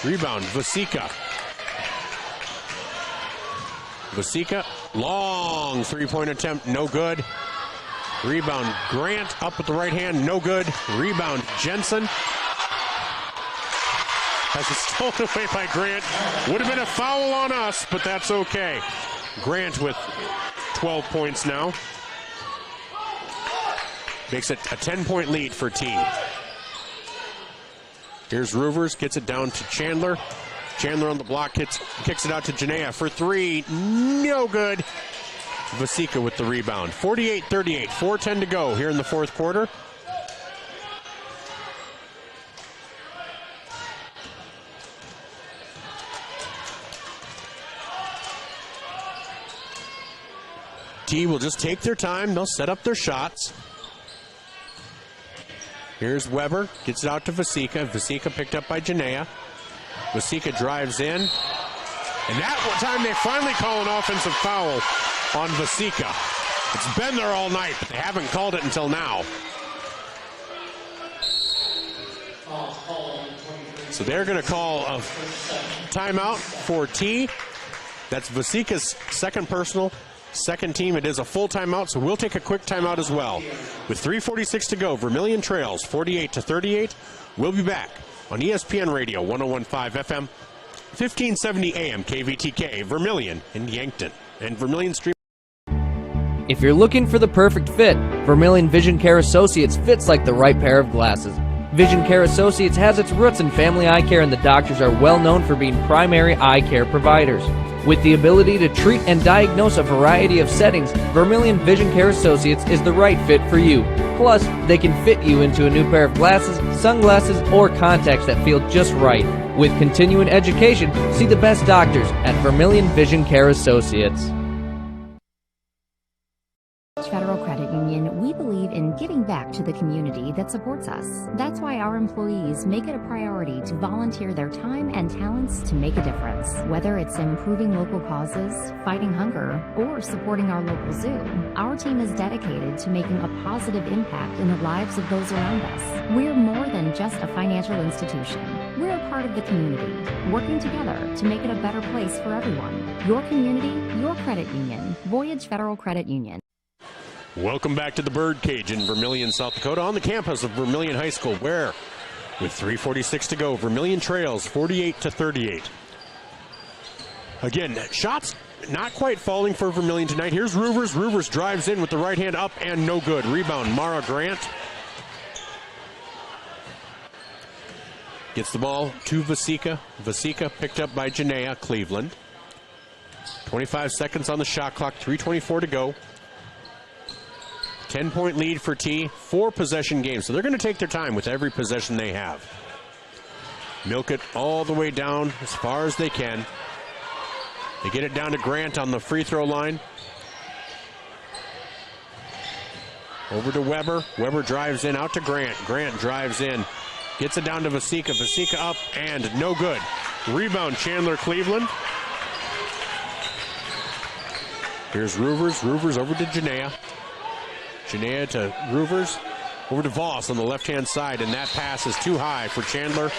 [SPEAKER 1] Rebound, Vasika. Vasika, long three-point attempt. No good. Rebound, Grant, up with the right hand, no good. Rebound, Jensen. Has it stolen away by Grant. Would have been a foul on us, but that's okay. Grant with 12 points now. Makes it a 10-point lead for T. Here's Ruvers, gets it down to Chandler. Chandler on the block, kicks it out to Janaea for 3. No good. Vasika with the rebound. 48-38, 4:10 to go here in the fourth quarter. T will just take their time. They'll set up their shots. Here's Weber, gets it out to Vasika. Vasika picked up by Janaea. Vasika drives in. And that time they finally call an offensive foul on Vasika. It's been there all night, but they haven't called it until now. So they're going to call a timeout for T. That's Vasika's second personal, second team. It is a full timeout, so we'll take a quick timeout as well. With 3:46 to go, Vermillion trails 48-38. We'll be back on ESPN Radio 101.5 FM, 1570 AM, KVTK, Vermillion and Yankton, and Vermillion Streaming.
[SPEAKER 4] If you're looking for the perfect fit, Vermillion Vision Care Associates fits like the right pair of glasses. Vision Care Associates has its roots in family eye care, and the doctors are well known for being primary eye care providers. With the ability to treat and diagnose a variety of settings, Vermillion Vision Care Associates is the right fit for you. Plus, they can fit you into a new pair of glasses, sunglasses, or contacts that feel just right. With continuing education, see the best doctors at Vermillion Vision Care Associates.
[SPEAKER 10] Federal Credit Union, we believe in giving back to the community that supports us. That's why our employees make it a priority to volunteer their time and talents to make a difference. Whether it's improving local causes, fighting hunger, or supporting our local zoo, our team is dedicated to making a positive impact in the lives of those around us. We're more than just a financial institution. We're a part of the community, working together to make it a better place for everyone. Your community, your credit union. Voyage Federal Credit Union.
[SPEAKER 1] Welcome back to the Birdcage in Vermillion, South Dakota, on the campus of Vermillion High School, where With 3:46 to go, Vermillion trails 48-38. Again, shots not quite falling for Vermillion tonight. Here's Ruvers. Ruvers drives in with the right hand up and no good. Rebound, Mara Grant. Gets the ball to Vasika. Vasika picked up by Janaea Cleveland. 25 seconds on the shot clock, 3:24 to go. 10-point lead for T, 4-possession game. So they're going to take their time with every possession they have. Milk it all the way down as far as they can. They get it down to Grant on the free throw line. Over to Weber. Weber drives in, out to Grant. Grant drives in. Gets it down to Vasika. Vasika up and no good. Rebound, Chandler Cleveland. Here's Ruvers. Ruvers over to Janaea. Janaea to Ruvers. Over to Voss on the left-hand side, and that pass is too high for Chandler.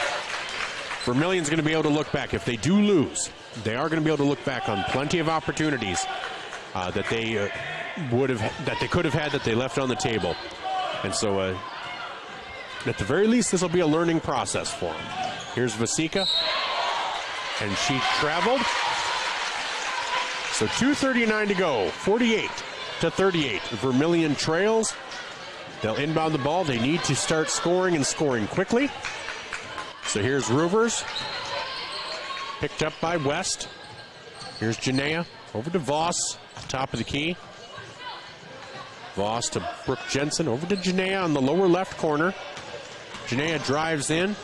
[SPEAKER 1] Vermillion's going to be able to look back. If they do lose, they are going to be able to look back on plenty of opportunities that they could have had that they left on the table. And so, at the very least, this will be a learning process for them. Here's Vasika, and she traveled. So 2:39 to go, 48-38. Vermillion trails. They'll inbound the ball. They need to start scoring and scoring quickly. So here's Ruvers. Picked up by West. Here's Janaea. Over to Voss, top of the key. Voss to Brooke Jensen. Over to Janaea on the lower left corner. Janaea drives in.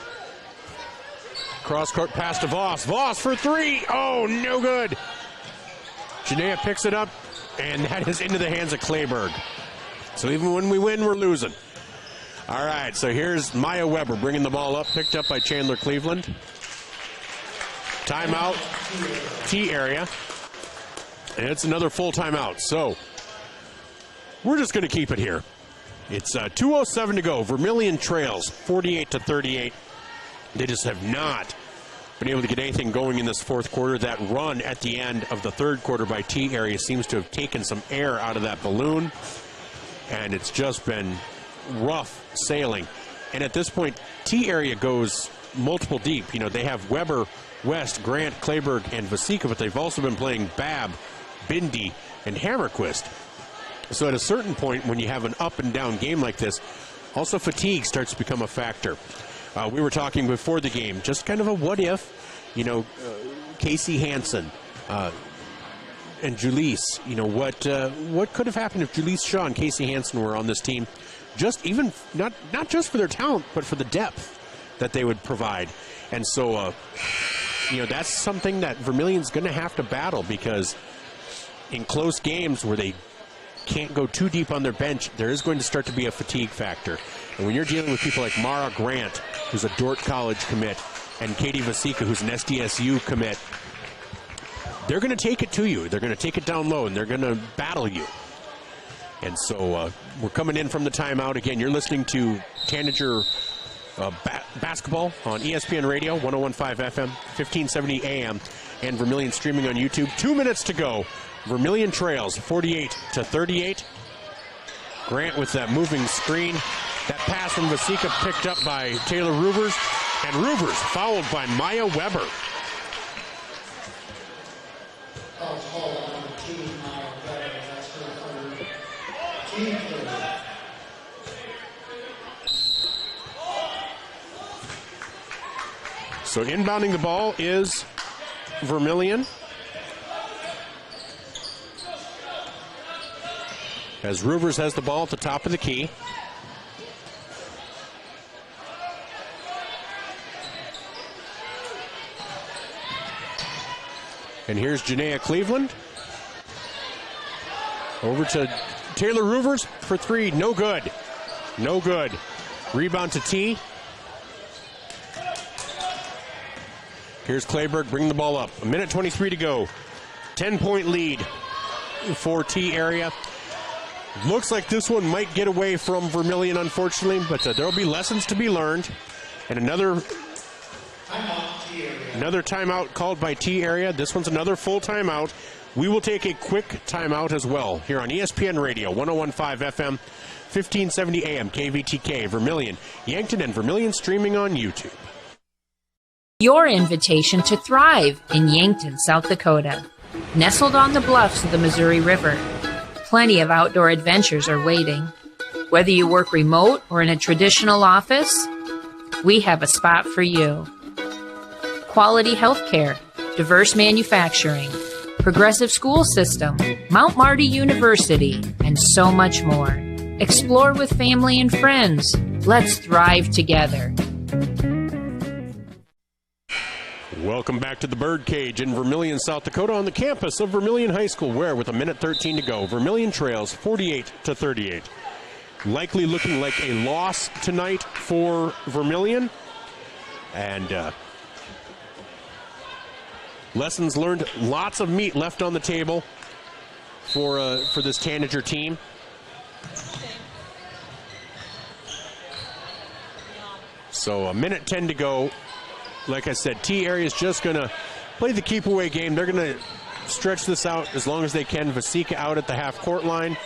[SPEAKER 1] Cross-court pass to Voss. Voss for three. Oh, no good. Janaea picks it up, and that is into the hands of Kleberg. So even when we win, we're losing. All right, so here's Maya Weber bringing the ball up, picked up by Chandler Cleveland. Timeout, T area. And it's another full timeout. So we're just going to keep it here. It's 2:07 to go. Vermillion trails 48-38. They just have not been able to get anything going in this fourth quarter. That run at the end of the third quarter by T area seems to have taken some air out of that balloon. And it's just been rough sailing. And at this point, T area goes multiple deep. You know, they have Weber, West, Grant, Kleberg, and Vasika, but they've also been playing Babb, Bindi, and Hammerquist. So at a certain point, when you have an up and down game like this, also fatigue starts to become a factor. We were talking before the game, just kind of a what if, you know, Casey Hansen and Julisse, you know, what could have happened if Julisse Shaw and Casey Hansen were on this team, just even, not just for their talent, but for the depth that they would provide. And so, you know, that's something that Vermillion's going to have to battle, because in close games where they can't go too deep on their bench, there is going to start to be a fatigue factor. And when you're dealing with people like Mara Grant, who's a Dordt College commit, and Katie Vasika, who's an SDSU commit, they're going to take it to you. They're going to take it down low, and they're going to battle you. And so we're coming in from the timeout. Again, you're listening to Tanager basketball on ESPN Radio, 101.5 FM, 1570 AM, and Vermillion Streaming on YouTube. 2 minutes to go. Vermillion trails 48-38. Grant with that moving screen. That pass from Vasika picked up by Taylor Ruvers. And Ruvers fouled by Maya Weber. So inbounding the ball is Vermillion. As Ruvers has the ball at the top of the key. And here's Janaea Cleveland. Over to Taylor Ruvers for three. No good. No good. Rebound to T. Here's Kleberg bringing the ball up. 1:23 to go. 10-point lead for T area. Looks like this one might get away from Vermillion, unfortunately, but there will be lessons to be learned. And another timeout called by T area. This one's another full timeout. We will take a quick timeout as well here on ESPN Radio, 101.5 FM, 1570 AM, KVTK, Vermillion, Yankton, and Vermillion Streaming on YouTube.
[SPEAKER 5] Your invitation to thrive in Yankton, South Dakota. Nestled on the bluffs of the Missouri River, plenty of outdoor adventures are waiting. Whether you work remote or in a traditional office, we have a spot for you. Quality health care, diverse manufacturing, progressive school system, Mount Marty University, and so much more. Explore with family and friends. Let's thrive together.
[SPEAKER 1] Welcome back to the Birdcage in Vermillion, South Dakota, on the campus of Vermillion High School, where with 1:13 to go, Vermillion trails 48-38. Likely looking like a loss tonight for Vermillion. And lessons learned, lots of meat left on the table for this Tanager team. So 1:10 to go. Like I said, T area is just going to play the keep away game. They're going to stretch this out as long as they can. Vasika out at the half court line.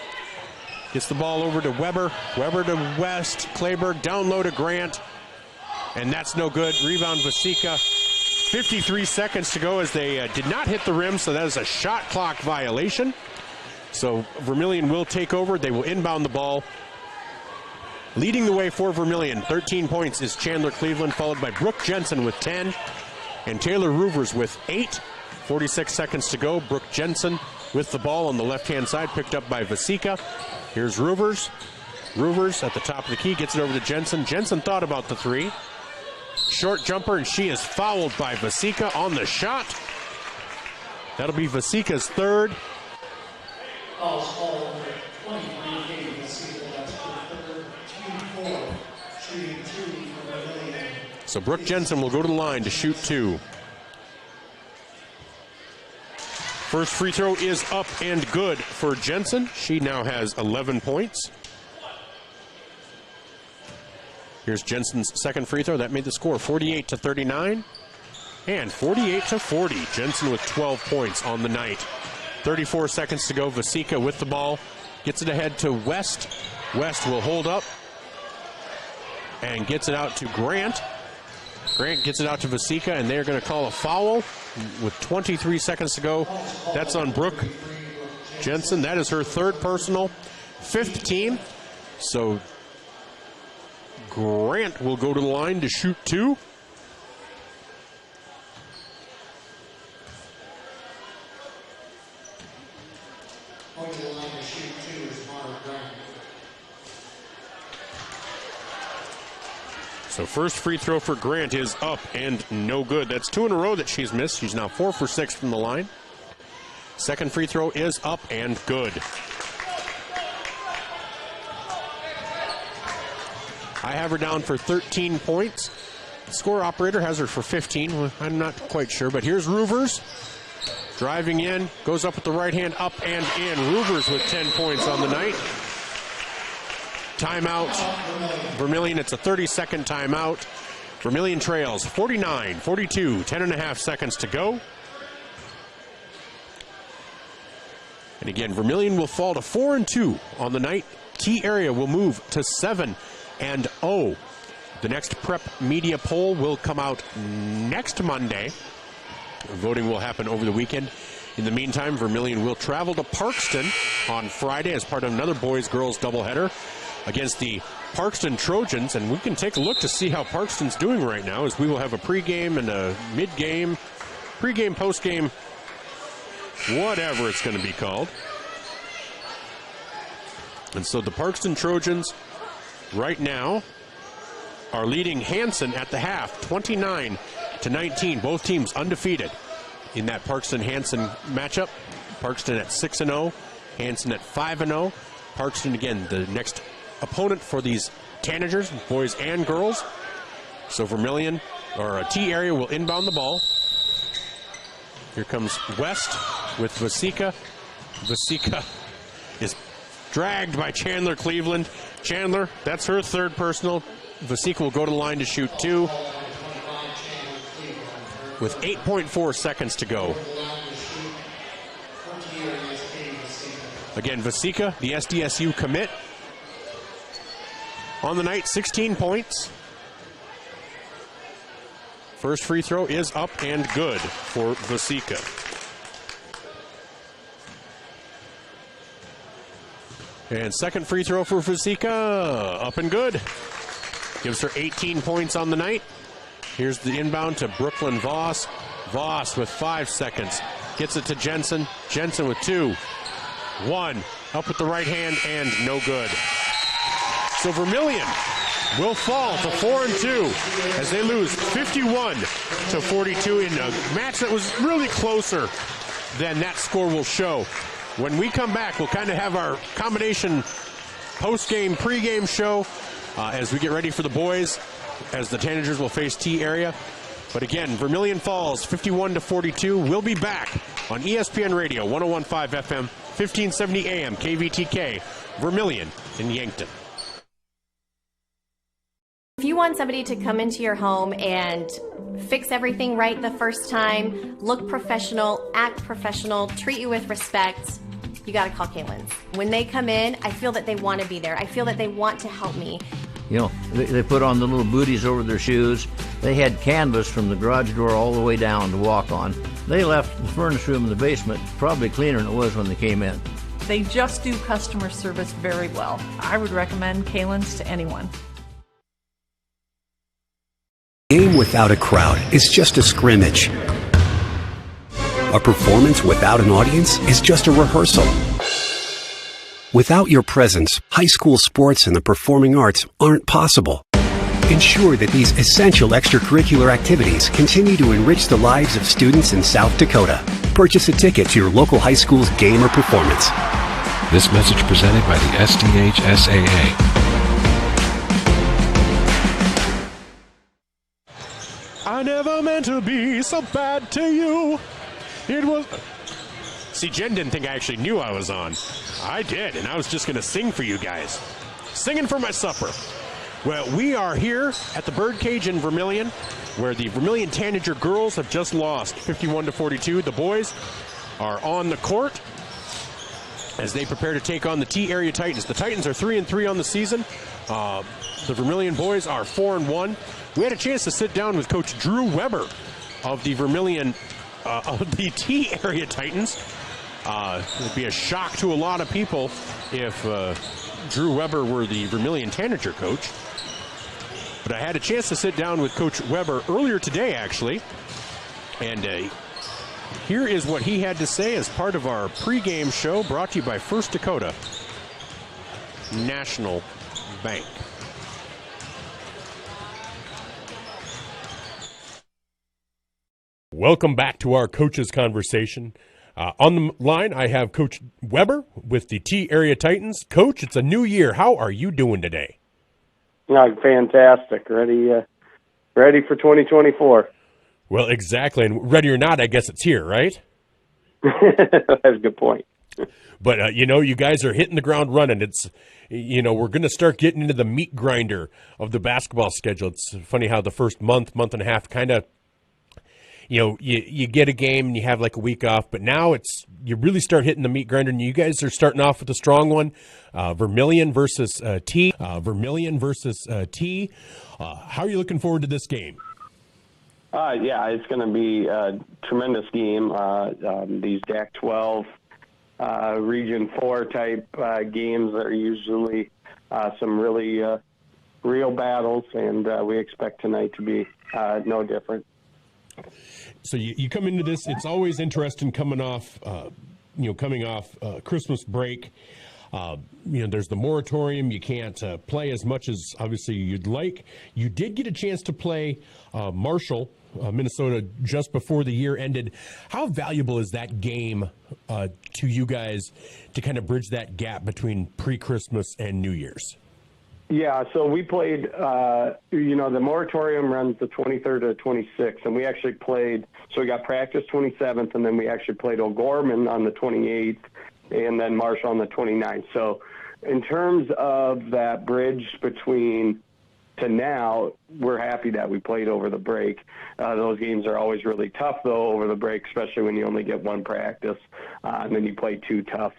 [SPEAKER 1] Gets the ball over to Weber. Weber to West. Clayberg down low to Grant. And that's no good. Rebound Vasika. 53 seconds to go as they did not hit the rim, so that is a shot clock violation. So Vermillion will take over. They will inbound the ball. Leading the way for Vermillion, 13 points, is Chandler Cleveland, followed by Brooke Jensen with 10, and Taylor Roovers with 8. 46 seconds to go. Brooke Jensen with the ball on the left-hand side, picked up by Vasika. Here's Roovers. Roovers at the top of the key, gets it over to Jensen. Jensen thought about the three. Short jumper, and she is fouled by Vasika on the shot. That'll be Vasika's third. So Brooke Jensen will go to the line to shoot 2. First free throw is up and good for Jensen. She now has 11 points. Here's Jensen's second free throw. That made the score 48-39 and 48-40. Jensen with 12 points on the night. 34 seconds to go. Vasika with the ball. Gets it ahead to West. West will hold up and gets it out to Grant. Grant gets it out to Vasika, and they're going to call a foul with 23 seconds to go. That's on Brooke Jensen. That is her third personal, 5th team. So Grant will go to the line to shoot 2. So first free throw for Grant is up and no good. That's 2 in a row that she's missed. She's now 4 for 6 from the line. Second free throw is up and good. I have her down for 13 points. The score operator has her for 15. Well, I'm not quite sure, but here's Roovers. Driving in, goes up with the right hand, up and in. Roovers with 10 points on the night. Timeout. Vermillion, it's a 30-second timeout. Vermillion trails 49-42, 10.5 seconds to go. And again, Vermillion will fall to 4-2 on the night. T area will move to 7-0. The next prep media poll will come out next Monday. Voting will happen over the weekend. In the meantime, Vermillion will travel to Parkston on Friday as part of another boys-girls doubleheader against the Parkston Trojans, and we can take a look to see how Parkston's doing right now, as we will have a pregame and a mid-game, pregame, postgame, whatever it's going to be called. And so the Parkston Trojans right now are leading Hanson at the half, 29-19. Both teams undefeated in that Parkston-Hanson matchup. Parkston at 6-0, Hanson at 5-0. Parkston, again, the next opponent for these Tanagers, boys and girls. So Vermillion, or T area, will inbound the ball. Here comes West with Vasika. Vasika is dragged by Chandler Cleveland. Chandler, that's her third personal. Vasika will go to the line to shoot 2 with 8.4 seconds to go. Again, Vasika, the SDSU commit. on the night, 16 points. First free throw is up and good for Vasika. And second free throw for Vasika, up and good. Gives her 18 points on the night. Here's the inbound to Brooklyn Voss. Voss with 5 seconds. Gets it to Jensen. Jensen with 2. 1. Up with the right hand and no good. So Vermillion will fall to 4-2 as they lose 51-42 in a match that was really closer than that score will show. When we come back, we'll kind of have our combination post-game, pre-game show as we get ready for the boys, as the Tanagers will face T area. But again, Vermillion falls 51-42. We'll be back on ESPN Radio, 101.5 FM, 1570 AM, KVTK, Vermillion in Yankton.
[SPEAKER 11] If you want somebody to come into your home and fix everything right the first time, look professional, act professional, treat you with respect, you got to call Kaylin's. When they come in, I feel that they want to be there. I feel that they want to help me.
[SPEAKER 12] You know, they put on the little booties over their shoes. They had canvas from the garage door all the way down to walk on. They left the furnace room in the basement probably cleaner than it was when they came in.
[SPEAKER 23] They just do customer service very well. I would recommend Kaylin's to anyone.
[SPEAKER 24] A game without a crowd is just a scrimmage. A performance without an audience is just a rehearsal. Without your presence, high school sports and the performing arts aren't possible. Ensure that these essential extracurricular activities continue to enrich the lives of students in South Dakota. Purchase a ticket to your local high school's game or performance.
[SPEAKER 25] This message presented by the SDHSAA.
[SPEAKER 1] I never meant to be so bad to you. It was... See, Jen didn't think I actually knew I was on. I did, and I was just going to sing for you guys. Singing for my supper. Well, we are here at the Birdcage in Vermillion, where the Vermillion Tanager girls have just lost 51-42. The boys are on the court as they prepare to take on the T-Area Titans. The Titans are 3-3 on the season. The Vermillion boys are 4-1. We had a chance to sit down with Coach Drew Weber of the Vermillion, of the T-Area Titans. It'd be a shock to a lot of people if Drew Weber were the Vermillion Tanager coach. But I had a chance to sit down with Coach Weber earlier today, actually. And here is what he had to say as part of our pregame show brought to you by First Dakota National Bank. Welcome back to our coaches conversation. On the line, I have Coach Weber with the T-Area Titans. Coach, it's a new year. How are you doing today?
[SPEAKER 26] Fantastic. Ready for 2024.
[SPEAKER 1] Well, exactly. And ready or not, I guess it's here, right?
[SPEAKER 26] That's a good point.
[SPEAKER 1] But, you guys are hitting the ground running. It's, we're going to start getting into the meat grinder of the basketball schedule. It's funny how the first month and a half kind of, you get a game and you have like a week off, but now you really start hitting the meat grinder, and you guys are starting off with a strong one. Vermillion versus T. Vermillion versus T. How are you looking forward to this game?
[SPEAKER 26] Yeah, it's going to be a tremendous game. These DAC-12 Region 4 type games are usually some really real battles, and we expect tonight to be no different.
[SPEAKER 1] So you come into this, it's always interesting coming off Christmas break. There's the moratorium. You can't play as much as obviously you'd like. You did get a chance to play Marshall, Minnesota, just before the year ended. How valuable is that game to you guys to kind of bridge that gap between pre-Christmas and New Year's?
[SPEAKER 26] Yeah, so we played, the moratorium runs the 23rd to 26th, and we actually played, so we got practice 27th, and then we actually played O'Gorman on the 28th, and then Marshall on the 29th. So in terms of that bridge between to now, we're happy that we played over the break. Those games are always really tough, though, over the break, especially when you only get one practice, and then you play two tough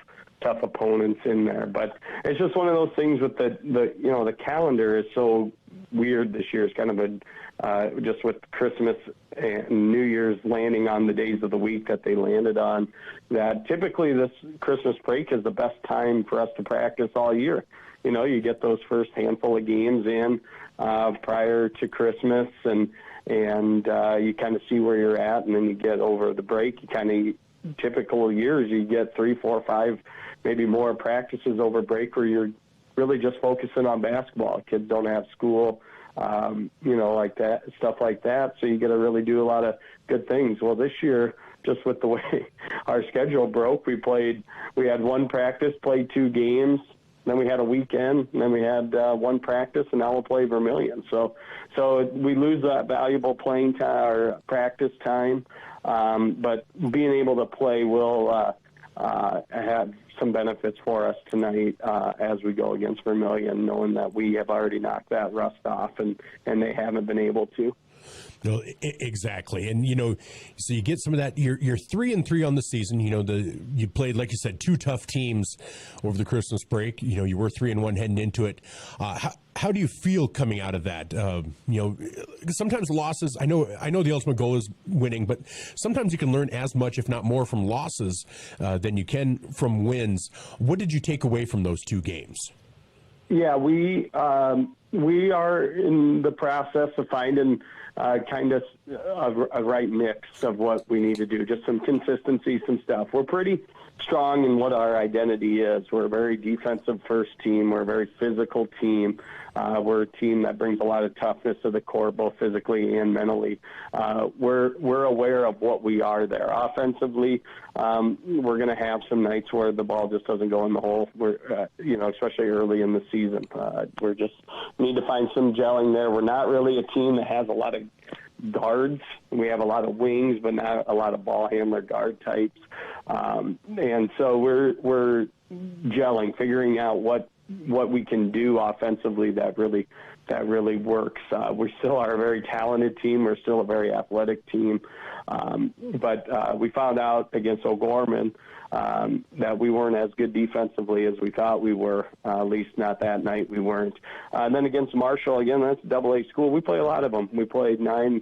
[SPEAKER 26] tough opponents in there. But it's just one of those things with the calendar is so weird this year. It's kind of just with Christmas and New Year's landing on the days of the week that they landed on, that typically this Christmas break is the best time for us to practice all year. You get those first handful of games in prior to Christmas, and you kind of see where you're at, and then you get over the break. You kind of, typical years, you get 3, 4, 5, maybe more practices over break where you're really just focusing on basketball. Kids don't have school, like that, stuff like that. So you get to really do a lot of good things. Well, this year, just with the way our schedule broke, we had one practice, played 2 games, then we had a weekend, and then we had one practice, and now we'll play Vermillion. So we lose that valuable playing time or practice time, but being able to play will have some benefits for us tonight as we go against Vermillion, knowing that we have already knocked that rust off, and they haven't been able to.
[SPEAKER 1] No, exactly. And, so you get some of that. You're 3-3 on the season. You played, like you said, 2 tough teams over the Christmas break. You were 3-1 heading into it. How do you feel coming out of that? Sometimes losses, I know the ultimate goal is winning, but sometimes you can learn as much, if not more, from losses than you can from wins. What did you take away from those 2 games?
[SPEAKER 26] Yeah, we are in the process of finding kind of a right mix of what we need to do, just some consistency, some stuff. We're pretty strong in what our identity is. We're a very defensive first team. We're a very physical team. We're a team that brings a lot of toughness to the court, both physically and mentally. We're aware of what we are there. Offensively, we're going to have some nights where the ball just doesn't go in the hole. Especially early in the season, we're just need to find some gelling there. We're not really a team that has a lot of guards. We have a lot of wings, but not a lot of ball handler guard types. And so we're gelling, figuring out what we can do offensively that really works. We still are a very talented team. We're still a very athletic team. But we found out against O'Gorman that we weren't as good defensively as we thought we were, at least not that night we weren't. And then against Marshall, again, that's a AA school. We play a lot of them. We played nine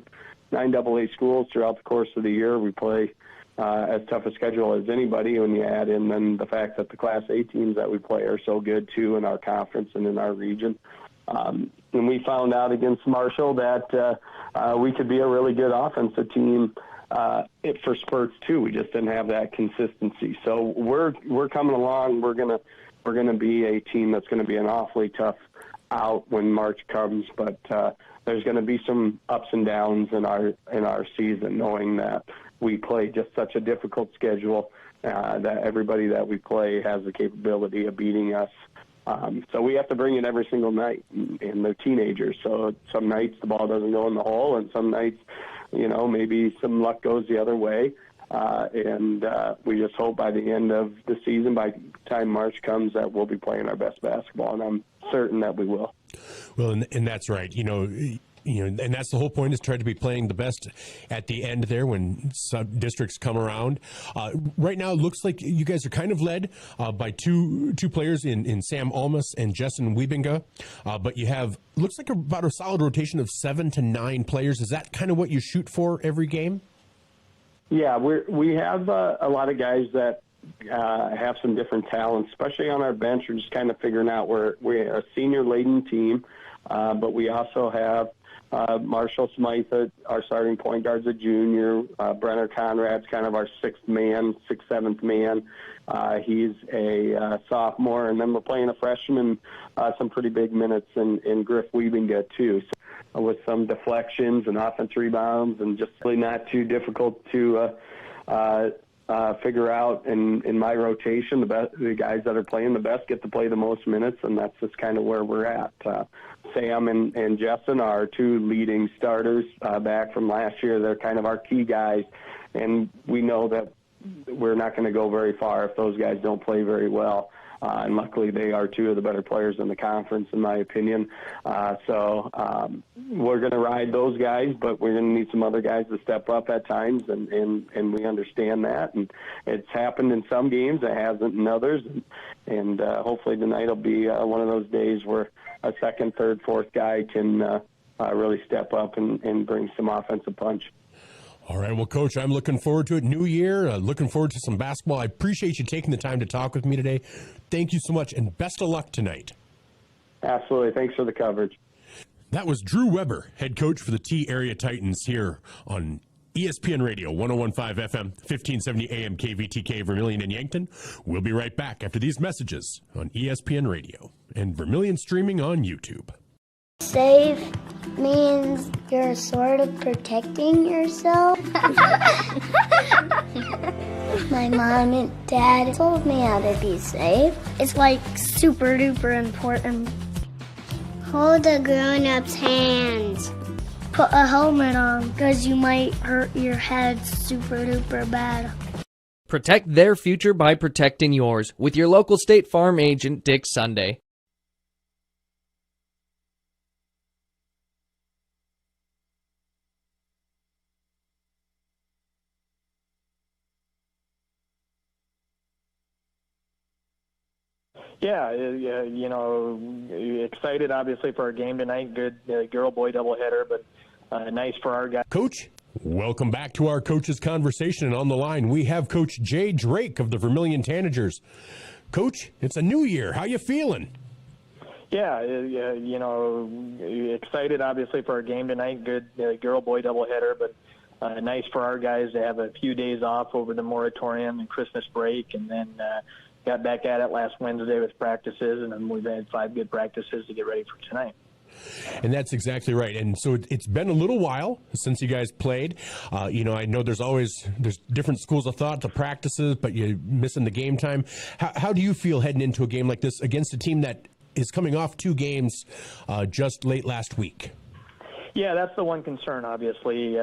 [SPEAKER 26] AA schools throughout the course of the year. We play as tough a schedule as anybody when you add in then the fact that the Class A teams that we play are so good, too, in our conference and in our region. And we found out against Marshall that we could be a really good offensive team for spurts, too. We just didn't have that consistency. So we're coming along. We're gonna be a team that's going to be an awfully tough out when March comes, but there's going to be some ups and downs in our season, knowing that we play just such a difficult schedule that everybody that we play has the capability of beating us. So we have to bring it every single night, and they're teenagers. So some nights the ball doesn't go in the hole, and some nights, maybe some luck goes the other way. And we just hope by the end of the season, by the time March comes, that we'll be playing our best basketball, and I'm certain that we will.
[SPEAKER 1] Well, and that's right. And that's the whole point, is try to be playing the best at the end there when sub-districts come around. Right now, it looks like you guys are kind of led by two players in Sam Almas and Justin Wiebinga, but you have, looks like about a solid rotation of 7 to 9 players. Is that kind of what you shoot for every game?
[SPEAKER 26] Yeah, we have a lot of guys that have some different talents, especially on our bench. We're just kind of figuring out we're a senior-laden team, but we also have Marshall Smythe, our starting point guard's a junior. Brenner Conrad's kind of our sixth, seventh man. He's a sophomore, and then we're playing a freshman, some pretty big minutes in Griff Wiebinga, too. So, with some deflections and offense rebounds, and just really not too difficult to figure out in my rotation. The guys that are playing the best get to play the most minutes, and that's just kind of where we're at. Sam and Justin are our 2 leading starters back from last year. They're kind of our key guys, and we know that we're not going to go very far if those guys don't play very well. and luckily they are two of the better players in the conference, in my opinion. So we're going to ride those guys, but we're going to need some other guys to step up at times, and we understand that. And it's happened in some games, it hasn't in others, and hopefully tonight will be one of those days where a second, third, fourth guy can really step up and bring some offensive punch.
[SPEAKER 1] All right, well, Coach, I'm looking forward to it. New year, looking forward to some basketball. I appreciate you taking the time to talk with me today. Thank you so much, and best of luck tonight.
[SPEAKER 26] Absolutely. Thanks for the coverage.
[SPEAKER 1] That was Drew Weber, head coach for the T Area Titans here on ESPN Radio, 101.5 FM, 1570 AM, KVTK, Vermillion and Yankton. We'll be right back after these messages on ESPN Radio and Vermillion Streaming on YouTube.
[SPEAKER 13] Save means you're sort of protecting yourself. My mom and dad told me how to be safe. It's like super duper important. Hold a grown-up's hands. Put a helmet on because you might hurt your head super duper bad.
[SPEAKER 4] Protect their future by protecting yours with your local State Farm agent, Dick Sunday.
[SPEAKER 14] Yeah, you know, excited obviously for our game tonight. Good girl-boy doubleheader, but nice for our guys.
[SPEAKER 1] Coach, welcome back to our Coach's Conversation. And on the line, we have Coach Jay Drake of the Vermillion Tanagers. Coach, it's a new year. How you feeling?
[SPEAKER 14] Yeah, you know, excited obviously for our game tonight. Good girl-boy doubleheader, but nice for our guys to have a few days off over the moratorium and Christmas break, and then got back at it last Wednesday with practices, and then we've had 5 good practices to get ready for tonight.
[SPEAKER 1] And that's exactly right. And so it's been a little while since you guys played. You know, I know there's different schools of thought to practices, but you're missing the game time. How do you feel heading into a game like this against a team that is coming off 2 games just late last week?
[SPEAKER 14] Yeah, that's the one concern, obviously.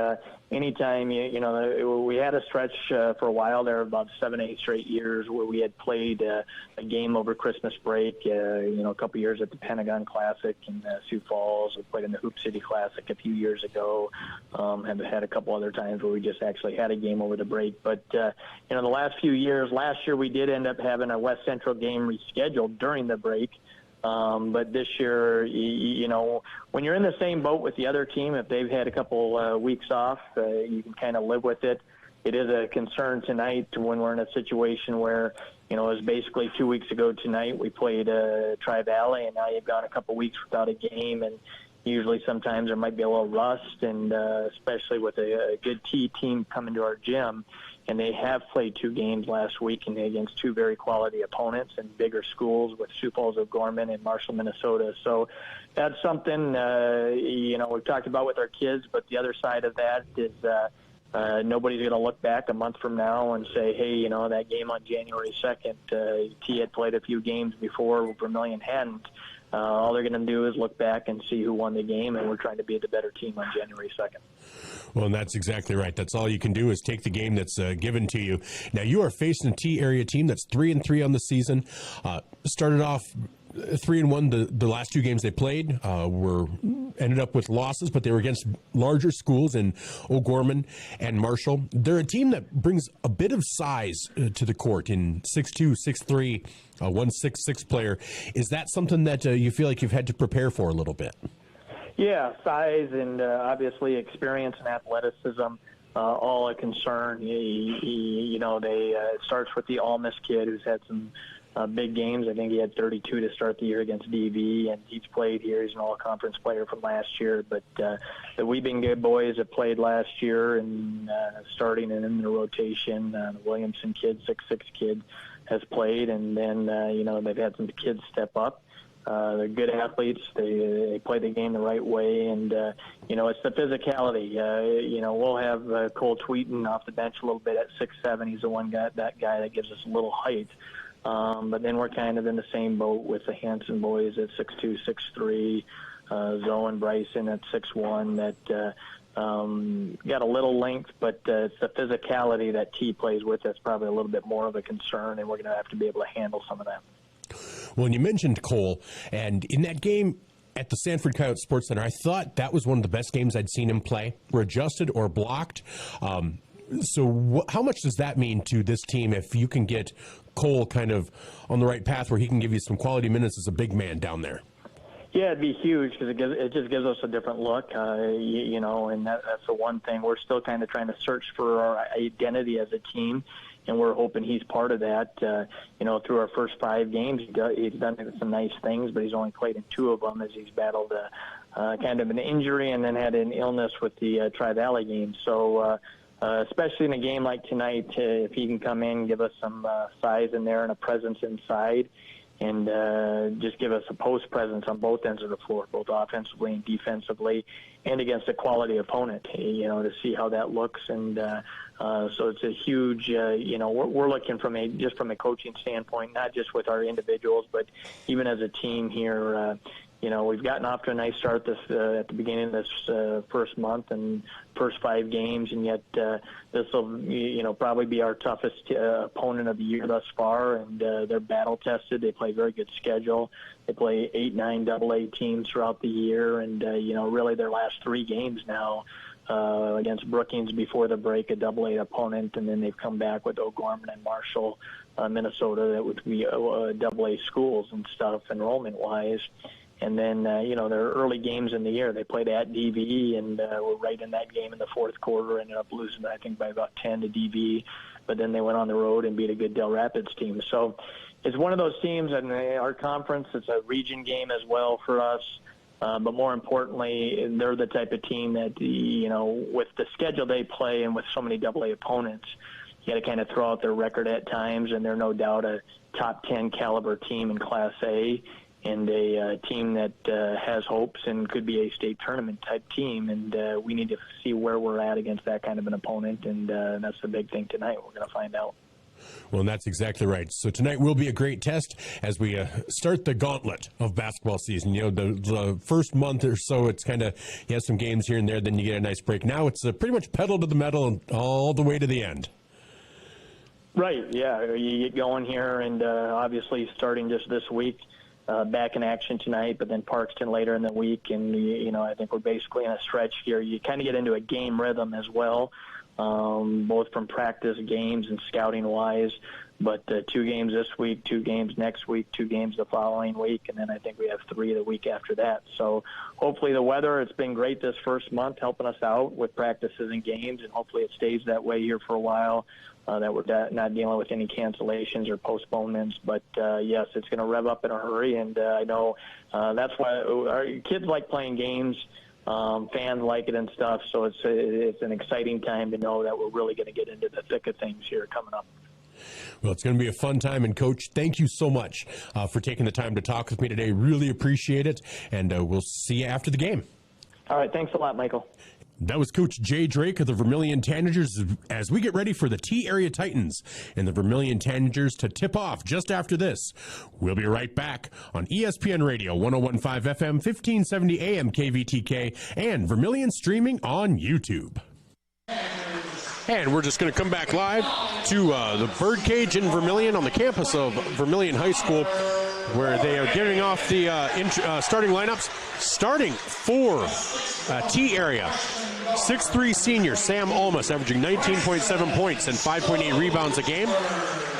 [SPEAKER 14] Anytime, you know, we had a stretch for a while there, about 7-8 straight years, where we had played a game over Christmas break, you know, a couple years at the Pentagon Classic in Sioux Falls. We played in the Hoop City Classic a few years ago. Have had a couple other times where we just actually had a game over the break. But, you know, the last few years, last year we did end up having a West Central game rescheduled during the break. But this year, you know, when you're in the same boat with the other team, if they've had a couple weeks off, you can kind of live with it. It is a concern tonight when we're in a situation where, you know, it was basically 2 weeks ago tonight we played Tri-Valley, and now you've gone a couple weeks without a game, and usually sometimes there might be a little rust, and especially with a good T team coming to our gym. And they have played 2 games last week and against 2 very quality opponents and bigger schools with Sioux Falls, O'Gorman, and Marshall, Minnesota. So that's something, you know, we've talked about with our kids, but the other side of that is nobody's going to look back a month from now and say, hey, you know, that game on January 2nd, T had played a few games before, Vermillion hadn't. All they're going to do is look back and see who won the game, and we're trying to be the better team on January 2nd.
[SPEAKER 1] Well, and that's exactly right. That's all you can do is take the game that's given to you. Now, you are facing a T area team that's 3-3 on the season. Started off 3-1 the last 2 games they played. Ended up with losses, but they were against larger schools in O'Gorman and Marshall. They're a team that brings a bit of size to the court in 6'2", 6'3", 1'6" player. Is that something that you feel like you've had to prepare for a little bit?
[SPEAKER 14] Yeah, size and obviously experience and athleticism, all a concern. You know, it starts with the Almas kid who's had some big games. I think he had 32 to start the year against DV, and he's played here. He's an all-conference player from last year. But the Weeping Good boys that played last year and starting and in the rotation, the Williamson kid, 6'6" kid, has played. And then, you know, they've had some kids step up. They're good athletes. They play the game the right way, and you know, it's the physicality. You know, we'll have Cole Tweeten off the bench a little bit at 6'7". He's that guy that gives us a little height. But then we're kind of in the same boat with the Hanson boys at 6'2", 6'3", Zoe and Bryson at 6'1", that got a little length, but it's the physicality that T plays with that's probably a little bit more of a concern, and we're going to have to be able to handle some of that.
[SPEAKER 1] Well, and you mentioned Cole, and in that game at the Sanford Coyote Sports Center, I thought that was one of the best games I'd seen him play. Were adjusted or blocked. So how much does that mean to this team if you can get Cole kind of on the right path where he can give you some quality minutes as a big man down there?
[SPEAKER 14] Yeah, it'd be huge because it just gives us a different look, and that's the one thing. We're still kind of trying to search for our identity as a team, and we're hoping he's part of that. Through our first 5 games, he's done some nice things, but he's only played in 2 of them as he's battled kind of an injury and then had an illness with the Tri-Valley game. So especially in a game like tonight, if he can come in, give us some size in there and a presence inside, and just give us a post presence on both ends of the floor, both offensively and defensively, and against a quality opponent, to see how that looks. And so it's a huge, we're looking from a coaching standpoint, not just with our individuals, but even as a team here. We've gotten off to a nice start at the beginning of this first month and first 5 games, and yet this will, probably be our toughest opponent of the year thus far. And they're battle tested. They play a very good schedule. They play 8, 9 AA teams throughout the year, and really their last 3 games now against Brookings before the break, a AA opponent, and then they've come back with O'Gorman and Marshall, Minnesota, that would be AA schools and stuff enrollment-wise. And then, their early games in the year, they played at DV and were right in that game in the fourth quarter, ended up losing, I think, by about 10 to DV. But then they went on the road and beat a good Del Rapids team. So it's one of those teams in our conference. It's a region game as well for us. But more importantly, they're the type of team that, with the schedule they play and with so many AA opponents, you got to kind of throw out their record at times, and they're no doubt a top 10 caliber team in Class A. And a team that has hopes and could be a state tournament type team, and we need to see where we're at against that kind of an opponent, and that's the big thing tonight. We're going to find out.
[SPEAKER 1] Well, and that's exactly right. So tonight will be a great test as we start the gauntlet of basketball season. The first month or so, it's kind of, you have some games here and there, then you get a nice break. Now it's pretty much pedal to the metal all the way to the end.
[SPEAKER 14] Right, yeah. You get going here, and obviously starting just this week, back in action tonight, but then Parkston later in the week, and I think we're basically in a stretch here. You kind of get into a game rhythm as well, both from practice, games, and scouting wise. But 2 games this week, 2 games next week, 2 games the following week, and then I think we have 3 the week after that. So hopefully the weather, it's been great this first month, helping us out with practices and games, and hopefully it stays that way here for a while. That we're not dealing with any cancellations or postponements. But, yes, it's going to rev up in a hurry, and I know that's why our kids like playing games. Fans like it and stuff, so it's an exciting time to know that we're really going to get into the thick of things here coming up.
[SPEAKER 1] Well, it's going to be a fun time, and Coach, thank you so much for taking the time to talk with me today. Really appreciate it, and we'll see you after the game.
[SPEAKER 14] All right, thanks a lot, Michael.
[SPEAKER 1] That was Coach Jay Drake of the Vermillion Tanagers as we get ready for the T-Area Titans and the Vermillion Tanagers to tip off just after this. We'll be right back on ESPN Radio, 101.5 FM, 1570 AM KVTK, and Vermillion Streaming on YouTube. And we're just going to come back live to the Birdcage in Vermillion on the campus of Vermillion High School, where they are giving off the starting lineups. Starting for T-Area, 6'3" senior Sam Almas, averaging 19.7 points and 5.8 rebounds a game.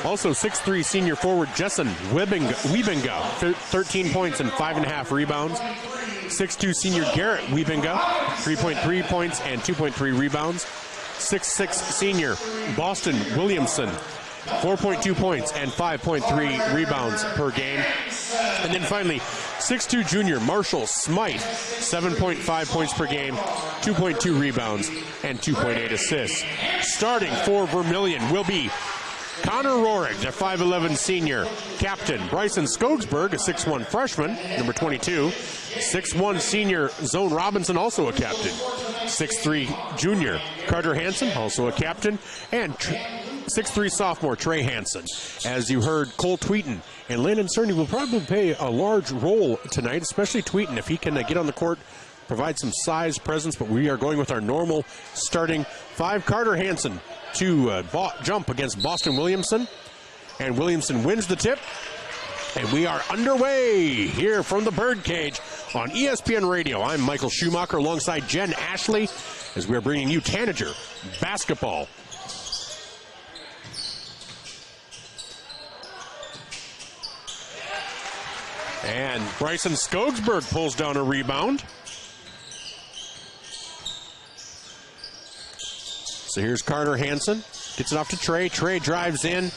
[SPEAKER 1] Also 6'3" senior forward Jessen Wiebinga, 13 points and 5.5 rebounds. 6'2" senior Garrett Wiebinga, 3.3 points and 2.3 rebounds. 6'6" senior Boston Williamson, 4.2 points and 5.3 rebounds per game. And then finally, 6'2" junior Marshall Smythe, 7.5 points per game, 2.2 rebounds, and 2.8 assists. Starting for Vermillion will be Connor Rohrig, a 5'11" senior captain. Bryson Skogsberg, a 6'1" freshman, number 22. 6'1" senior Zone Robinson, also a captain. 6'3" junior Carter Hansen, also a captain. And 6'3" sophomore Trey Hansen. As you heard, Cole Tweeton and Landon Cerny will probably play a large role tonight, especially Tweeton, if he can get on the court, provide some size, presence. But we are going with our normal starting 5. Carter Hansen to jump against Boston Williamson. And Williamson wins the tip. And we are underway here from the Birdcage on ESPN Radio. I'm Michael Schumacher alongside Jen Ashley as we are bringing you Tanager basketball. And Bryson Skogsberg pulls down a rebound. So here's Carter Hansen. Gets it off to Trey. Trey drives in.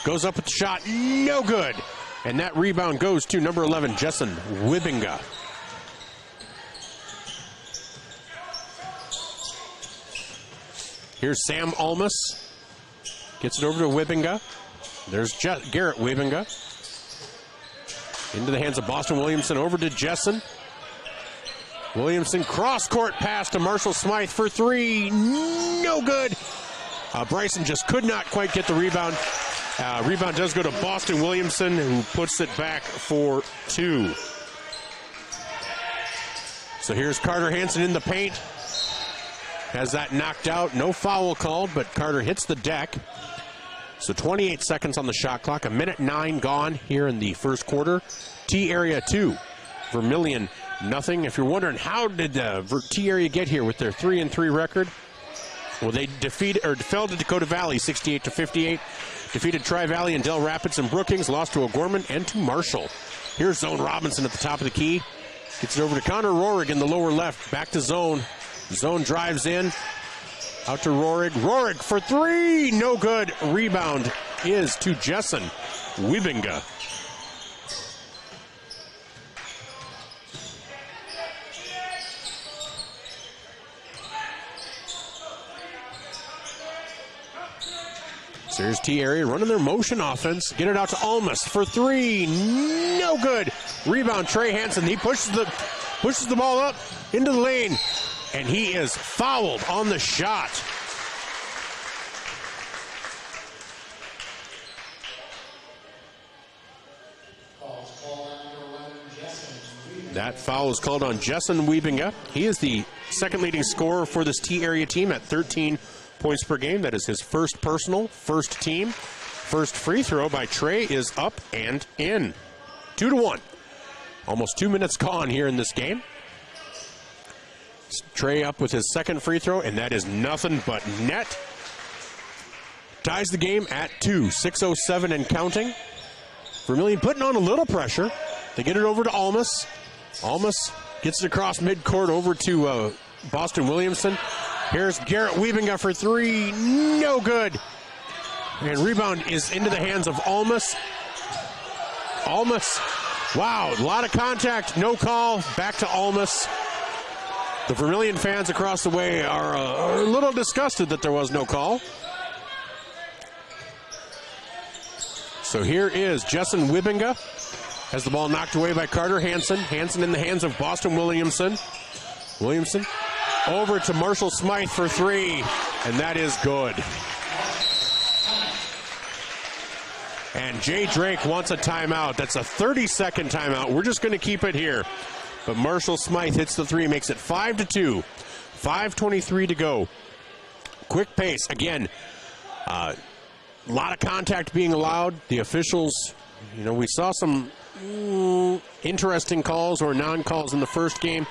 [SPEAKER 1] Goes up with the shot. No good. And that rebound goes to number 11, Jessen Wibinga. Here's Sam Almas. Gets it over to Wibinga. There's Garrett Wibinga. Into the hands of Boston Williamson. Over to Jessen. Williamson cross-court pass to Marshall Smythe for three. No good. Bryson just could not quite get the rebound. Rebound does go to Boston Williamson, who puts it back for two. So here's Carter Hansen in the paint. Has that knocked out. No foul called, but Carter hits the deck. So 28 seconds on the shot clock. 1:09 gone here in the first quarter. T area 2. Vermillion nothing. If you're wondering how did the T area get here with their 3-3 record, well, they fell to Dakota Valley 68-58. Defeated Tri-Valley and Del Rapids and Brookings. Lost to O'Gorman and to Marshall. Here's Zone Robinson at the top of the key. Gets it over to Connor Rohrig in the lower left. Back to Zone. Zone drives in. Out to Rohrig. Rohrig for three. No good. Rebound is to Jessen Wibinga. So here's T area running their motion offense. Get it out to Almas for three. No good. Rebound Trey Hansen. He pushes the ball up into the lane. And he is fouled on the shot. That foul is called on Jessen Wibinga. He is the second leading scorer for this T area team at 13 points per game. That is his first personal, first team. First free throw by Trey is up and in. 2-1. Almost 2 minutes gone here in this game. Trey up with his second free throw, and that is nothing but net. Ties the game at 2. 6:07 and counting. Vermillion putting on a little pressure. They get it over to Almas. Almas gets it across midcourt over to Boston Williamson. Here's Garrett Wibinga for three. No good. And rebound is into the hands of Almas. Almas. Wow, a lot of contact. No call. Back to Almas. The Vermillion fans across the way are a little disgusted that there was no call. So here is Jessen Wibinga. Has the ball knocked away by Carter Hansen. Hansen in the hands of Boston Williamson. Williamson over to Marshall Smythe for three, and that is good. And Jay Drake wants a timeout. That's a 30-second timeout. We're just going to keep it here. But Marshall Smythe hits the three, makes it 5-2. 5:23 to go. Quick pace. Again, a lot of contact being allowed. The officials, we saw some interesting calls or non-calls in the first game.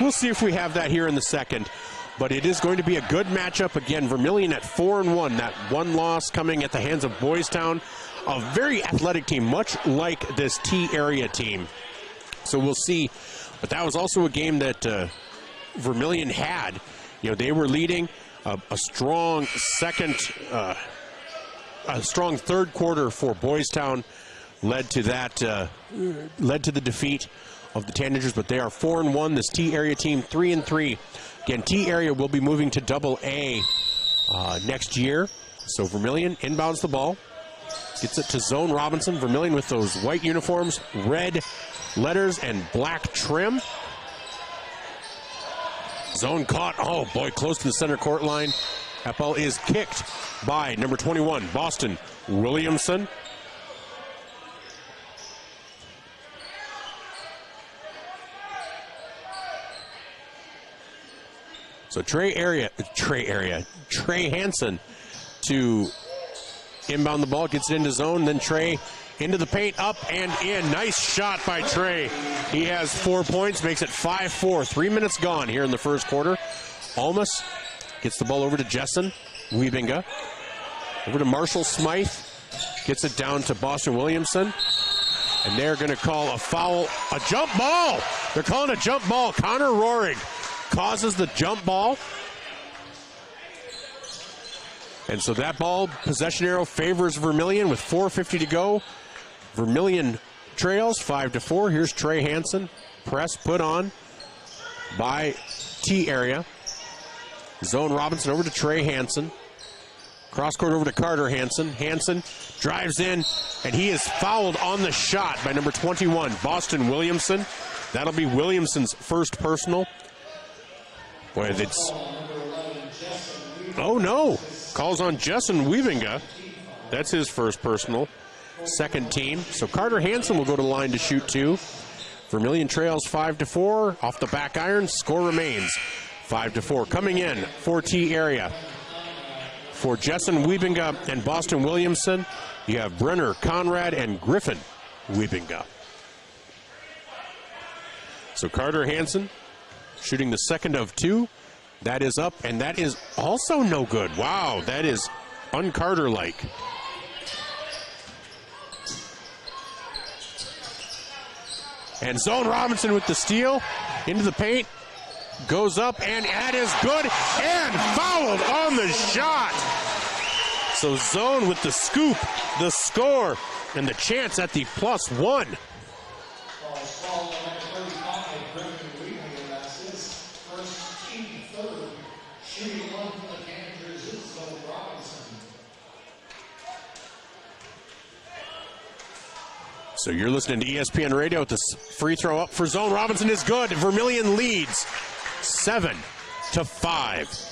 [SPEAKER 1] We'll see if we have that here in the second. But it is going to be a good matchup. Again, Vermillion at 4-1. That one loss coming at the hands of Boys Town. A very athletic team, much like this T area team. So we'll see. But that was also a game that Vermillion had. They were leading a strong third quarter for Boys Town. Led to the defeat of the Tanagers, but they are 4-1. This T area team 3-3. Again, T area will be moving to Double A next year. So Vermillion inbounds the ball, gets it to Zone Robinson. Vermillion with those white uniforms, red letters and black trim. Zone caught. Oh boy, close to the center court line. That ball is kicked by number 21, Boston Williamson. So Trey Hansen to inbound the ball, gets it into zone. Then Trey Into the paint, up and in. Nice shot by Trey. He has 4 points, makes it 5-4. 3 minutes gone here in the first quarter. Almas gets the ball over to Jessen Wiebinga. Over to Marshall Smythe. Gets it down to Boston Williamson. And they're going to call a foul, a jump ball. They're calling a jump ball. Connor Rohrig causes the jump ball. And so that ball, possession arrow favors Vermillion with 4:50 to go. Vermillion trails 5-4. Here's Trey Hansen. Press put on by T area. Zone Robinson over to Trey Hansen. Cross court over to Carter Hansen. Hansen drives in, and he is fouled on the shot by number 21, Boston Williamson. That'll be Williamson's first personal. Boy, it's... Oh, no. Calls on Jessen Wiebinga. That's his first personal. Second team. So Carter Hansen will go to the line to shoot two. Vermillion trails 5-4. Off the back iron, score remains 5-4. Coming in for T area. For Jessen Wiebinga and Boston Williamson, you have Brenner, Conrad, and Griffin Wiebinga. So Carter Hansen shooting the second of two. That is up, and that is also no good. Wow, that is un-Carter-like. And Zone Robinson with the steal into the paint. Goes up, and that is good, and fouled on the shot. So Zone with the scoop, the score, and the chance at the +1. So you're listening to ESPN Radio with this free throw up for Zone Robinson is good. Vermillion leads 7-5.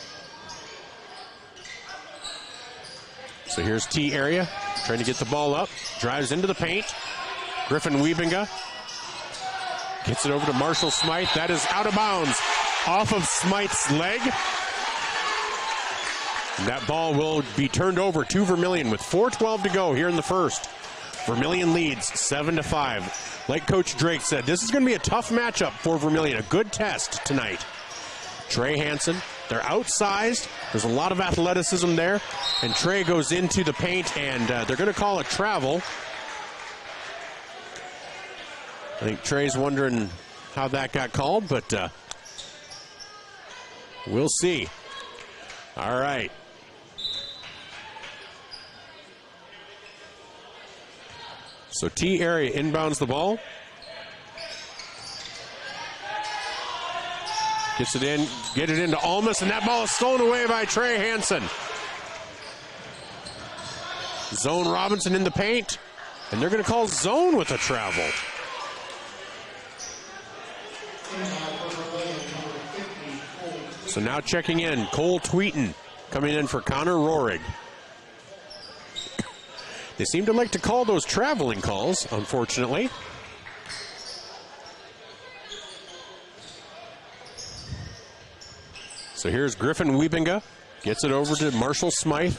[SPEAKER 1] So here's T area, trying to get the ball up, drives into the paint. Griffin Wiebinga gets it over to Marshall Smythe. That is out of bounds off of Smythe's leg. And that ball will be turned over to Vermillion with 4:12 to go here in the first. Vermillion leads 7-5. Like Coach Drake said, this is going to be a tough matchup for Vermillion, a good test tonight. Trey Hansen, they're outsized. There's a lot of athleticism there. And Trey goes into the paint, and they're going to call a travel. I think Trey's wondering how that got called, but we'll see. All right. So T area inbounds the ball. Gets it in, get it into Almas, and that ball is stolen away by Trey Hansen. Zone Robinson in the paint, and they're going to call zone with a travel. So now checking in, Cole Tweeten coming in for Connor Rohrig. They seem to like to call those traveling calls, unfortunately. So here's Griffin Wiebinga. Gets it over to Marshall Smythe.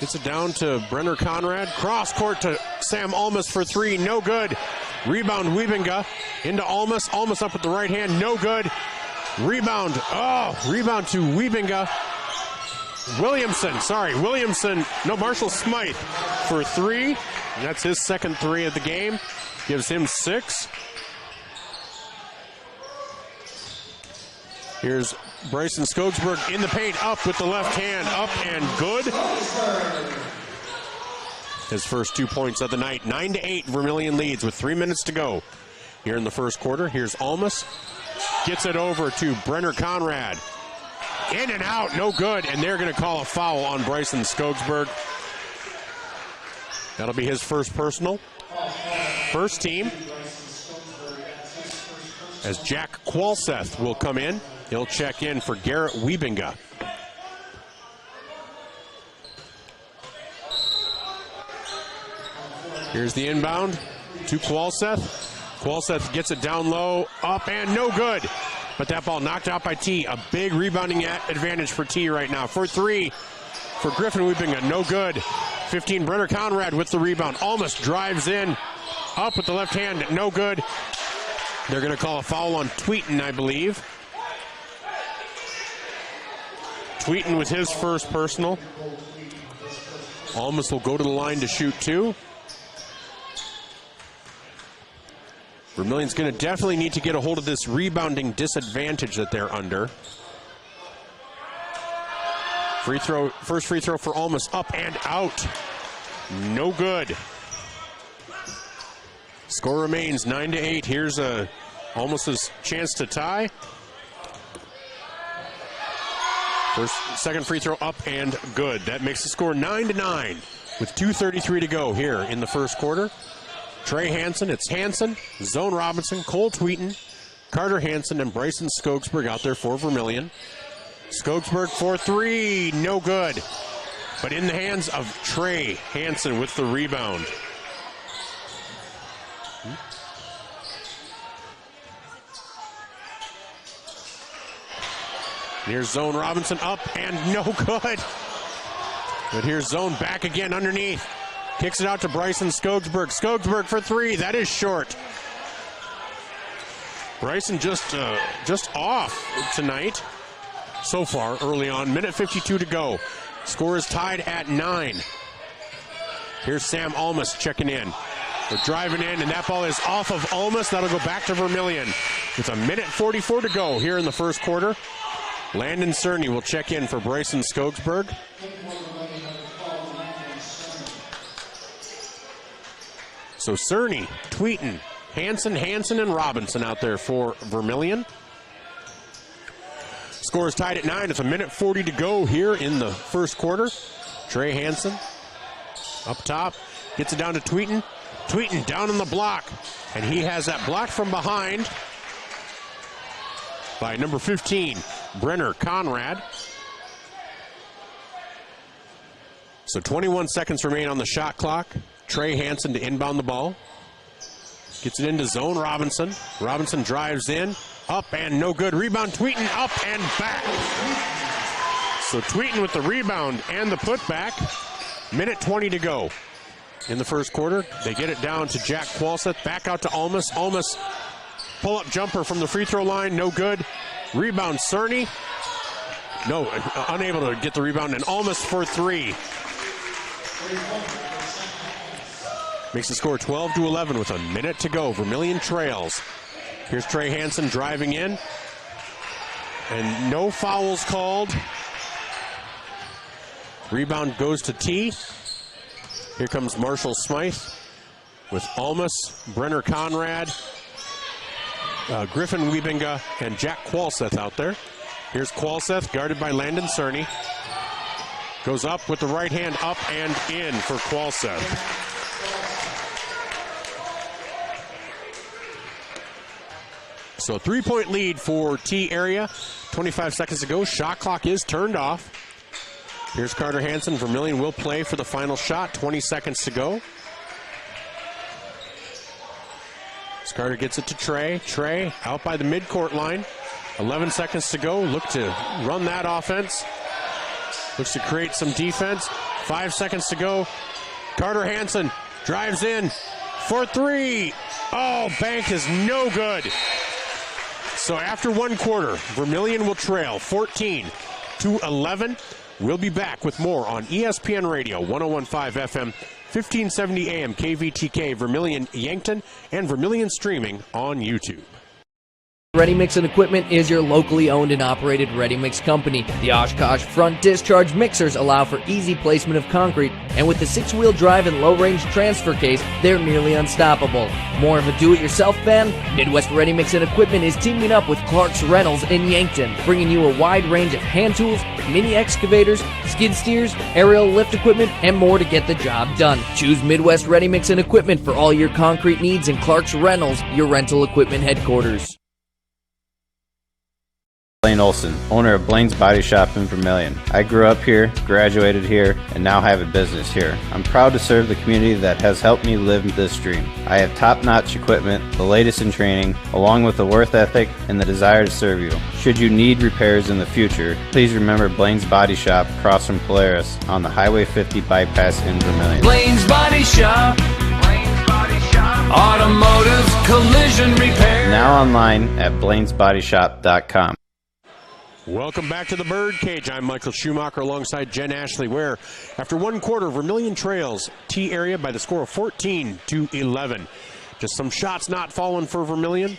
[SPEAKER 1] Gets it down to Brenner Conrad. Cross court to Sam Almas for three. No good. Rebound Wiebinga into Almas. Almas up with the right hand. No good. Rebound. Oh, rebound to Wiebinga. Williamson. No, Marshall Smythe for three. That's his second three of the game. Gives him 6. Here's Bryson Skogsberg in the paint, up with the left hand, up and good. His first 2 points of the night. 9-8, Vermillion leads with 3 minutes to go here in the first quarter. Here's Almas. Gets it over to Brenner Conrad. In and out, no good, and they're going to call a foul on Bryson Skogsberg. That'll be his first personal. First team. As Jack Qualseth will come in. He'll check in for Garrett Wiebinga. Here's the inbound to Qualseth. Qualseth gets it down low, up and no good. But that ball knocked out by T. A big rebounding advantage for T right now. For three for Griffin Wiebinga, no good. 15, Brenner Conrad with the rebound. Almost drives in. Up with the left hand. No good. They're going to call a foul on Tweeten, I believe. Tweeten with his first personal. Almost will go to the line to shoot 2. Vermillion's going to definitely need to get a hold of this rebounding disadvantage that they're under. First free throw for Almost, up and out. No good. Score remains 9-8. Here's Almost's chance to tie. Second free throw up and good. That makes the score 9-9 with 2:33 to go here in the first quarter. Trey Hansen, it's Hansen, Zone Robinson, Cole Tweeten, Carter Hansen, and Bryson Skogsberg out there for Vermillion. Skogsberg for 3, no good. But in the hands of Trey Hansen with the rebound. Here's Zone Robinson up and no good. But here's Zone back again underneath. Kicks it out to Bryson Skogsberg. Skogsberg for 3. That is short. Bryson just off tonight so far early on. Minute 52 to go. Score is tied at 9. Here's Sam Almost checking in. They're driving in, and that ball is off of Almost. That'll go back to Vermillion with a minute 44 to go here in the first quarter. Landon Cerny will check in for Bryson Skogsberg. So Cerny, Tweeten, Hansen, and Robinson out there for Vermillion. Score is tied at 9. It's a minute 40 to go here in the first quarter. Trey Hansen up top, gets it down to Tweeten. Tweeten down on the block, and he has that block from behind by number 15, Brenner Conrad. So 21 seconds remain on the shot clock. Trey Hansen to inbound the ball. Gets it into Zone Robinson. Robinson drives in. Up and no good. Rebound Tweeten, up and back. So Tweeten with the rebound and the putback. Minute 20 to go in the first quarter. They get it down to Jack Qualseth. Back out to Almost. Almost pull-up jumper from the free throw line. No good. Rebound Cerny. No, unable to get the rebound. And Almost for 3. Makes the score 12-11 with a minute to go. Vermillion trails. Here's Trey Hansen driving in. And no fouls called. Rebound goes to T. Here comes Marshall Smythe with Almost, Brenner Conrad, Griffin Wiebinga, and Jack Qualseth out there. Here's Qualseth guarded by Landon Cerny. Goes up with the right hand, up and in for Qualseth. So 3-point lead for T area. 25 seconds to go. Shot clock is turned off. Here's Carter Hansen. Vermillion will play for the final shot. 20 seconds to go. As Carter gets it to Trey. Trey out by the midcourt line. 11 seconds to go. Look to run that offense. Looks to create some defense. 5 seconds to go. Carter Hansen drives in for 3. Oh, bank is no good. So after one quarter, Vermillion will trail 14-11. We'll be back with more on ESPN Radio, 101.5 FM, 1570 AM, KVTK, Vermillion, Yankton, and Vermillion Streaming on YouTube.
[SPEAKER 4] Ready Mix and Equipment is your locally owned and operated ready mix company. The Oshkosh front discharge mixers allow for easy placement of concrete, and with the 6-wheel drive and low-range transfer case, they're nearly unstoppable. More of a do-it-yourself fan? Midwest Ready Mix and Equipment is teaming up with Clark's Rentals in Yankton, bringing you a wide range of hand tools, mini excavators, skid steers, aerial lift equipment, and more to get the job done. Choose Midwest Ready Mix and Equipment for all your concrete needs, and Clark's Rentals, your rental equipment headquarters.
[SPEAKER 15] Blaine Olson, owner of Blaine's Body Shop in Vermillion. I grew up here, graduated here, and now have a business here. I'm proud to serve the community that has helped me live this dream. I have top-notch equipment, the latest in training, along with a work ethic and the desire to serve you. Should you need repairs in the future, please remember Blaine's Body Shop across from Polaris on the Highway 50 bypass in Vermillion.
[SPEAKER 7] Blaine's Body Shop. Automotive collision repair.
[SPEAKER 15] Now online at blainesbodyshop.com.
[SPEAKER 1] Welcome back to the Birdcage. I'm Michael Schumacher alongside Jen Ashley, where after one quarter, Vermillion trails T area by the score of 14-11. Just some shots not falling for Vermillion.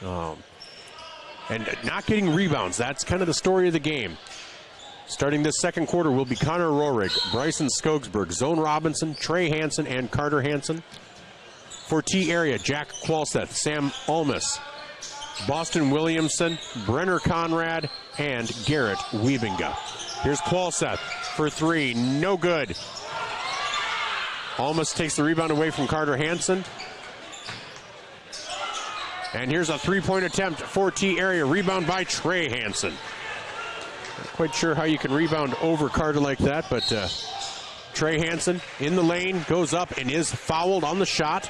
[SPEAKER 1] And not getting rebounds. That's kind of the story of the game. Starting this second quarter will be Connor Rohrig, Bryson Skogsberg, Zone Robinson, Trey Hansen, and Carter Hansen. For T area, Jack Qualseth, Sam Almus, Boston Williamson, Brenner Conrad, and Garrett Wiebinga. Here's Qualseth for three, no good. Almus takes the rebound away from Carter Hansen. And here's a three-point attempt for T area, rebound by Trey Hansen. Not quite sure how you can rebound over Carter like that, but Trey Hansen in the lane, goes up and is fouled on the shot.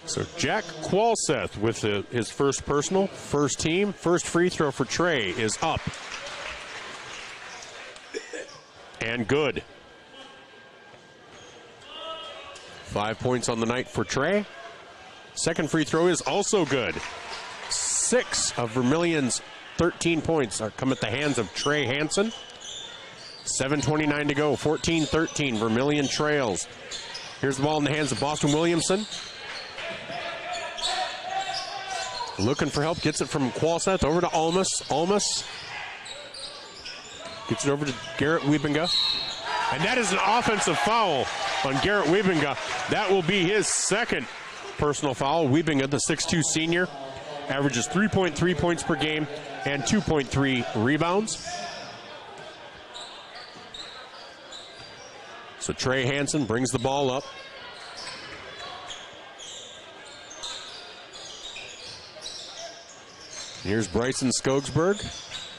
[SPEAKER 1] So Jack Qualseth with his first personal, first team, first free throw for Trey is up. And good. 5 points on the night for Trey. Second free throw is also good. 6 of Vermillion's 13 points are come at the hands of Trey Hansen. 7:29 to go, 14-13, Vermillion trails. Here's the ball in the hands of Boston Williamson. Looking for help, gets it from Qualseth over to Almus. Almus gets it over to Garrett Wiebinga. And that is an offensive foul on Garrett Wiebinga. That will be his second personal foul. Wiebinga, the 6'2 senior, averages 3.3 points per game and 2.3 rebounds. So Trey Hansen brings the ball up. Here's Bryson Skogsberg.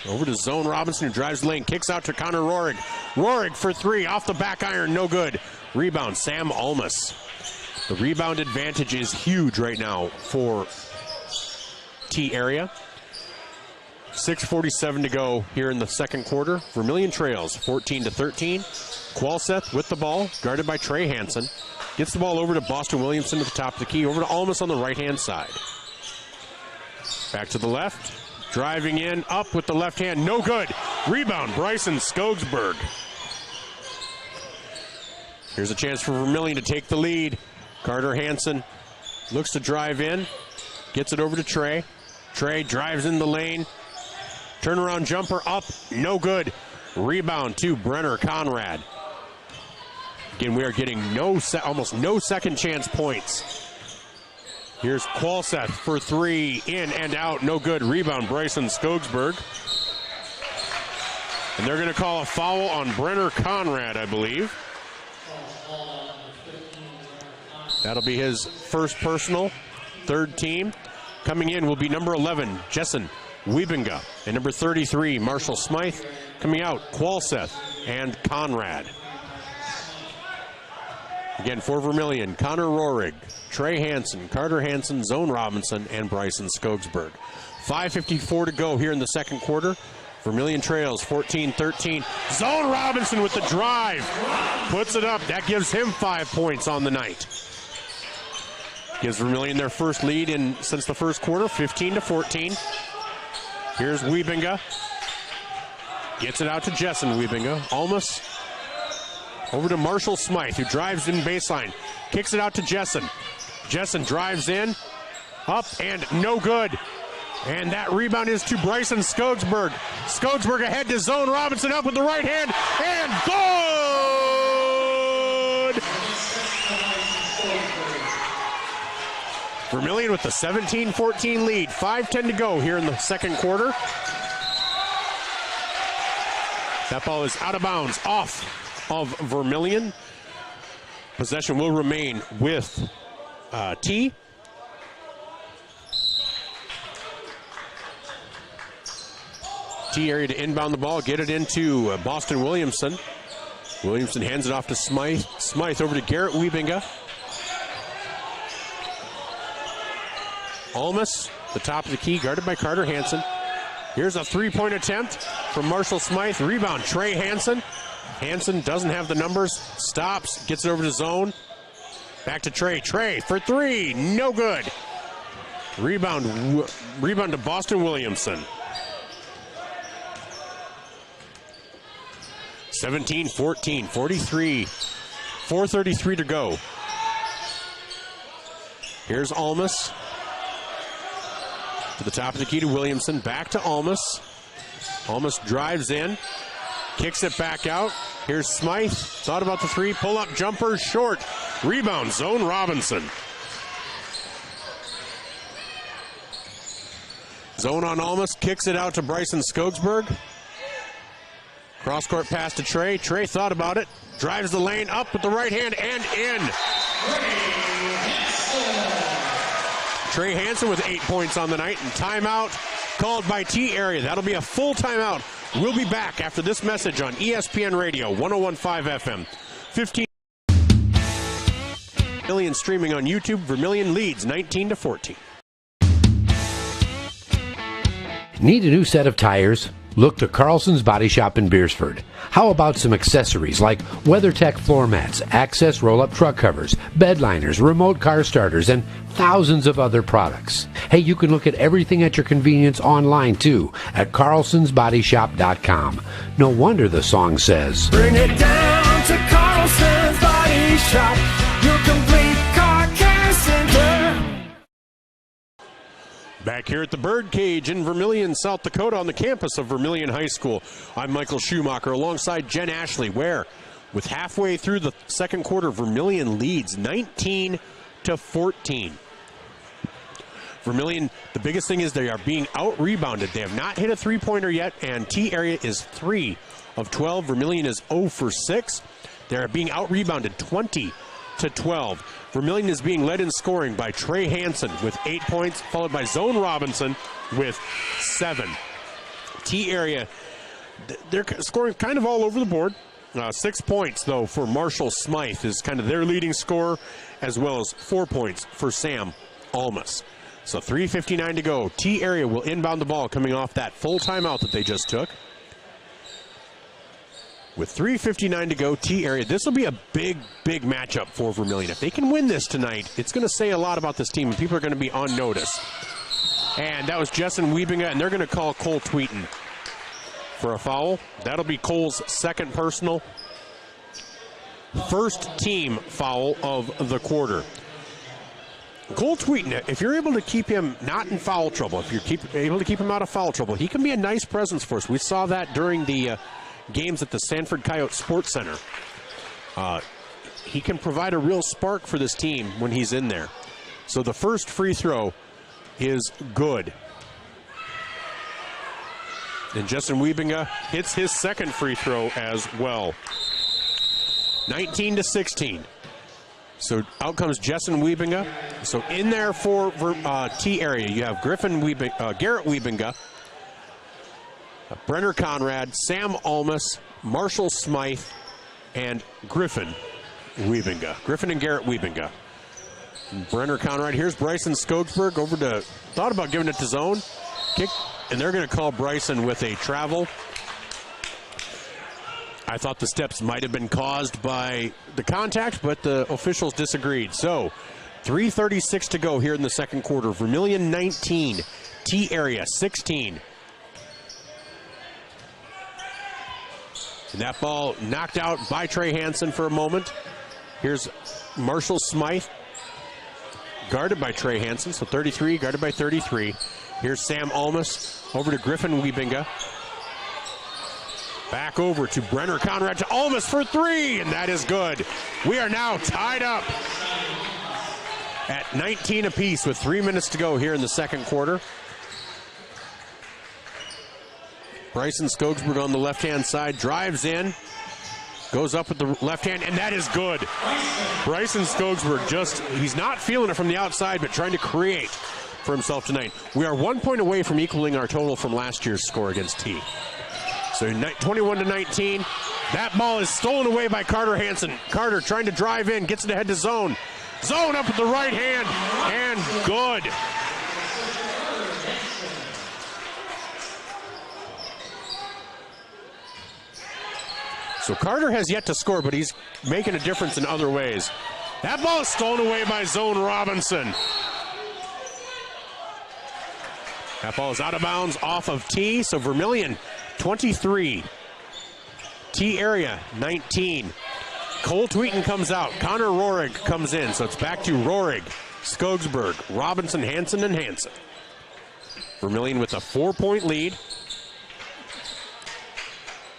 [SPEAKER 1] Over to Zone Robinson, who drives the lane, kicks out to Connor Rohrig. Rohrig for three, off the back iron, no good. Rebound, Sam Almus. The rebound advantage is huge right now for T area. 6:47 to go here in the second quarter. Vermillion trails 14-13. Qualseth with the ball, guarded by Trey Hansen. Gets the ball over to Boston Williamson at the top of the key, over to Almus on the right-hand side. Back to the left, driving in, up with the left hand, no good. Rebound, Bryson Skogsberg. Here's a chance for Vermillion to take the lead. Carter Hansen looks to drive in, gets it over to Trey. Trey drives in the lane. Turnaround jumper up, no good. Rebound to Brenner Conrad. Again, we are getting almost no second chance points. Here's Qualseth for three, in and out, no good. Rebound, Bryson Skogsberg. And they're going to call a foul on Brenner Conrad, I believe. That'll be his first personal, third team. Coming in will be number 11, Jessen Wiebinga, and number 33, Marshall Smythe. Coming out, Qualseth and Conrad. Again, for Vermillion, Connor Rohrig, Trey Hansen, Carter Hansen, Zone Robinson, and Bryson Skogsberg. 5:54 to go here in the second quarter. Vermillion trails 14-13. Zone Robinson with the drive. Puts it up. That gives him 5 points on the night. Gives Vermillion their first lead since the first quarter, 15-14. Here's Wiebinga. Gets it out to Jessen Wiebinga. Almus over to Marshall Smythe, who drives in baseline. Kicks it out to Jessen. Jessen drives in. Up and no good. And that rebound is to Bryson Skogsberg. Skogsberg ahead to Zone Robinson, up with the right hand. And good! Vermillion with the 17-14 lead. 5:10 to go here in the second quarter. That ball is out of bounds, off of Vermillion. Possession will remain with T. T area to inbound the ball, get it into Boston Williamson. Williamson hands it off to Smythe. Smythe over to Garrett Wiebinga. Almas, the top of the key, guarded by Carter Hansen. Here's a three-point attempt from Marshall Smythe. Rebound, Trey Hansen. Hansen doesn't have the numbers. Stops, gets it over to zone. Back to Trey. Trey for three, no good. Rebound to Boston Williamson. 17-14, 4:33 to go. Here's Almas. To the top of the key to Williamson. Back to Almas. Almas drives in. Kicks it back out. Here's Smythe. Thought about the three. Pull-up jumper. Short. Rebound. Zone Robinson. Zone on Almas. Kicks it out to Bryson Skogsberg. Cross-court pass to Trey. Trey thought about it. Drives the lane up with the right hand and in. Trey Hansen with 8 points on the night, and timeout called by T area. That'll be a full timeout. We'll be back after this message on ESPN Radio, 101.5 FM. 15 Vermillion streaming on YouTube. Vermillion leads 19-14.
[SPEAKER 8] Need a new set of tires? Look to Carlson's Body Shop in Beersford. How about some accessories like WeatherTech floor mats, access roll-up truck covers, bed liners, remote car starters, and thousands of other products. Hey, you can look at everything at your convenience online too at carlsonsbodyshop.com. No wonder the song says,
[SPEAKER 7] Bring it down to Carlson's Body Shop, your complete car care center.
[SPEAKER 1] Back here at the Birdcage in Vermillion, South Dakota, on the campus of Vermillion High School. I'm Michael Schumacher alongside Jen Ashley, where with halfway through the second quarter, Vermillion leads 19-14. Vermillion, the biggest thing is they are being out-rebounded. They have not hit a three-pointer yet, and T area is 3 of 12. Vermillion is 0 for 6. They are being out-rebounded 20-12. Vermillion is being led in scoring by Trey Hansen with 8 points, followed by Zone Robinson with 7. T area, they're scoring kind of all over the board. 6 points, though, for Marshall Smythe is kind of their leading scorer, as well as 4 points for Sam Almas. So 3:59 to go. T area will inbound the ball coming off that full timeout that they just took. With 3:59 to go, T area, this will be a big, big matchup for Vermillion. If they can win this tonight, it's going to say a lot about this team, and people are going to be on notice. And that was Jessen Wiebinga, and they're going to call Cole Tweeten for a foul. That'll be Cole's second personal. First team foul of the quarter. Cole Tweeten, if you're able to keep him not in foul trouble, if you're able to keep him out of foul trouble, he can be a nice presence for us. We saw that during the games at the Sanford Coyote Sports Center. He can provide a real spark for this team when he's in there. So the first free throw is good. And Jessen Wiebinga hits his second free throw as well. 19-16. So out comes Jessen Wiebinga. So in there for T area, you have Garrett Wiebinga, Brenner Conrad, Sam Almas, Marshall Smythe, and Griffin Wiebinga. Griffin and Garrett Wiebinga. Brenner Conrad. Here's Bryson Skogsberg over to, thought about giving it to zone. Kick, and they're going to call Bryson with a travel. I thought the steps might have been caused by the contact, but the officials disagreed. So 3:36 to go here in the second quarter. Vermillion 19, T area 16. And that ball knocked out by Trey Hansen for a moment. Here's Marshall Smythe, guarded by Trey Hansen, so 33, guarded by 33. Here's Sam Almas, over to Griffin Wiebinga. Back over to Brenner Conrad to Almas for three, and that is good. We are now tied up at 19 apiece with 3 minutes to go here in the second quarter. Bryson Skogsberg on the left-hand side drives in, Goes up with the left hand, and that is good. Bryson Skogsberg he's not feeling it from the outside, but trying to create for himself tonight. We are 1 point away from equaling our total from last year's score against T. So 21-19. That ball is stolen away by Carter Hansen. Carter trying to drive in, gets it ahead to Zone. Zone up with the right hand, and good. So Carter has yet to score, but he's making a difference in other ways. That ball is stolen away by Zone Robinson. That ball is out of bounds off of T, so Vermillion 23. T area 19. Cole Tweeten comes out. Connor Rohrig comes in, so it's back to Rohrig, Skogsberg, Robinson, Hansen, and Hansen. Vermillion with a 4-point lead.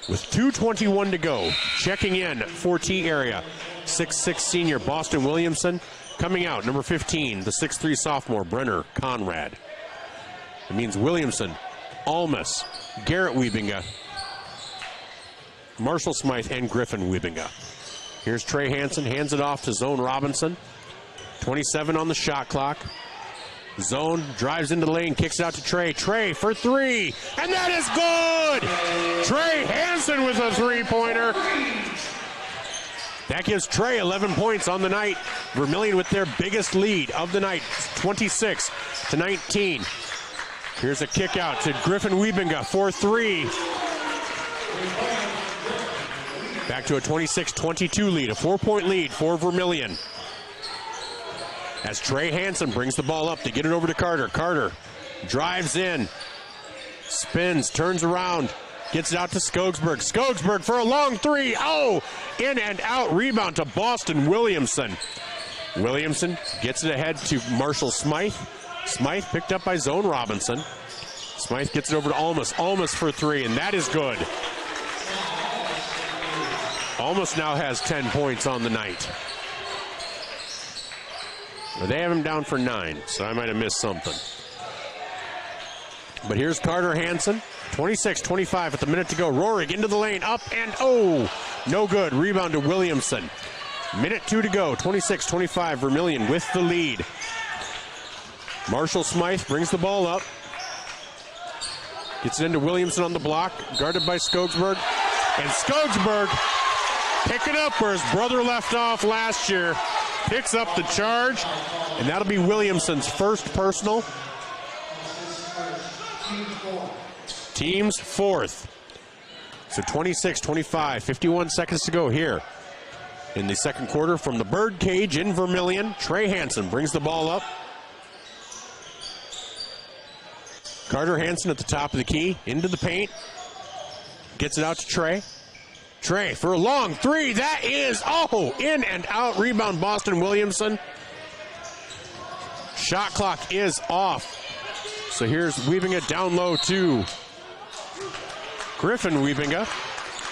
[SPEAKER 1] With 2:21 to go, checking in for T area, 6'6" senior Boston Williamson. Coming out, number 15, the 6'3" sophomore Brenner Conrad. It means Williamson, Almas, Garrett Wiebinga, Marshall Smythe, and Griffin Wiebinga. Here's Trey Hansen, hands it off to Zone Robinson. 27 on the shot clock. Zone drives into the lane, kicks it out to Trey. Trey for three, and that is good! Trey Hansen with a three-pointer. That gives Trey 11 points on the night. Vermillion with their biggest lead of the night, 26-19. Here's a kick out to Griffin Wiebinga for three. Back to a 26-22 lead, a 4-point lead for Vermillion. As Trey Hansen brings the ball up to get it over to Carter. Carter drives in, spins, turns around, gets it out to Skogsberg. Skogsberg for a long three. Oh, in and out. Rebound to Boston Williamson. Williamson gets it ahead to Marshall Smythe. Smythe picked up by Zone Robinson. Smythe gets it over to Almas. Almas for three, and that is good. Almas now has 10 points on the night. They have him down for 9, so I might have missed something. But here's Carter Hansen, 26-25 with a minute to go. Rohrig into the lane, up and no good. Rebound to Williamson. Minute 2 to go, 26-25, Vermillion with the lead. Marshall Smythe brings the ball up. Gets it into Williamson on the block, guarded by Skogsberg. And Skogsberg picking up where his brother left off last year. Picks up the charge, and that'll be Williamson's first personal. Team's fourth. So 26-25, 51 seconds to go here in the second quarter from the Bird Cage in Vermillion. Trey Hansen brings the ball up. Carter Hansen at the top of the key, into the paint. Gets it out to Trey. Trey for a long three. That is, in and out. Rebound Boston Williamson. Shot clock is off. So here's Wiebinga down low to Griffin Wiebinga.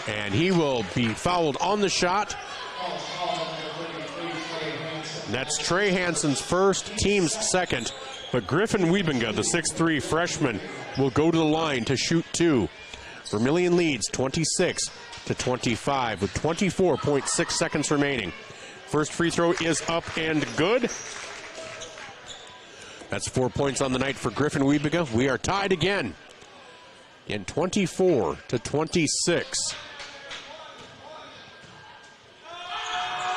[SPEAKER 1] And he will be fouled on the shot. That's Trey Hansen's first, team's second. But Griffin Wiebinga, the 6'3" freshman, will go to the line to shoot two. Vermillion leads 26-25 with 24.6 seconds remaining. First free throw is up and good. That's 4 points on the night for Griffin Wiebinga. We are tied again in 24-26.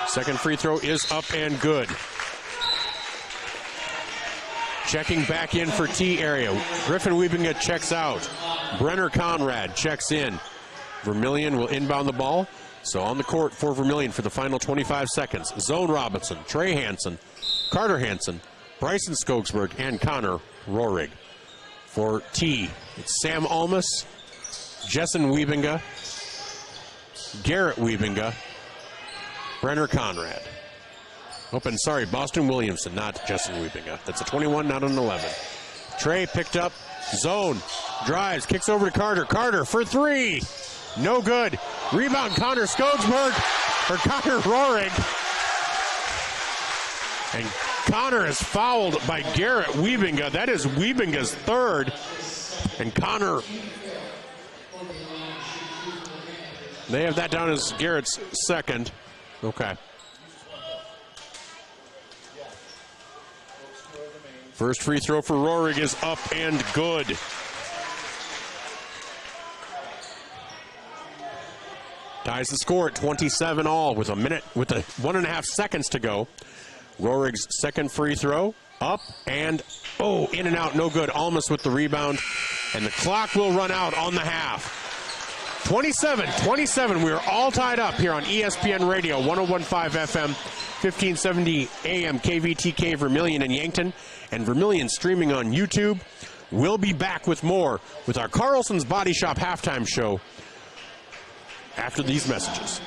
[SPEAKER 1] Second free throw is up and good. Checking back in for T area. Griffin Wiebinga checks out. Brenner Conrad checks in. Vermillion will inbound the ball. So on the court for Vermillion for the final 25 seconds. Zone Robinson, Trey Hansen, Carter Hansen, Bryson Skogsberg, and Connor Rohrig. For T, it's Sam Almas, Jessen Wiebinga, Garrett Wiebinga, Brenner Conrad. Boston Williamson, not Jessen Wiebinga. That's a 21, not an 11. Trey picked up, zone, drives, kicks over to Carter. Carter for three. No good. Rebound Connor Skogsberg, or Connor Rohrig. And Connor is fouled by Garrett Wiebinga. That is Wiebinga's third. And Connor They have that down as Garrett's second. Okay. First free throw for Roehrig is up and good. Ties the score at 27 all with 1.5 seconds to go. Roehrig's second free throw, up and in and out, no good. Almas with the rebound, and the clock will run out on the half. 27-27, we are all tied up here on ESPN Radio, 101.5 FM, 1570 AM, KVTK Vermillion and Yankton, and Vermillion streaming on YouTube. We'll be back with more with our Carlson's Body Shop halftime show after these messages.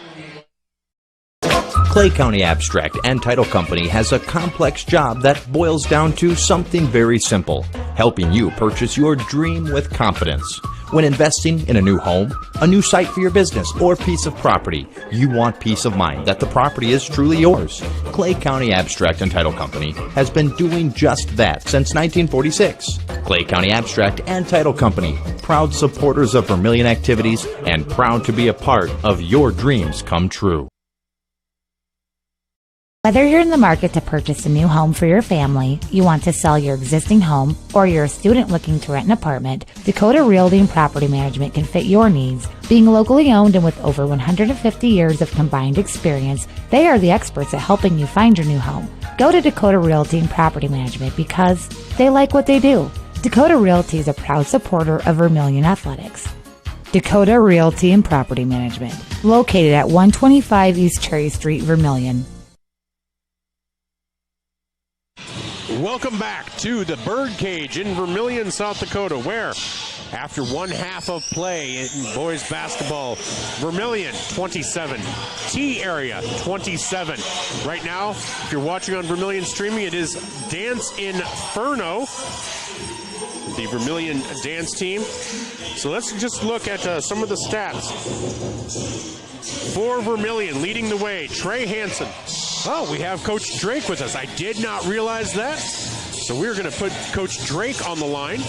[SPEAKER 16] Clay County Abstract and Title Company has a complex job that boils down to something very simple, helping you purchase your dream with confidence. When investing in a new home, a new site for your business, or piece of property, you want peace of mind that the property is truly yours. Clay County Abstract and Title Company has been doing just that since 1946. Clay County Abstract and Title Company, proud supporters of Vermillion activities and proud to be a part of your dreams come true.
[SPEAKER 10] Whether you're in the market to purchase a new home for your family, you want to sell your existing home, or you're a student looking to rent an apartment, Dakota Realty and Property Management can fit your needs. Being locally owned and with over 150 years of combined experience, they are the experts at helping you find your new home. Go to Dakota Realty and Property Management because they like what they do. Dakota Realty is a proud supporter of Vermillion Athletics. Dakota Realty and Property Management, located at 125 East Cherry Street, Vermillion.
[SPEAKER 1] Welcome back to the Birdcage in Vermillion, South Dakota, where after one half of play in boys basketball, Vermillion 27, T area 27. Right now, if you're watching on Vermillion Streaming, it is Dance Inferno, the Vermillion dance team. So let's just look at some of the stats. For Vermillion, leading the way, Trey Hansen. Oh, we have Coach Drake with us. I did not realize that. So we're going to put Coach Drake on the line.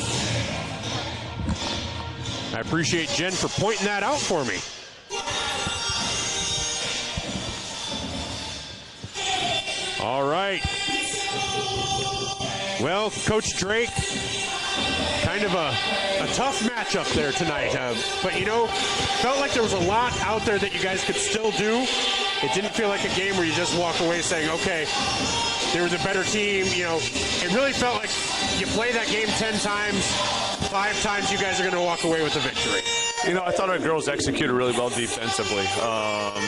[SPEAKER 1] I appreciate Jen for pointing that out for me. All right. Well, Coach Drake, kind of a tough matchup there tonight. But, you know, felt like there was a lot out there that you guys could still do. It didn't feel like a game where you just walk away saying, okay, they were the better team. You know, it really felt like you play that game 10 times, 5 times you guys are going to walk away with the victory.
[SPEAKER 17] You know, I thought our girls executed really well defensively.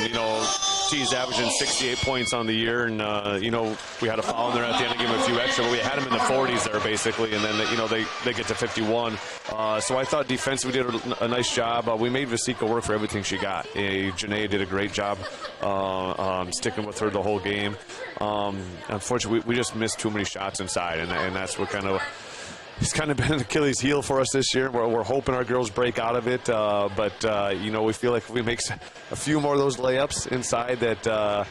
[SPEAKER 17] You know, she's averaging 68 points on the year, and, you know, we had a foul in there at the end to give them a few extra, but we had them in the 40s there, basically, and then, you know, they get to 51. So I thought defensively we did a nice job. We made Vasika work for everything she got. Janae did a great job sticking with her the whole game. Unfortunately, we just missed too many shots inside, and that's what kind of... It's kind of been an Achilles heel for us this year. We're hoping our girls break out of it, but you know, we feel like if we make a few more of those layups inside, that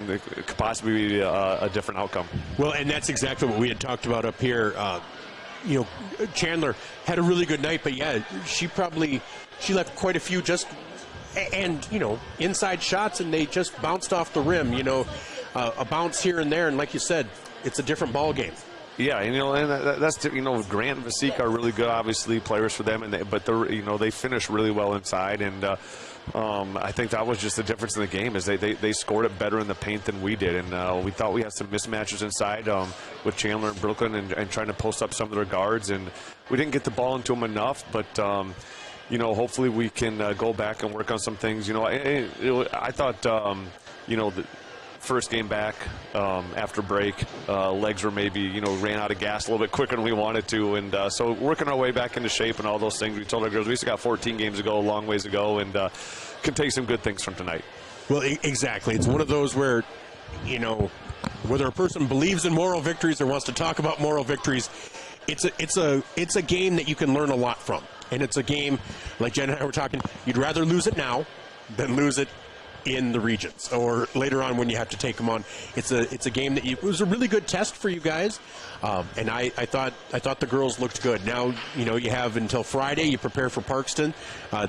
[SPEAKER 17] it could possibly be a different outcome.
[SPEAKER 1] Well, and that's exactly what we had talked about up here. You know, Chandler had a really good night, but yeah, she left quite a few and you know, inside shots, and they just bounced off the rim. You know, a bounce here and there, and like you said, it's a different ball game.
[SPEAKER 17] Yeah, and, you know, and that's, you know, Grant and Vasika are really good, obviously, players for them, but they're, you know, they finish really well inside, and I think that was just the difference in the game is they scored it better in the paint than we did, and we thought we had some mismatches inside with Chandler and Brooklyn and trying to post up some of their guards, and we didn't get the ball into them enough, but you know, hopefully we can go back and work on some things. You know, I thought, you know, the first game back after break, legs were maybe, you know, ran out of gas a little bit quicker than we wanted to, and so working our way back into shape and all those things. We told our girls we still got 14 games to go, a long ways to go, and can take some good things from tonight.
[SPEAKER 1] Well, exactly. It's one of those where, you know, whether a person believes in moral victories or wants to talk about moral victories, it's a game that you can learn a lot from, and it's a game like Jen and I were talking. You'd rather lose it now than lose it in the regions, or later on when you have to take them on. It's a game that it was a really good test for you guys, and I thought the girls looked good. Now you have until Friday. You prepare for Parkston.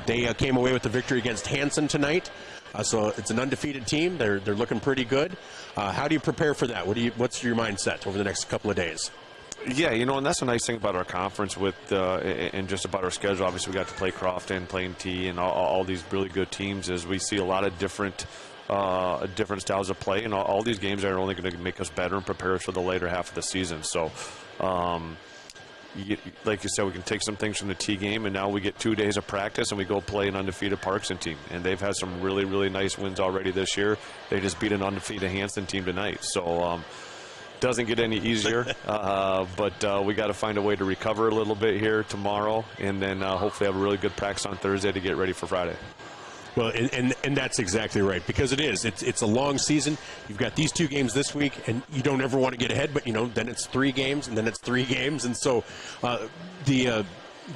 [SPEAKER 1] They came away with the victory against Hanson tonight, so it's an undefeated team. They're looking pretty good. How do you prepare for that? What's your mindset over the next couple of days?
[SPEAKER 17] Yeah, and that's a nice thing about our conference and just about our schedule. Obviously, we got to play Crofton, playing T, and all these really good teams. Is we see a lot of different styles of play, and all these games are only going to make us better and prepare us for the later half of the season. So, like you said, we can take some things from the T game, and now we get 2 days of practice, and we go play an undefeated Parkston team. And they've had some really, really nice wins already this year. They just beat an undefeated Hanson team tonight. So, doesn't get any easier, but we got to find a way to recover a little bit here tomorrow, and then hopefully have a really good practice on Thursday to get ready for Friday.
[SPEAKER 1] Well, and that's exactly right, because it's a long season. You've got these 2 games this week, and you don't ever want to get ahead, but then it's 3 games, and then it's 3 games, and so the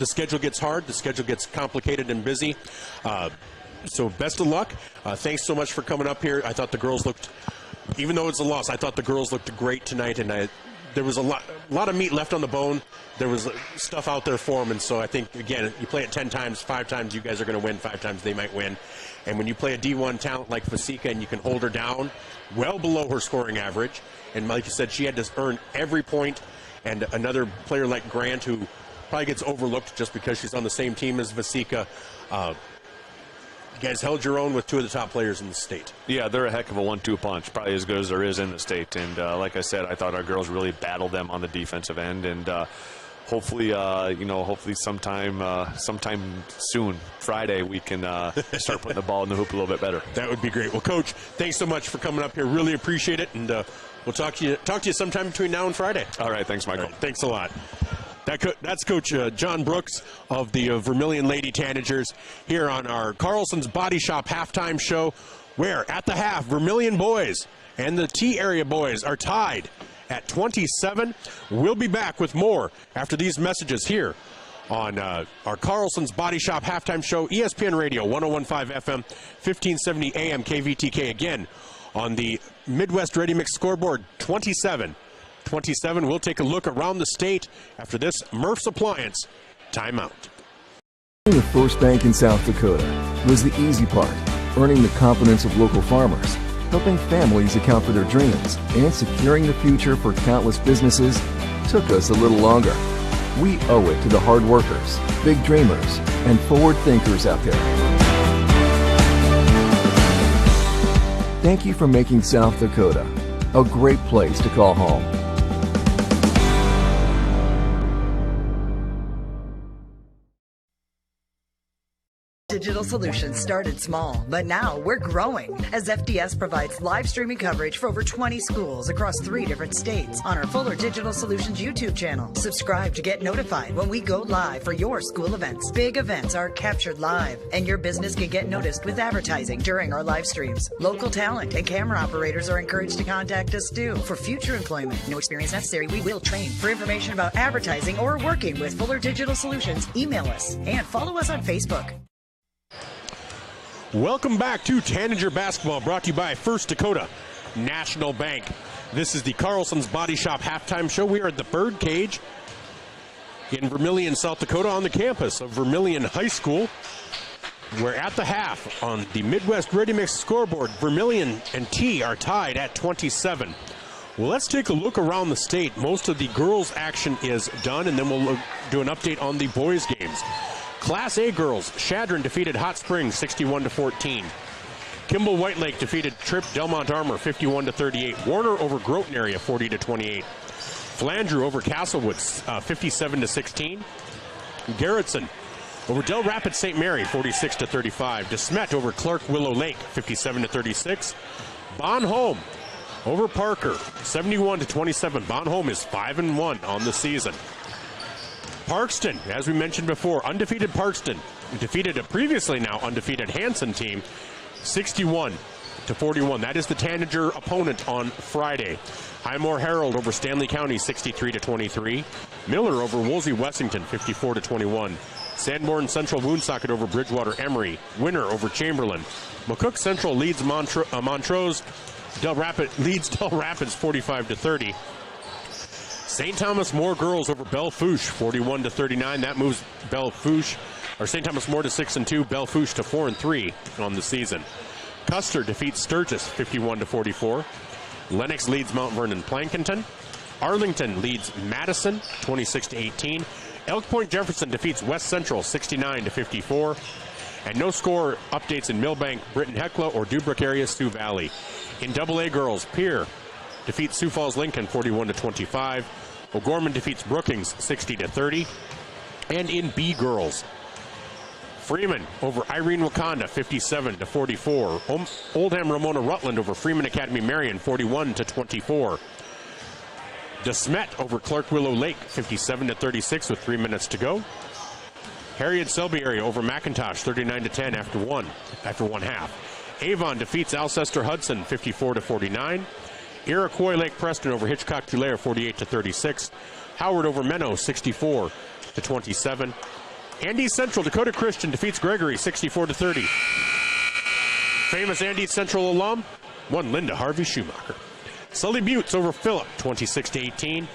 [SPEAKER 1] schedule gets hard, the schedule gets complicated and busy. So best of luck. Thanks so much for coming up here. I thought the girls looked. Even though it's a loss, I thought the girls looked great tonight, and there was a lot of meat left on the bone. There was stuff out there for them, and so I think, again, you play it 10 times, 5 times you guys are going to win, 5 times they might win. And when you play a D1 talent like Vasika and you can hold her down well below her scoring average, and like you said, she had to earn every point, and another player like Grant, who probably gets overlooked just because she's on the same team as Vasika, you guys held your own with 2 of the top players in the state.
[SPEAKER 17] Yeah, they're a heck of a 1-2 punch, probably as good as there is in the state. And like I said, I thought our girls really battled them on the defensive end. And hopefully, hopefully sometime soon, Friday, we can start putting the ball in the hoop a little bit better.
[SPEAKER 1] That would be great. Well, Coach, thanks so much for coming up here. Really appreciate it. And we'll talk to you sometime between now and Friday.
[SPEAKER 17] All right, thanks, Michael.
[SPEAKER 1] Right, thanks a lot. That's Coach John Brooks of the Vermillion Lady Tanagers here on our Carlson's Body Shop halftime show, where at the half, Vermillion boys and the T area boys are tied at 27. We'll be back with more after these messages here on our Carlson's Body Shop halftime show, ESPN Radio, 101.5 FM, 1570 AM, KVTK, again on the Midwest Ready Mix scoreboard, 27. We'll take a look around the state after this Murph's Appliance timeout.
[SPEAKER 2] The first bank in South Dakota was the easy part, earning the confidence of local farmers, helping families account for their dreams, and securing the future for countless businesses took us a little longer. We owe it to the hard workers, big dreamers, and forward thinkers out there. Thank you for making South Dakota a great place to call home.
[SPEAKER 3] Digital Solutions started small, but now we're growing as FDS provides live streaming coverage for over 20 schools across 3 different states on our Fuller Digital Solutions YouTube channel. Subscribe to get notified when we go live for your school events. Big events are captured live, and your business can get noticed with advertising during our live streams. Local talent and camera operators are encouraged to contact us too for future employment. No experience necessary. We will train. For information about advertising or working with Fuller Digital Solutions, email us and follow us on Facebook.
[SPEAKER 1] Welcome back to Tanager Basketball, brought to you by First Dakota National Bank. This is the Carlson's Body Shop halftime show. We are at the Birdcage in Vermillion, South Dakota, on the campus of Vermillion High School. We're at the half on the Midwest Ready Mix scoreboard. Vermillion and T are tied at 27. Well, let's take a look around the state. Most of the girls' action is done, and then we'll do an update on the boys' games. Class A girls, Shadron defeated Hot Springs 61-14. Kimball White Lake defeated Tripp Delmont Armor 51-38. Warner over Groton area 40-28. Flandreau over Castlewood 57-16. Garrettson over Del Rapids St. Mary 46-35. DeSmet over Clark Willow Lake 57-36. Bonholm over Parker 71-27. Bonholm is 5-1 on the season. Parkston, as we mentioned before, undefeated Parkston defeated a previously now undefeated Hanson team 61-41. That is the Tanager opponent on Friday. Highmore Herald over Stanley County 63-23. Miller over Woolsey Wessington 54-21. Sanborn Central Woonsocket over Bridgewater Emery. Winner over Chamberlain. McCook Central leads Montrose. Leads Del Rapids 45-30. St. Thomas More Girls over Belle Fourche 41-39. That moves St. Thomas More to 6-2. Belle Fourche to 4-3 on the season. Custer defeats Sturgis 51-44. Lennox leads Mount Vernon Plankinton. Arlington leads Madison 26-18. Elk Point Jefferson defeats West Central 69-54. And no score updates in Millbank, Britton Hecla, or Dubrook area, Sioux Valley. In AA girls, Pierre defeats Sioux Falls Lincoln 41-25. O'Gorman defeats Brookings 60-30. And in B girls, Freeman over Irene Wakanda 57-44. Oldham Ramona Rutland over Freeman Academy Marion 41-24. DeSmet over Clark Willow Lake 57-36 with 3 minutes to go. Harriet Selby area over McIntosh 39-10 after one half. Avon defeats Alcester Hudson 54-49. Iroquois Lake Preston over Hitchcock Tulare 48-36. Howard over Menno 64-27. Andes Central Dakota Christian defeats Gregory 64-30. Famous Andes Central alum, one Linda Harvey Schumacher. Sully Buttes over Phillip 26-18.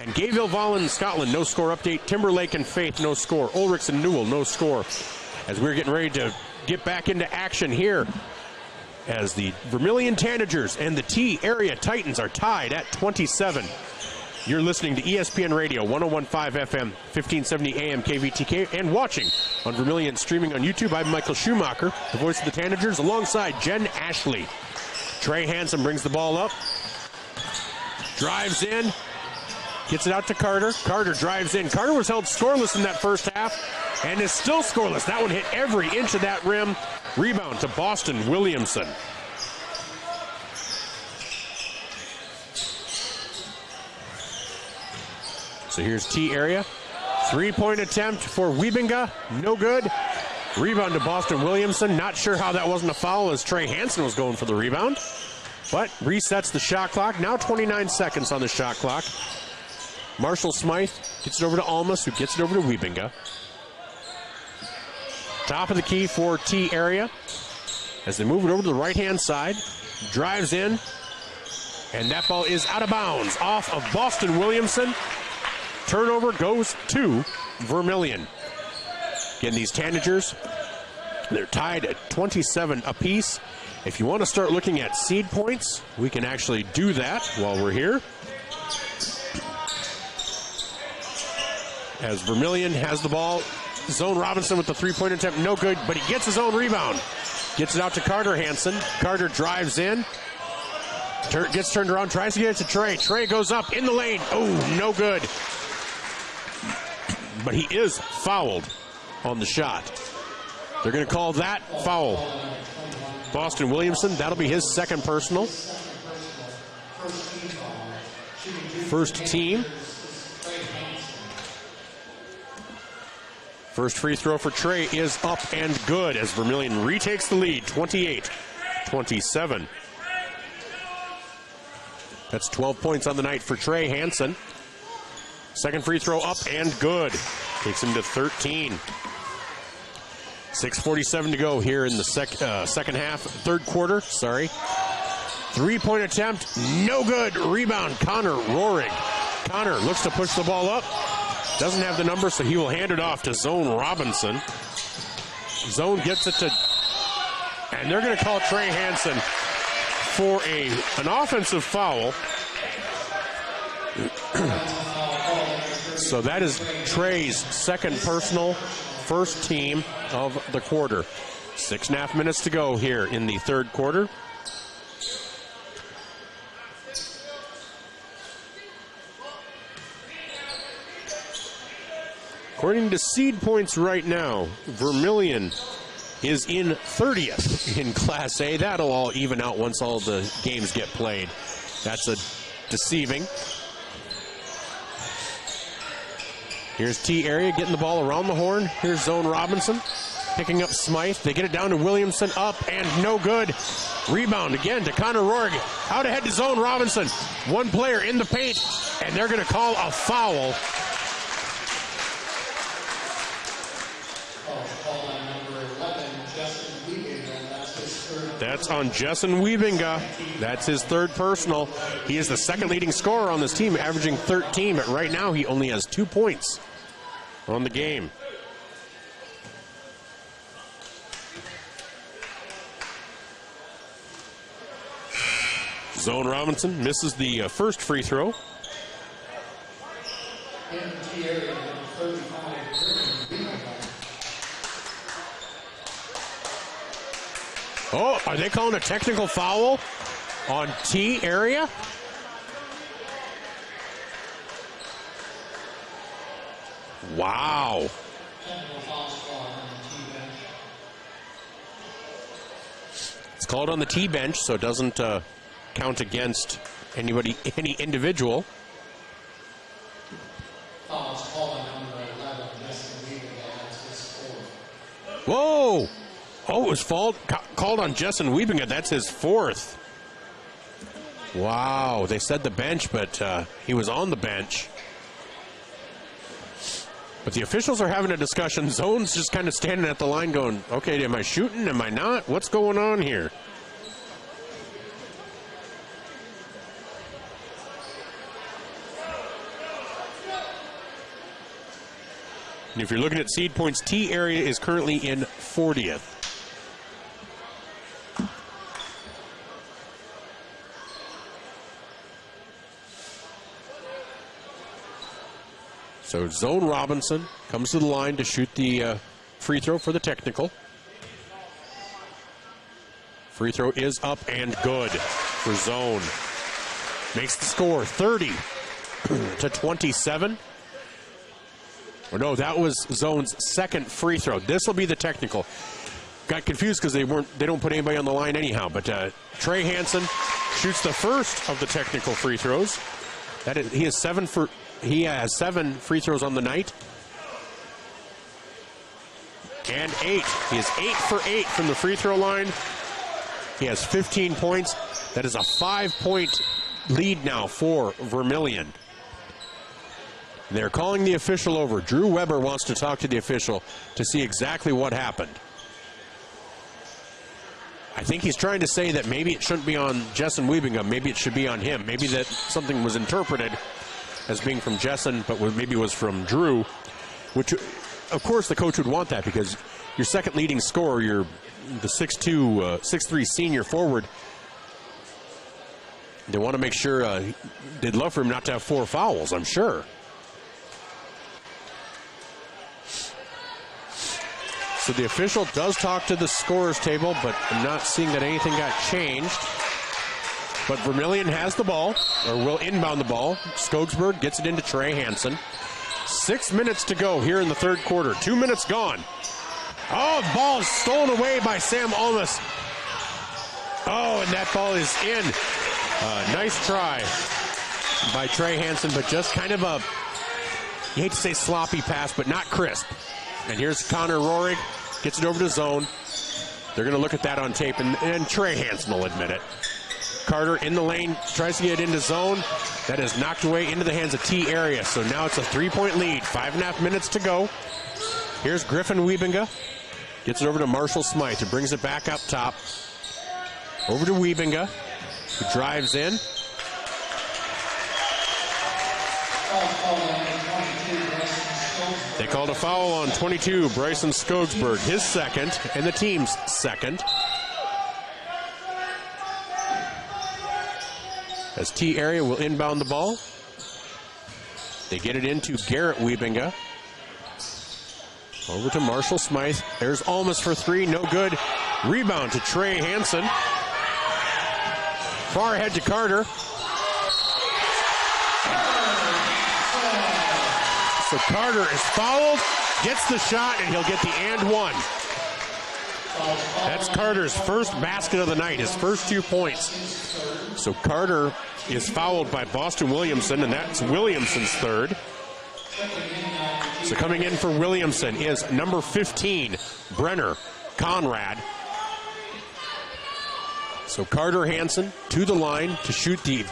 [SPEAKER 1] And Gayville Vollen Scotland, no score update. Timberlake and Faith, no score. Ulrichs and Newell, no score. As we're getting ready to get back into action here, as the Vermillion Tanagers and the T Area Titans are tied at 27. You're listening to ESPN Radio, 101.5 FM, 1570 AM KVTK, and watching on Vermillion Streaming on YouTube. I'm Michael Schumacher, the voice of the Tanagers, alongside Jen Ashley. Trey Hansen brings the ball up, drives in, gets it out to Carter. Carter drives in. Carter was held scoreless in that first half and is still scoreless. That one hit every inch of that rim. Rebound to Boston Williamson. So here's T area. Three-point attempt for Wiebinga. No good. Rebound to Boston Williamson. Not sure how that wasn't a foul as Trey Hansen was going for the rebound. But resets the shot clock. Now 29 seconds on the shot clock. Marshall Smythe gets it over to Almas, who gets it over to Wiebinga. Top of the key for T area. As they move it over to the right-hand side. Drives in. And that ball is out of bounds off of Boston Williamson. Turnover goes to Vermillion. Again, these Tanagers, they're tied at 27 apiece. If you want to start looking at seed points, we can actually do that while we're here. As Vermillion has the ball, Zone Robinson with the three-point attempt, no good, but he gets his own rebound. Gets it out to Carter Hansen. Carter drives in. Gets turned around, tries to get it to Trey. Trey goes up in the lane. Oh, no good. But he is fouled on the shot. They're going to call that foul. Boston Williamson, that'll be his second personal. First team. First free throw for Trey is up and good as Vermillion retakes the lead, 28-27. That's 12 points on the night for Trey Hansen. Second free throw up and good. Takes him to 13. 6:47 to go here in the second half, third quarter, sorry. Three-point attempt, no good. Rebound, Connor Rohrig. Connor looks to push the ball up. Doesn't have the number, so he will hand it off to Zone Robinson. Zone gets it to, and they're going to call Trey Hansen for an offensive foul. So that is Trey's second personal, first team of the quarter. 6.5 minutes to go here in the third quarter. According to seed points right now, Vermillion is in 30th in Class A. That'll all even out once all the games get played. That's a deceiving. Here's T area getting the ball around the horn. Here's Zone Robinson picking up Smythe. They get it down to Williamson, up and no good. Rebound again to Connor Rohrig. Out ahead to Zone Robinson. One player in the paint, and they're going to call a foul. That's on Jessen Wiebinga. That's his third personal. He is the second leading scorer on this team, averaging 13, but right now he only has 2 points on the game. Zone Robinson misses the first free throw. Oh, are they calling a technical foul on T area? Wow. It's called on the T bench, so it doesn't count against anybody, any individual. Whoa! Oh, it was called on Jessen Wiebinga. That's his fourth. Wow, they said the bench, but he was on the bench. But the officials are having a discussion. Zone's just kind of standing at the line going, okay, am I shooting? Am I not? What's going on here? And if you're looking at seed points, T area is currently in 40th. So Zone Robinson comes to the line to shoot the free throw for the technical. Free throw is up and good for Zone. Makes the score 30 to 27. Or no, that was Zone's second free throw. This will be the technical. Got confused because they don't put anybody on the line anyhow. But Trey Hansen shoots the first of the technical free throws. He has 7 free throws on the night. And 8. He is 8 for 8 from the free throw line. He has 15 points. That is a 5-point lead now for Vermillion. They're calling the official over. Drew Weber wants to talk to the official to see exactly what happened. I think he's trying to say that maybe it shouldn't be on Jessen Wiebinga. Maybe it should be on him. Maybe that something was interpreted as being from Jessen, but maybe was from Drew, which, of course, the coach would want that because your second leading scorer, you're the 6'2", 6'3" senior forward. They want to make sure they'd love for him not to have 4 fouls, I'm sure. So the official does talk to the scorer's table, but I'm not seeing that anything got changed. But Vermillion has the ball, or will inbound the ball. Skogsberg gets it into Trey Hansen. 6 minutes to go here in the third quarter. 2 minutes gone. Oh, the ball is stolen away by Sam Almas. Oh, and that ball is in. Nice try by Trey Hansen, but just kind of a, you hate to say sloppy pass, but not crisp. And here's Connor Rohrig, gets it over to Zone. They're going to look at that on tape, and Trey Hansen will admit it. Carter in the lane, tries to get into Zone. That is knocked away into the hands of T area, so now it's a 3-point lead. 5.5 minutes to go. Here's Griffin Wiebinga. Gets it over to Marshall Smythe, who brings it back up top. Over to Wiebinga, who drives in. They called a foul on 22, Bryson Skogsberg, his second, and the team's second. As T area will inbound the ball. They get it into Garrett Wiebinga. Over to Marshall Smythe. There's Almas for 3, no good. Rebound to Trey Hansen. Far ahead to Carter. So Carter is fouled, gets the shot, and he'll get the and one. That's Carter's first basket of the night, his first 2 points. So Carter is fouled by Boston Williamson, and that's Williamson's third. So coming in for Williamson is number 15, Brenner Conrad. So Carter Hansen to the line to shoot the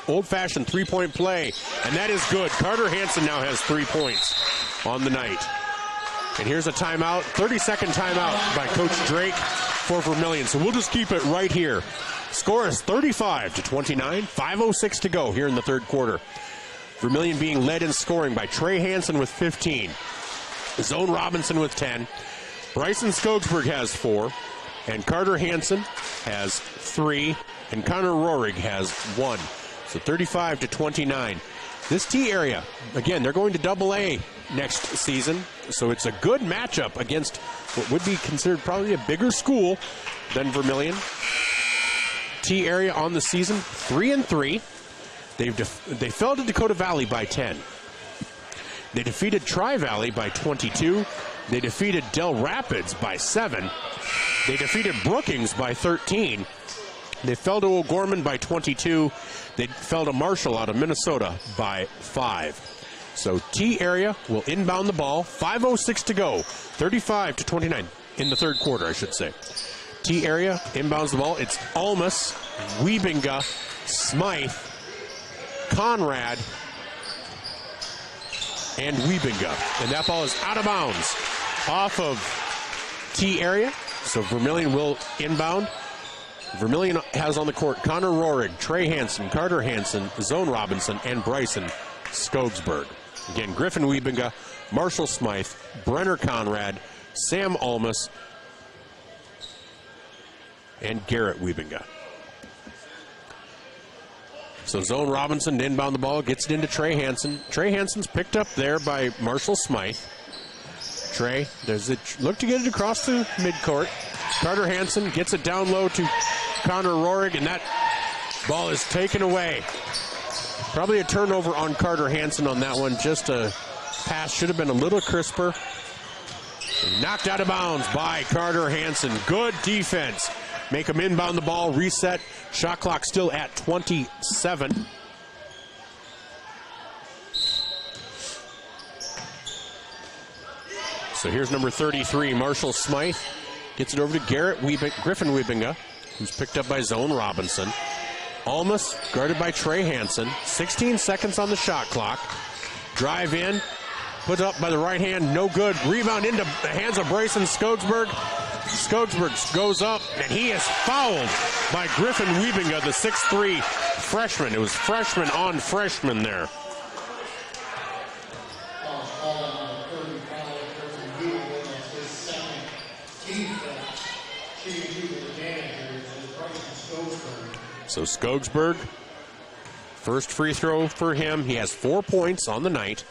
[SPEAKER 1] old-fashioned three-point play, and that is good. Carter Hansen now has 3 points on the night. And here's a timeout, 30-second timeout by Coach Drake for Vermillion. So we'll just keep it right here. Score is 35-29, 5:06 to go here in the third quarter. Vermillion being led in scoring by Trey Hansen with 15. Zone Robinson with 10. Bryson Skogsberg has 4. And Carter Hansen has 3. And Connor Rohrig has 1. So 35-29. This T area, again, they're going to Double-A next season. So it's a good matchup against what would be considered probably a bigger school than Vermillion. T area on the season, 3-3. They fell to Dakota Valley by 10. They defeated Tri-Valley by 22. They defeated Del Rapids by 7. They defeated Brookings by 13. They fell to O'Gorman by 22. They fell to Marshall out of Minnesota by 5. So T area will inbound the ball. 5:06 to go. 35-29 in the third quarter, I should say. T area inbounds the ball. It's Almas, Wiebinga, Smythe, Conrad, and Wiebinga. And that ball is out of bounds off of T area. So Vermillion will inbound. Vermillion has on the court Connor Rohrig, Trey Hansen, Carter Hansen, Zone Robinson, and Bryson Skogsberg. Again, Griffin Wiebinga, Marshall Smythe, Brenner Conrad, Sam Almas, and Garrett Wiebinga. So Zone Robinson to inbound the ball, gets it into Trey Hansen. Trey Hansen's picked up there by Marshall Smythe. Trey, there's a look to get it across the midcourt. Carter Hansen gets it down low to Connor Rohrig, and that ball is taken away. Probably a turnover on Carter Hansen on that one. Just a pass, should have been a little crisper. Knocked out of bounds by Carter Hansen. Good defense. Make him inbound the ball, reset. Shot clock still at 27. So here's number 33, Marshall Smythe. Gets it over to Griffin Wiebinga, who's picked up by Zone Robinson. Almas guarded by Trey Hansen. 16 seconds on the shot clock. Drive in, put up by the right hand, no good. Rebound into the hands of Bryson Skogsberg. Skogsberg goes up, and he is fouled by Griffin Wiebinga, the 6'3 freshman. It was freshman on freshman there. So Skogsberg, first free throw for him. He has 4 points on the night.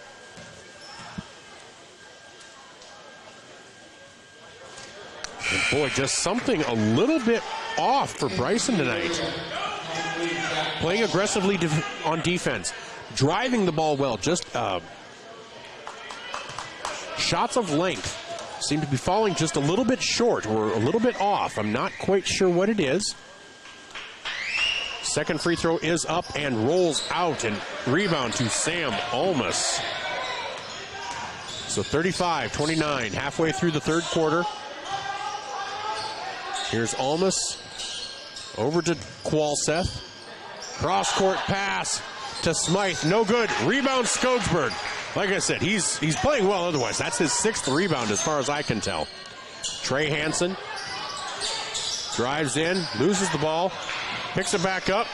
[SPEAKER 1] And boy, just something a little bit off for Bryson tonight. Playing aggressively on defense. Driving the ball well. Just shots of length seem to be falling just a little bit short or a little bit off. I'm not quite sure what it is. Second free throw is up and rolls out, and rebound to Sam Almas. So 35-29, halfway through the third quarter. Here's Almas over to Qualseth. Cross-court pass to Smythe, no good. Rebound Skogsberg. Like I said, he's playing well otherwise. That's his 6th rebound as far as I can tell. Trey Hansen drives in, loses the ball, picks it back up.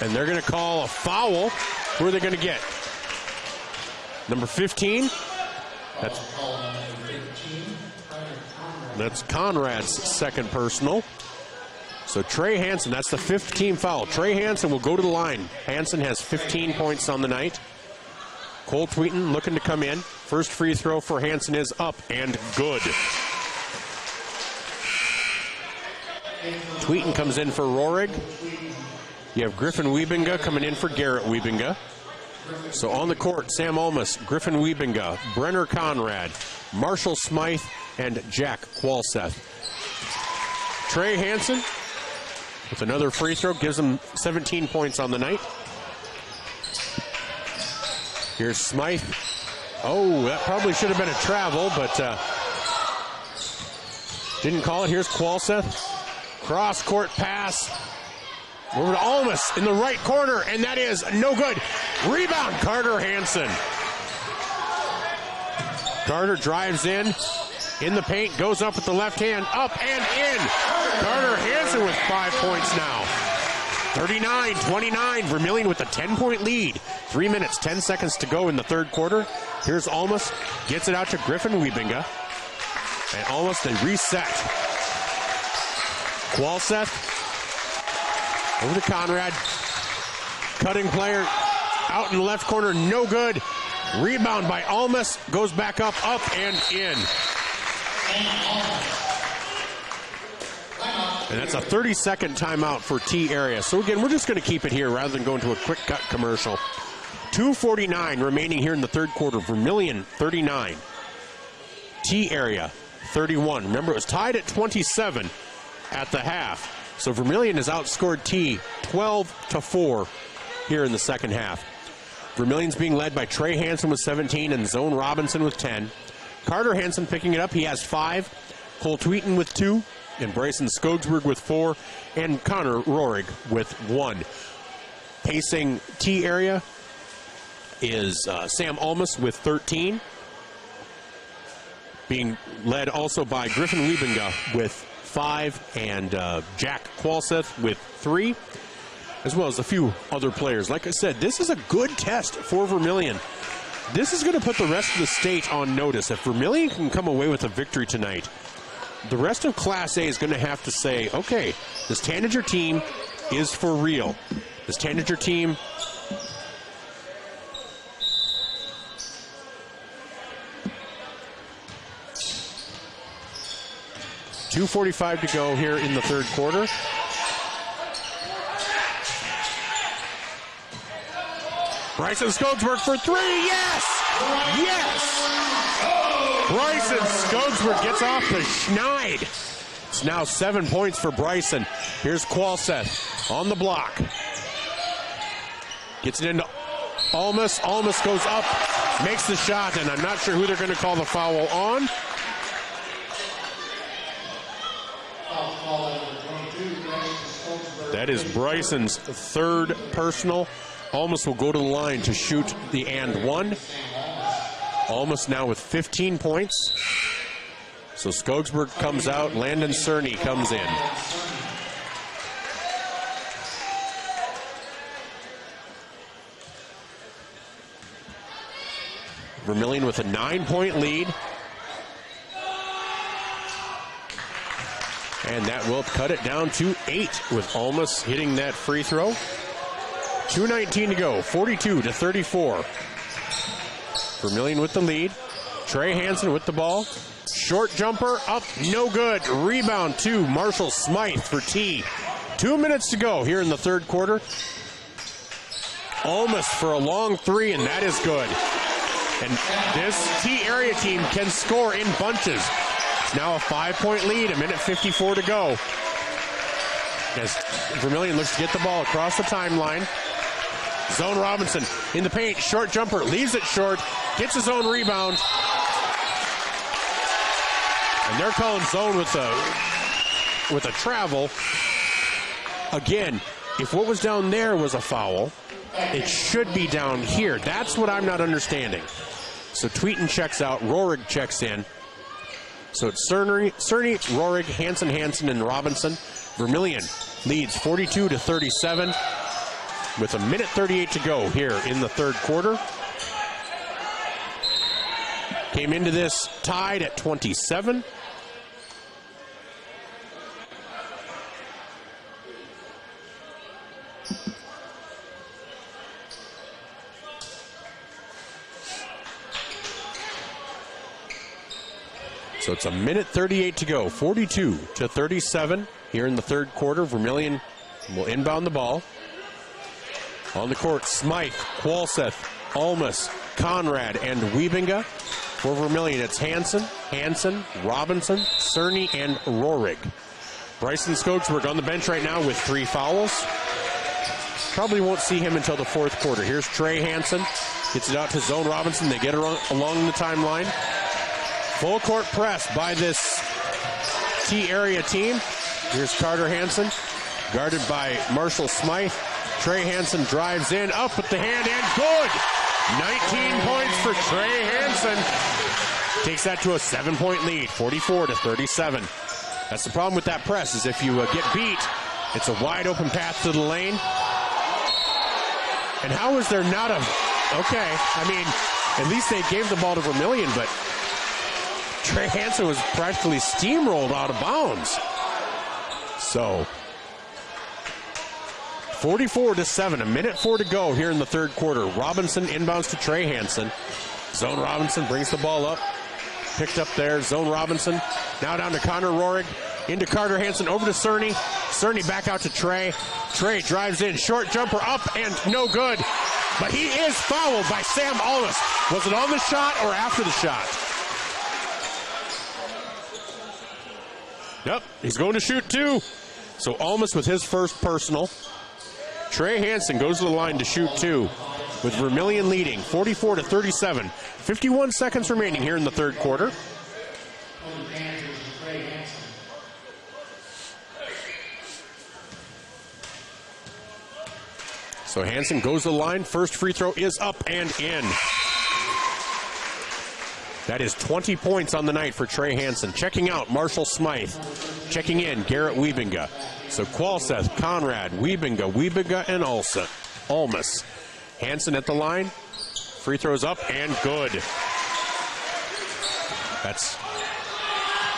[SPEAKER 1] And they're going to call a foul. Who are they going to get? Number 15. That's Conrad's second personal. So Trey Hansen, that's the 5th team foul. Trey Hansen will go to the line. Hansen has 15 points on the night. Cole Tweeton looking to come in. First free throw for Hansen is up and good. Tweeton comes in for Rohrig. You have Griffin Wiebinga coming in for Garrett Wiebinga. So on the court, Sam Almas, Griffin Wiebinga, Brenner Conrad, Marshall Smythe, and Jack Qualseth. Trey Hansen with another free throw, gives him 17 points on the night. Here's Smythe. Oh, that probably should have been a travel, but didn't call it. Here's Qualseth. Cross-court pass over to Almas in the right corner, and that is no good. Rebound, Carter Hansen. Carter drives in, in the paint, goes up with the left hand, up and in. Carter Hansen with 5 points now. 39-29, Vermillion with a 10-point lead. 3 minutes, 10 seconds to go in the third quarter. Here's Almas, gets it out to Griffin Wiebinga. And Almas, they reset. Qualseth over to Conrad. Cutting player out in the left corner, no good. Rebound by Almas, goes back up and in. And that's a 30-second timeout for T area. So again, we're just going to keep it here rather than going to a quick cut commercial. 2:49 remaining here in the third quarter. Vermillion 39. T area 31. Remember, it was tied at 27 at the half. So Vermillion has outscored T 12-4 here in the second half. Vermillion's being led by Trey Hansen with 17 and Zone Robinson with 10. Carter Hansen picking it up. He has 5. Cole Tweeten with 2. And Bryson Skogsberg with 4. And Connor Rohrig with 1. Pacing T area is Sam Almas with 13. Being led also by Griffin Wiebinga with 5. And Jack Qualseth with 3. As well as a few other players. Like I said, this is a good test for Vermillion. This is going to put the rest of the state on notice. If Vermillion can come away with a victory tonight, the rest of Class A is going to have to say, okay, this Tanager team is for real. This Tanager team .245 to go here in the third quarter. Bryson Skogsberg for 3, yes! Yes! Bryson Skogsberg gets off the schneid. It's now 7 points for Bryson. Here's Qualseth on the block. Gets it into Almas. Almas goes up, makes the shot, and I'm not sure who they're going to call the foul on. That is Bryson's third personal. Almas will go to the line to shoot the and one. Almas now with 15 points. So Skogsberg comes out. Landon Cerny comes in. Vermillion with a 9-point lead. And that will cut it down to 8 with Almas hitting that free throw. 2:19 to go, 42-34. Vermillion with the lead. Trey Hansen with the ball. Short jumper up, no good. Rebound to Marshall Smythe for T. 2 minutes to go here in the third quarter. Almas for a long 3, and that is good. And this T area team can score in bunches. It's now a 5-point lead, 1:54 to go. As Vermillion looks to get the ball across the timeline. Zone Robinson in the paint, short jumper, leaves it short, gets his own rebound. And they're calling zone with a travel. Again, if what was down there was a foul, it should be down here. That's what I'm not understanding. So Tweeten checks out, Rohrig checks in. So it's Cerny, Rohrig, Hansen, and Robinson. Vermillion leads 42-37 with 1:38 to go here in the third quarter. Came into this tied at 27. So it's 1:38 to go, 42-37 here in the third quarter. Vermillion will inbound the ball. On the court, Smythe, Qualseth, Almas, Conrad, and Wiebinga. For Vermillion, it's Hansen, Robinson, Cerny, and Rohrig. Bryson Skogsberg on the bench right now with 3 fouls. Probably won't see him until the fourth quarter. Here's Trey Hansen. Gets it out to Zone Robinson. They get along the timeline. Full court press by this T area team. Here's Carter Hansen, guarded by Marshall Smythe. Trey Hansen drives in, up with the hand, and good! 19 points for Trey Hansen. takes that to a 7-point lead, 44-37. That's the problem with that press, is if you get beat, it's a wide open path to the lane. And how is there not a... Okay, I mean, at least they gave the ball to Vermillion, but Trey Hansen was practically steamrolled out of bounds. So, 44-7, a minute 4 to go here in the third quarter. Robinson inbounds to Trey Hansen. Zone Robinson brings the ball up. Picked up there, Zone Robinson. Now down to Connor Rohrig. Into Carter Hansen, over to Cerny. Cerny back out to Trey. Trey drives in, short jumper up and no good. But he is fouled by Sam Almas. Was it on the shot or after the shot? Yep, he's going to shoot two. So Almas with his first personal. Trey Hansen goes to the line to shoot two, with Vermillion leading 44-37. 51 seconds remaining here in the third quarter. So Hansen goes to the line. First free throw is up and in. That is 20 points on the night for Trey Hansen. Checking out, Marshall Smythe. Checking in, Garrett Wiebinga. So Qualseth, Conrad, Wiebinga, and Almas. Hansen at the line. Free throws up and good. That's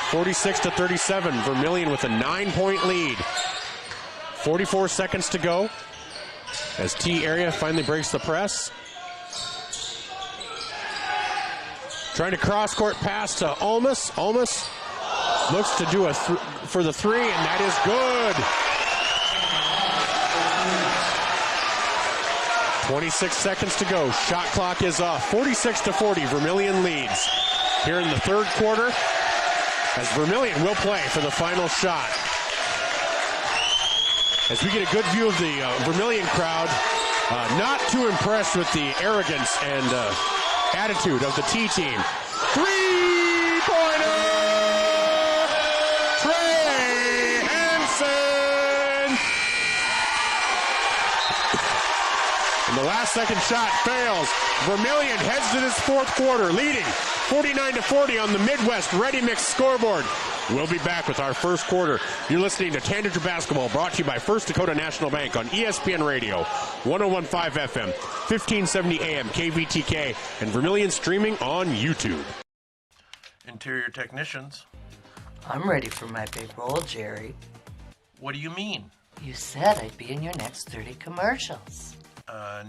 [SPEAKER 1] 46-37. Vermillion with a 9-point lead. 44 seconds to go as T area finally breaks the press. Trying to cross-court pass to Almas. Almas looks to do for the three, and that is good. 26 seconds to go. Shot clock is off. 46-40. Vermillion leads here in the third quarter, as Vermillion will play for the final shot. As we get a good view of the Vermillion crowd, not too impressed with the arrogance and attitude of the T team. Three-pointer! Trey Hansen! And the last second shot fails. Vermillion heads to this fourth quarter, leading 49-40 on the Midwest Ready Mix scoreboard. We'll be back with our first quarter. You're listening to Tanager Basketball, brought to you by First Dakota National Bank on ESPN Radio, 101.5 FM, 1570 AM, KVTK, and Vermillion Streaming on YouTube.
[SPEAKER 6] Interior technicians.
[SPEAKER 18] I'm ready for my big role, Jerry.
[SPEAKER 6] What do you mean?
[SPEAKER 18] You said I'd be in your next 30 commercials.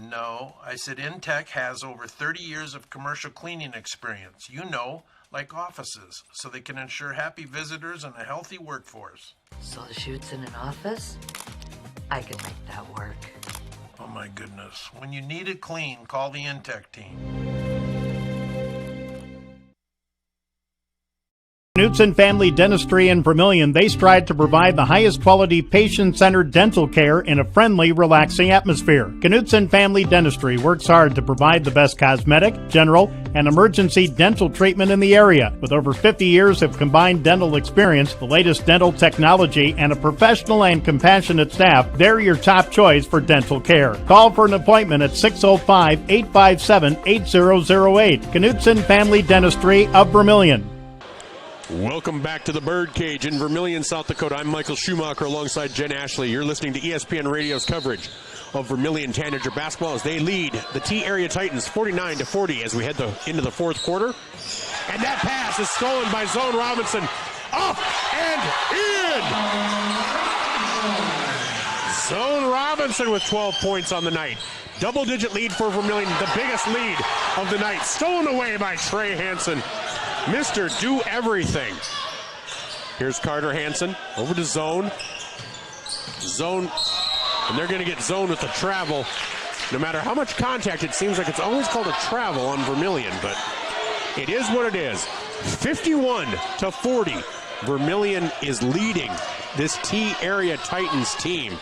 [SPEAKER 6] No. I said Intech has over 30 years of commercial cleaning experience. You know, like offices, so they can ensure happy visitors and a healthy workforce.
[SPEAKER 18] So the shoot's in an office? I can make that work.
[SPEAKER 6] Oh my goodness. When you need it clean, call the Intech team.
[SPEAKER 19] Knutson Family Dentistry in Vermillion, they strive to provide the highest quality patient-centered dental care in a friendly, relaxing atmosphere. Knutson Family Dentistry works hard to provide the best cosmetic, general, and emergency dental treatment in the area. With over 50 years of combined dental experience, the latest dental technology, and a professional and compassionate staff, they're your top choice for dental care. Call for an appointment at 605-857-8008. Knutson Family Dentistry of Vermillion.
[SPEAKER 1] Welcome back to the Birdcage in Vermillion, South Dakota. I'm Michael Schumacher alongside Jen Ashley. You're listening to ESPN Radio's coverage of Vermillion Tanager basketball as they lead the T-Area Titans 49-40 as we head into the fourth quarter. And that pass is stolen by Zone Robinson. Up and in! Zone Robinson with 12 points on the night. Double-digit lead for Vermillion, the biggest lead of the night. Stolen away by Trey Hansen. Mr. Do Everything. Here's Carter Hansen over to Zone. Zone, and they're going to get Zone with the travel. No matter how much contact, it seems like it's always called a travel on Vermillion, but it is what it is. 51-40. Vermillion is leading this T-Area Titans team.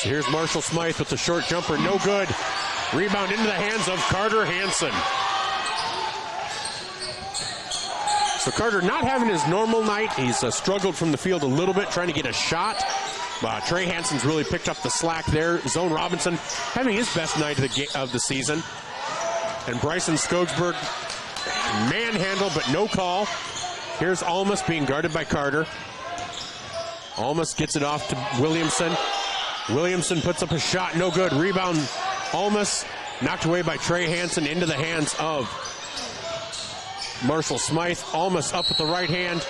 [SPEAKER 1] So here's Marshall Smythe with the short jumper, no good. Rebound into the hands of Carter Hansen. So Carter not having his normal night. He's struggled from the field a little bit, trying to get a shot. Trey Hansen's really picked up the slack there. Zone Robinson having his best night of the season. And Bryson Skogsberg manhandled, but no call. Here's Almas being guarded by Carter. Almas gets it off to Williamson. Williamson puts up a shot, no good. Rebound, Almas knocked away by Trey Hansen into the hands of Marshall Smythe. Almas up with the right hand.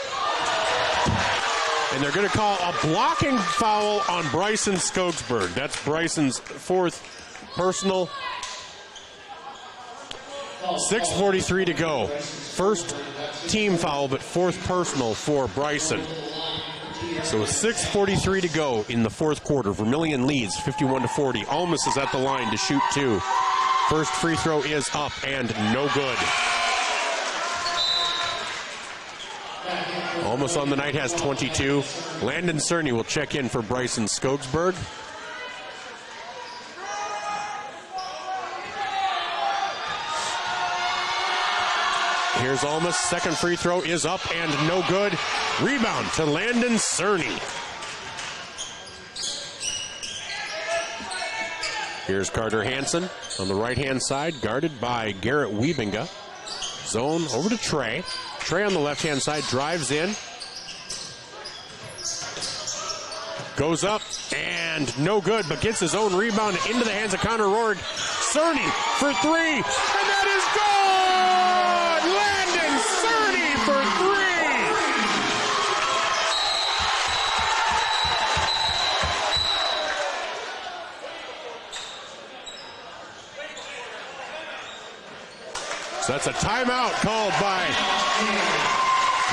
[SPEAKER 1] And they're going to call a blocking foul on Bryson Skogsberg. That's Bryson's fourth personal. 6:43 to go. First team foul, but fourth personal for Bryson. So 6:43 to go in the fourth quarter. Vermillion leads 51-40. Almas is at the line to shoot two. First free throw is up and no good. Almas on the night has 22. Landon Cerny will check in for Bryson Skogsberg. Here's Almas. Second free throw is up and no good. Rebound to Landon Cerny. Here's Carter Hansen on the right-hand side, guarded by Garrett Wiebinga. Zone over to Trey. Trey on the left-hand side drives in. Goes up and no good, but gets his own rebound into the hands of Connor Rourke. Cerny for three, and that is good! Landon Cerny for three! So that's a timeout called by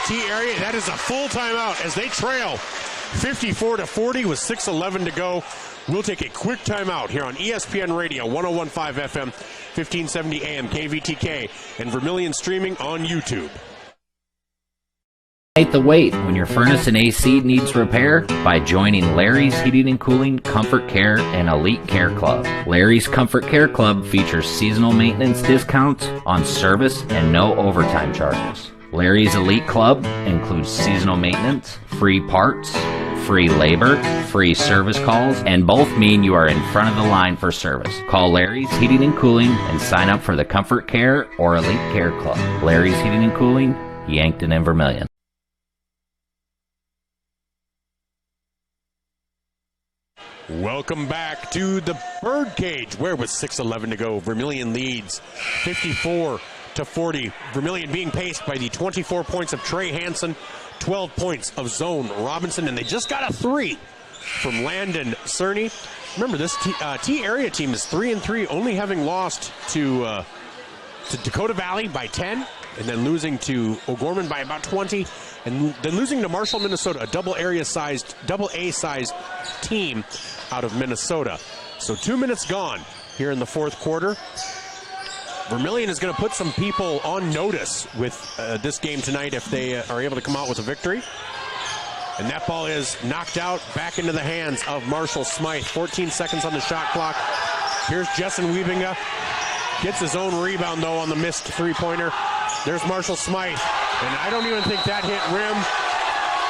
[SPEAKER 1] T-Area. That is a full timeout as they trail 54-40 with 6:11 to go. We'll take a quick timeout here on ESPN Radio, 101.5 FM, 1570 AM, KVTK, and Vermillion Streaming on YouTube.
[SPEAKER 5] The wait when your furnace and AC needs repair by joining Larry's Heating and Cooling, Comfort Care, and Elite Care Club. Larry's Comfort Care Club features seasonal maintenance discounts on service and no overtime charges. Larry's Elite Club includes seasonal maintenance, free parts, free labor, free service calls, and both mean you are in front of the line for service. Call Larry's Heating and Cooling and sign up for the Comfort Care or Elite Care Club. Larry's Heating and Cooling, Yankton and Vermillion.
[SPEAKER 1] Welcome back to the Birdcage, where with 6:11 to go, Vermillion leads 54-40. Vermillion being paced by the 24 points of Trey Hansen, 12 points of Zone Robinson, and they just got a three from Landon Cerny. Remember, this T-Area team is 3-3, only having lost to Dakota Valley by 10, and then losing to O'Gorman by about 20, and then losing to Marshall, Minnesota, a double A-sized team out of Minnesota. So 2 minutes gone here in the fourth quarter. Vermillion is going to put some people on notice with this game tonight if they are able to come out with a victory. And that ball is knocked out back into the hands of Marshall Smythe. 14 seconds on the shot clock. Here's Jessen Wiebinga. Gets his own rebound, though, on the missed three-pointer. There's Marshall Smythe. And I don't even think that hit rim.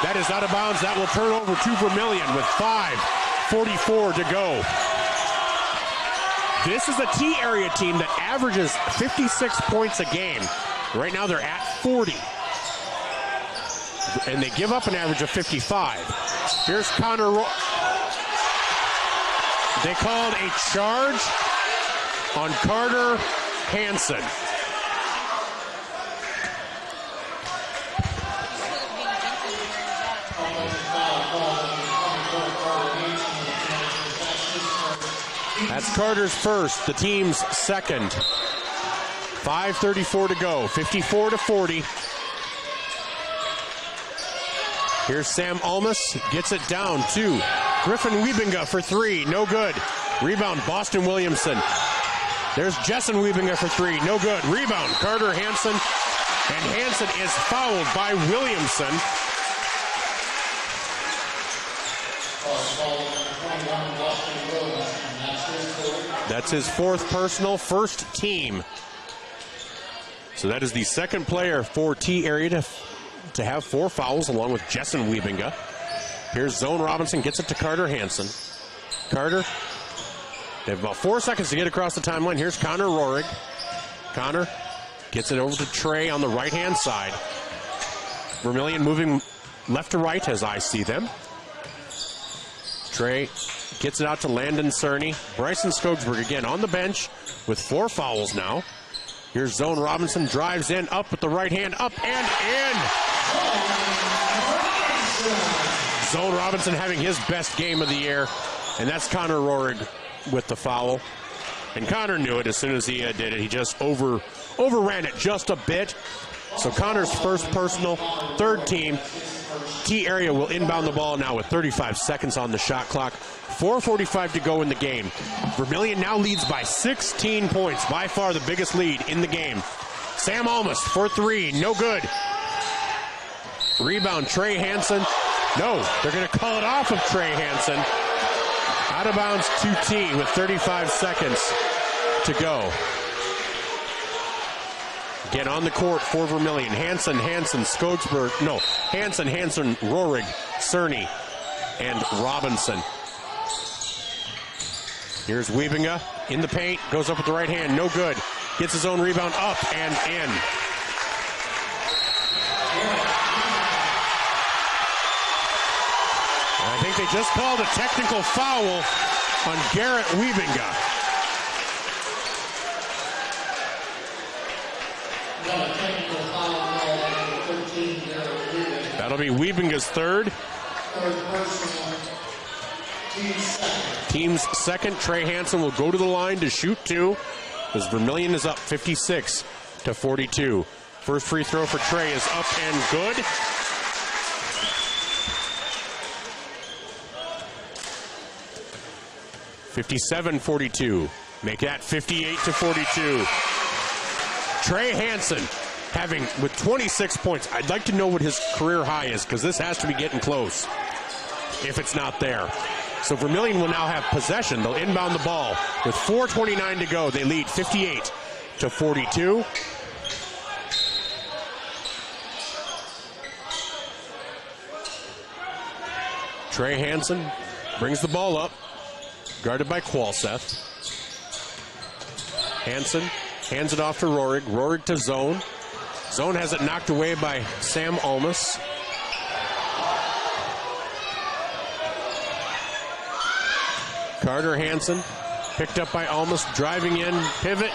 [SPEAKER 1] That is out of bounds. That will turn over to Vermillion with 5:44 to go. This is a T-Area team that averages 56 points a game. Right now they're at 40. And they give up an average of 55. Here's Connor They called a charge on Carter Hansen. That's Carter's first, the team's second. 5:34 to go, 54-40. Here's Sam Almas, gets it down to Griffin Wiebinga for three, no good. Rebound, Boston Williamson. There's Jessen Wiebinga for three, no good. Rebound, Carter Hansen, and Hansen is fouled by Williamson. That's his fourth personal, first team. So that is the second player for T-Area to have four fouls, along with Jessen Wiebinga. Here's Zone Robinson, gets it to Carter Hansen. Carter, they have about 4 seconds to get across the timeline. Here's Connor Rohrig. Connor gets it over to Trey on the right-hand side. Vermillion moving left to right as I see them. Trey gets it out to Landon Cerny. Bryson Skogsberg again on the bench with 4 fouls now. Here's Zone Robinson, drives in, up with the right hand, up and in. Zone Robinson having his best game of the year, and that's Connor Rohrig with the foul. And Connor knew it as soon as he did it. He just overran it just a bit. So Connor's first personal, third team. T-Area will inbound the ball now with 35 seconds on the shot clock. 4:45 to go in the game. Vermillion now leads by 16 points, by far the biggest lead in the game. Sam Almas for 3, no good. Rebound, Trey Hansen. No, they're going to call it off of Trey Hansen. Out of bounds to T with 35 seconds to go. Again on the court for Vermillion. Hansen, Skogsberg. No, Hansen, Rohrig, Cerny, and Robinson. Here's Wiebinga in the paint. Goes up with the right hand. No good. Gets his own rebound up and in. I think they just called a technical foul on Garrett Wiebinga. That'll be Wiebinga's third. Team's second. Trey Hansen will go to the line to shoot 2 as Vermillion is up 56-42. First free throw for Trey is up and good. (57-42). Make that 58-42. Trey Hansen having with 26 points. I'd like to know what his career high is because this has to be getting close if it's not there. So Vermillion will now have possession. They'll inbound the ball with 4:29 to go. They lead 58-42. Trey Hansen brings the ball up, guarded by Qualseth. Hansen hands it off to Rohrig. Rohrig to Zone. Zone has it knocked away by Sam Almas. Carter Hansen picked up by Almas, driving in, pivot,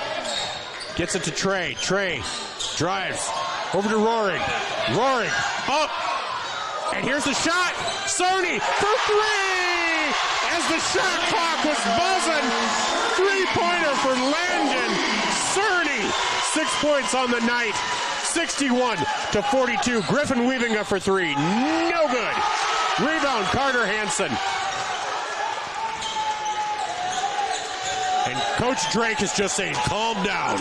[SPEAKER 1] gets it to Trey. Trey drives over to Rohrig. Rohrig up, and here's the shot. Cerny for 3! As the shot clock was buzzing, 3-pointer for Landon Cerny. 6 points on the night, 61-42. Griffin Wiebinga for 3, no good. Rebound, Carter Hansen. And Coach Drake is just saying, calm down.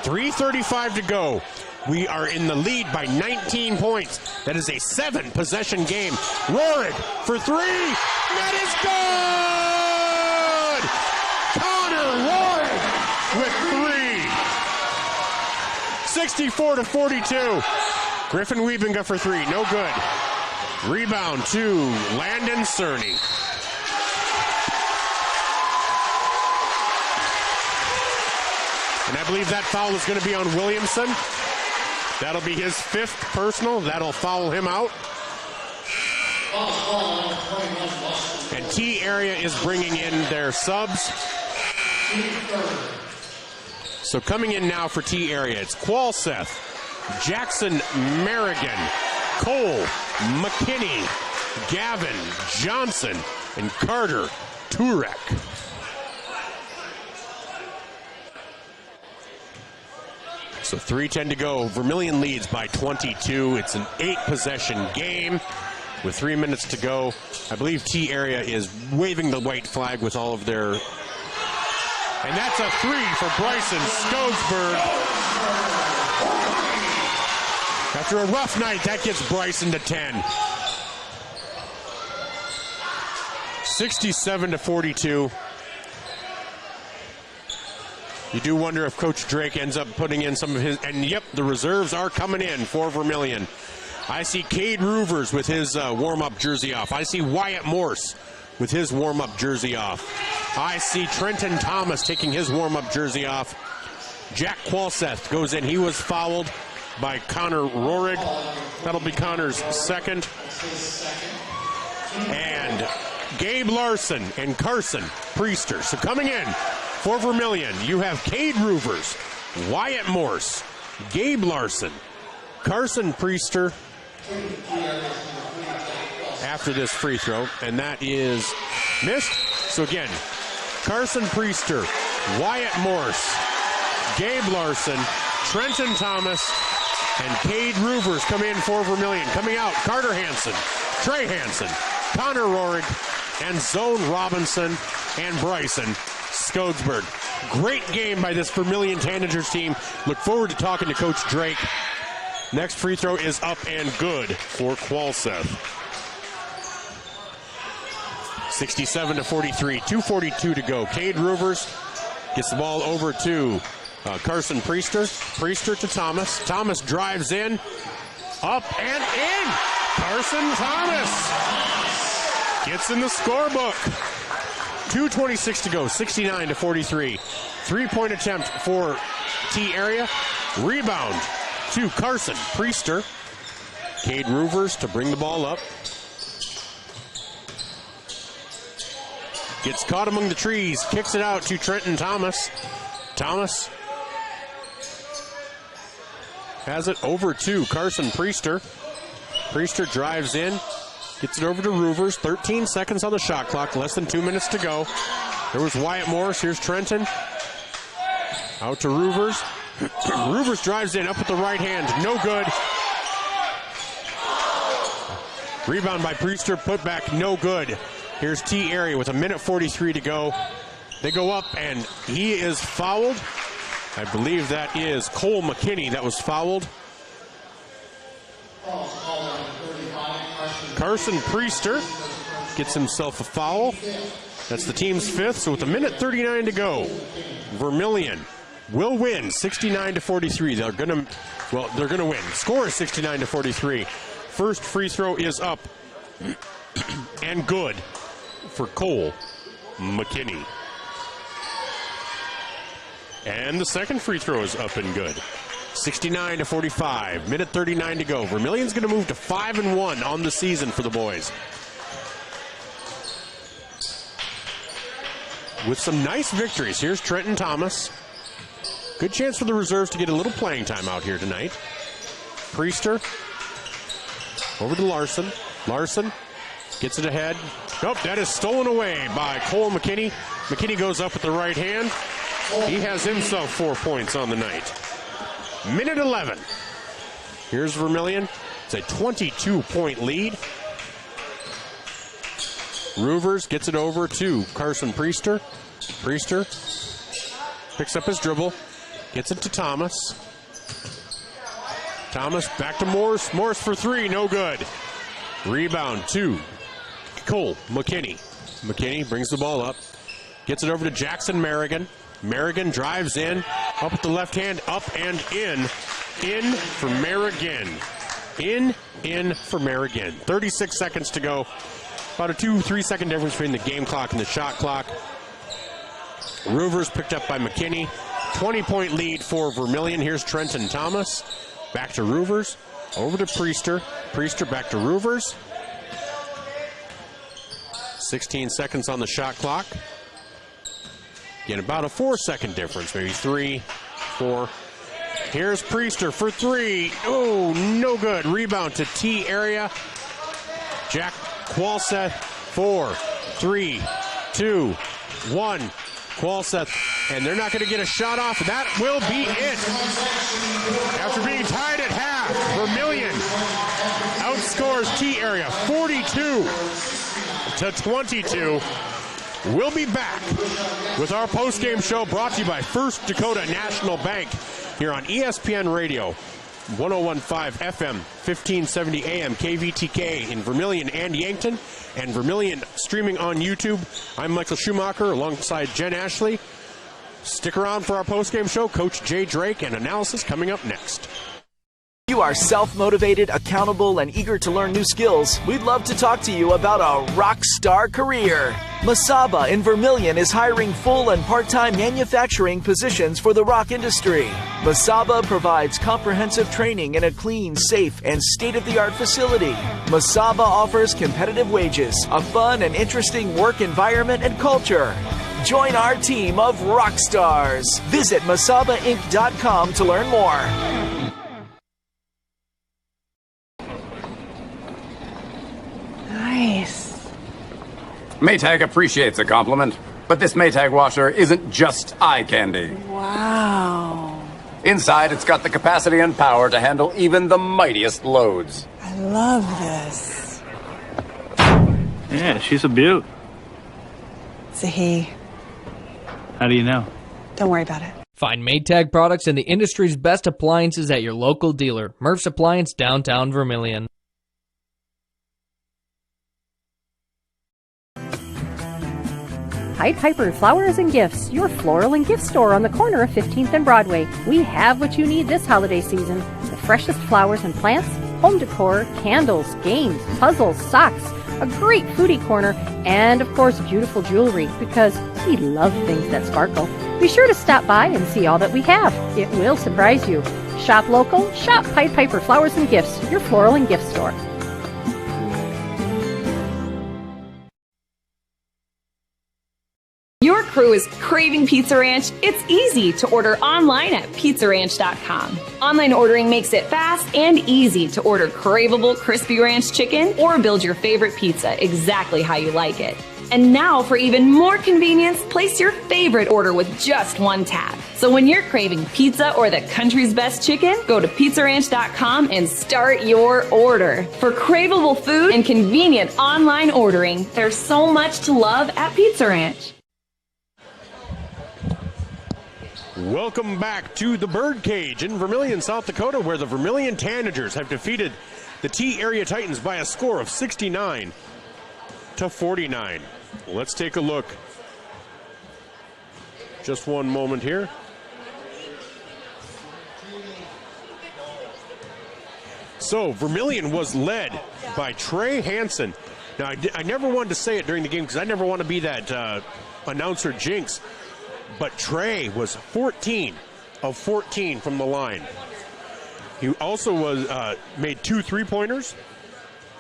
[SPEAKER 1] 3:35 to go. We are in the lead by 19 points. That is a 7-possession game. Rohrig for 3. That is good! Connor Rohrig with 3. 64-42. Griffin Wiebinga for 3. No good. Rebound to Landon Cerny. And I believe that foul is going to be on Williamson. That'll be his 5th personal. That'll foul him out. And T-Area is bringing in their subs. So coming in now for T-Area, it's Qualseth, Jackson Merrigan, Cole, McKinney, Gavin, Johnson, and Carter Turek. So 3:10 to go. Vermillion leads by 22. It's an 8-possession game with 3 minutes to go. I believe T-Area is waving the white flag with all of their... And that's a 3 for Bryson Skogsberg. After a rough night, that gets Bryson to 10. 67-42. You do wonder if Coach Drake ends up putting in some of his, and yep, the reserves are coming in for Vermillion. I see Cade Roovers with his warm-up jersey off. I see Wyatt Morse with his warm-up jersey off. I see Trenton Thomas taking his warm-up jersey off. Jack Qualseth goes in. He was fouled by Connor Rohrig. That'll be Connor's second. And Gabe Larson and Carson Priester. So coming in for Vermillion, you have Cade Roovers, Wyatt Morse, Gabe Larson, Carson Priester after this free throw, and that is missed. So again, Carson Priester, Wyatt Morse, Gabe Larson, Trenton Thomas, and Cade Roovers come in for Vermillion. Coming out, Carter Hansen, Trey Hansen, Connor Rohrig, and Zone Robinson and Bryson Skogsberg. Great game by this Vermillion Tanagers team. Look forward to talking to Coach Drake. Next free throw is up and good for Qualseth. 67-43, 2:42 to go. Cade Roovers gets the ball over to Carson Priester. Priester to Thomas. Thomas drives in. Up and in. Carson Thomas gets in the scorebook. 2:26 to go. 69-43. Three-point attempt for T area. Rebound to Carson Priester. Cade Roovers to bring the ball up. Gets caught among the trees. Kicks it out to Trenton Thomas. Thomas has it over to Carson Priester. Priester drives in. Gets it over to Roovers. 13 seconds on the shot clock. Less than 2 minutes to go. There was Wyatt Morse. Here's Trenton. Out to Roovers. Roovers drives in, up with the right hand. No good. Rebound by Priester. Put back. No good. Here's T area with 1:43 to go. They go up, and he is fouled. I believe that is Cole McKinney that was fouled. Carson Priester gets himself a foul. That's the team's fifth, so with 1:39 to go, Vermillion will win 69-43. They're gonna win. Score is 69-43. First free throw is up and good for Cole McKinney. And the second free throw is up and good. 69-45. 1:39 to go. Vermillion's going to move to 5-1 on the season for the boys. With some nice victories. Here's Trenton Thomas. Good chance for the reserves to get a little playing time out here tonight. Priester. Over to Larson. Larson gets it ahead. Nope, that is stolen away by Cole McKinney. McKinney goes up with the right hand. He has himself 4 points on the night. 1:11. Here's Vermillion. It's a 22-point lead. Roovers gets it over to Carson Priester. Priester picks up his dribble. Gets it to Thomas. Thomas back to Morse. Morse for three. No good. Rebound to Cole McKinney. McKinney brings the ball up. Gets it over to Jackson Merrigan. Merrigan drives in. Up with the left hand. Up and in. In for Merrigan. In for Merrigan. 36 seconds to go. About a 2-3 second difference between the game clock and the shot clock. Roovers picked up by McKinney. 20-point lead for Vermillion. Here's Trenton Thomas. Back to Roovers. Over to Priester. Priester back to Roovers. 16 seconds on the shot clock. Again, about a 4-second difference. Maybe 3, 4. Here's Priester for three. Oh, no good. Rebound to T area. Jack Qualseth, 4, 3, 2, 1. Qualseth, and they're not going to get a shot off. That will be it. After being tied at half, Vermillion outscores T area 42-22. We'll be back with our post-game show brought to you by First Dakota National Bank here on ESPN Radio. 101.5 FM, 1570 AM, KVTK in Vermillion and Yankton, and Vermillion streaming on YouTube. I'm Michael Schumacher alongside Jen Ashley. Stick around for our postgame show. Coach Jay Drake and analysis coming up next.
[SPEAKER 9] You are self-motivated, accountable, and eager to learn new skills. We'd love to talk to you about a rock star career. Masaba in Vermillion is hiring full and part-time manufacturing positions for the rock industry. Masaba provides comprehensive training in a clean, safe, and state-of-the-art facility. Masaba offers competitive wages, a fun and interesting work environment and culture. Join our team of rock stars. Visit masabainc.com to learn more.
[SPEAKER 11] Nice. Maytag appreciates a compliment, but this Maytag washer isn't just eye candy. Wow. Inside, it's got the capacity and power to handle even the mightiest loads.
[SPEAKER 12] I love this.
[SPEAKER 20] Yeah, she's a beaut.
[SPEAKER 12] It's a he.
[SPEAKER 20] How do you know?
[SPEAKER 12] Don't worry about it.
[SPEAKER 4] Find Maytag products and the industry's best appliances at your local dealer. Murph's Appliance, downtown Vermillion.
[SPEAKER 21] Pied Piper Flowers and Gifts, your floral and gift store on the corner of 15th and Broadway. We have what you need this holiday season. The freshest flowers and plants, home decor, candles, games, puzzles, socks, a great foodie corner, and of course beautiful jewelry, because we love things that sparkle. Be sure to stop by and see all that we have. It will surprise you. Shop local, shop Pied Piper Flowers and Gifts, your floral and gift store.
[SPEAKER 22] Your crew is craving Pizza Ranch? It's easy to order online at pizzaranch.com. Online ordering makes it fast and easy to order craveable crispy ranch chicken or build your favorite pizza exactly how you like it. And now, for even more convenience, place your favorite order with just one tap. So when you're craving pizza or the country's best chicken, go to pizzaranch.com and start your order. For craveable food and convenient online ordering, there's so much to love at Pizza Ranch.
[SPEAKER 1] Welcome back to the Birdcage in Vermillion, South Dakota, where the Vermillion Tanagers have defeated the T-Area Titans by a score of 69-49. Let's take a look. Just one moment here. So, Vermillion was led by Trey Hansen. Now, I never wanted to say it during the game because I never want to be that announcer jinx. But Trey was 14 of 14 from the line. He also made 2 3-pointers,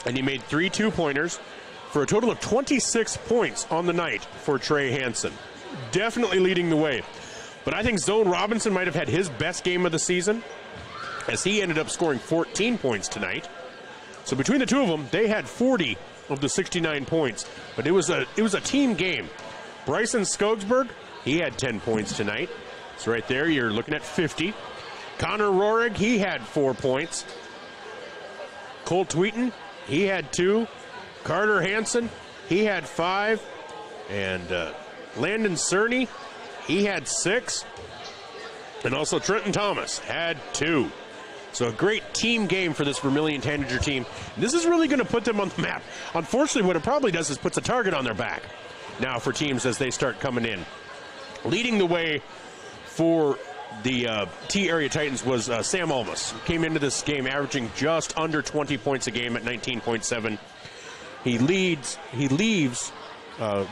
[SPEAKER 1] and he made 3 2-pointers for a total of 26 points on the night for Trey Hansen. Definitely leading the way. But I think Zone Robinson might have had his best game of the season, as he ended up scoring 14 points tonight. So between the two of them, they had 40 of the 69 points. But it was a team game. Bryson Skogsberg, he had 10 points tonight. So right there, you're looking at 50. Connor Rohrig, he had 4 points. Cole Tweeton, he had 2. Carter Hansen, he had 5. And Landon Cerny, he had 6. And also Trenton Thomas had 2. So a great team game for this Vermillion Tanager team. And this is really going to put them on the map. Unfortunately, what it probably does is puts a target on their back now for teams as they start coming in. Leading the way for the T-Area Titans was Sam Almas. Came into this game averaging just under 20 points a game at 19.7. He leaves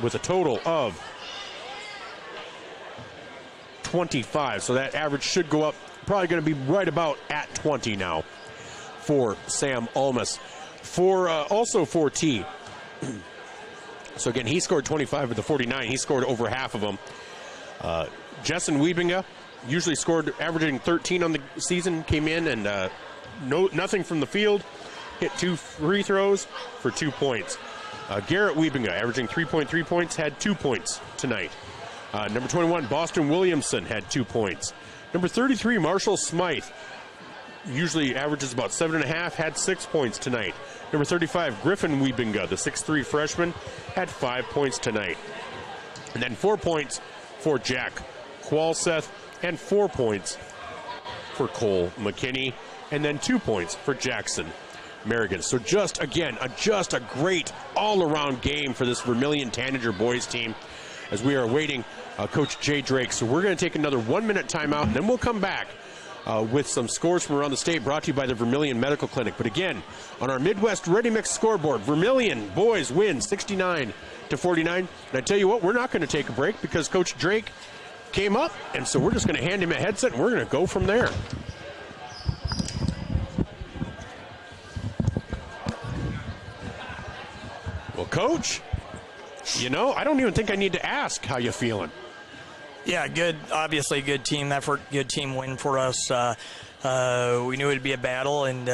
[SPEAKER 1] with a total of 25. So that average should go up. Probably going to be right about at 20 now for Sam Almas. Also for T. So again, he scored 25 of the 49. He scored over half of them. Jessen Wiebinga usually scored, averaging 13 on the season, came in and nothing from the field, hit 2 free throws for 2 points. Garrett Wiebinga, averaging 3.3 points, had 2 points tonight. Number 21, Boston Williamson, had 2 points. Number 33, Marshall Smythe, usually averages about 7.5, had 6 points tonight. Number 35, Griffin Wiebinga, the 6'3 freshman, had 5 points tonight. And then 4 points for Jack Qualseth, and 4 points for Cole McKinney, and then 2 points for Jackson Merrigan. So just a great all-around game for this Vermillion Tanager boys team as we are awaiting Coach Jay Drake. So we're going to take another 1-minute timeout, and then we'll come back with some scores from around the state brought to you by the Vermillion Medical Clinic. But again, on our Midwest Ready Mix scoreboard, Vermillion boys win 69-49. And I tell you what, we're not going to take a break because Coach Drake came up, and so we're just going to hand him a headset and we're going to go from there. Well, Coach, you know, I don't even think I need to ask how you feeling.
[SPEAKER 13] Yeah, good. Obviously, good team effort, good team win for us. We knew it'd be a battle, and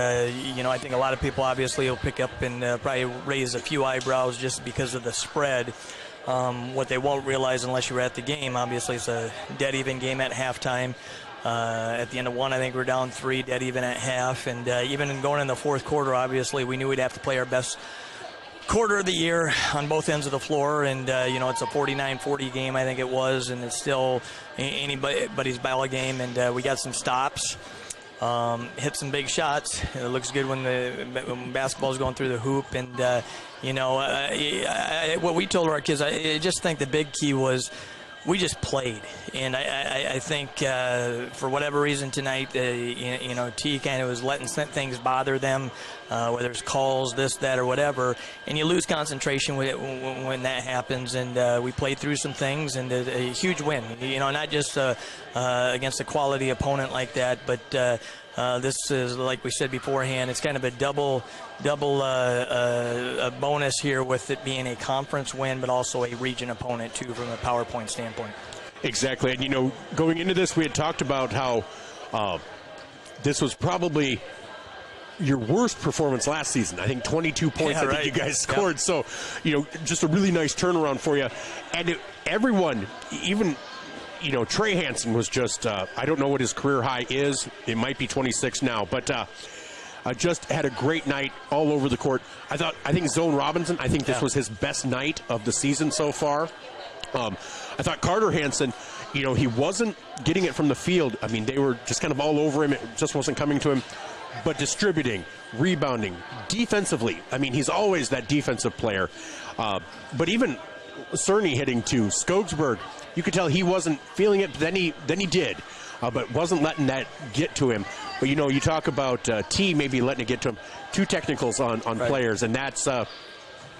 [SPEAKER 13] you know, I think a lot of people obviously will pick up and probably raise a few eyebrows just because of the spread. What they won't realize unless you were at the game, obviously, it's a dead even game at halftime. At the end of one, I think we're down 3, dead even at half, and even in going in the fourth quarter, obviously, we knew we'd have to play our best quarter of the year on both ends of the floor, and you know, it's a 49-40 game, I think it was, and it's still anybody's ball game, and we got some stops, hit some big shots. It looks good when basketball's going through the hoop, and you know, what we told our kids, I just think the big key was we just played, and I think for whatever reason tonight, you know, T kind of was letting things bother them, whether it's calls, this, that, or whatever, and you lose concentration when that happens. And we played through some things, and a huge win. You know, not just against a quality opponent like that, but this is, like we said beforehand, it's kind of a double a bonus here with it being a conference win, but also a region opponent too from a PowerPoint standpoint.
[SPEAKER 1] Exactly, and you know, going into this, we had talked about how this was probably your worst performance last season. I think 22 points I think you guys scored. Yep. So, you know, just a really nice turnaround for you. And everyone, even, you know, Trey Hansen was just, I don't know what his career high is. It might be 26 now, but just had a great night all over the court. I think Zone Robinson, I think this was his best night of the season so far. I thought Carter Hansen, you know, he wasn't getting it from the field. I mean, they were just kind of all over him. It just wasn't coming to him. But distributing, rebounding, defensively, I mean, he's always that defensive player. But even Cerny hitting to Skogsberg, you could tell he wasn't feeling it, then he did, but wasn't letting that get to him. But, you know, you talk about T maybe letting it get to him. 2 technicals on players, and that's,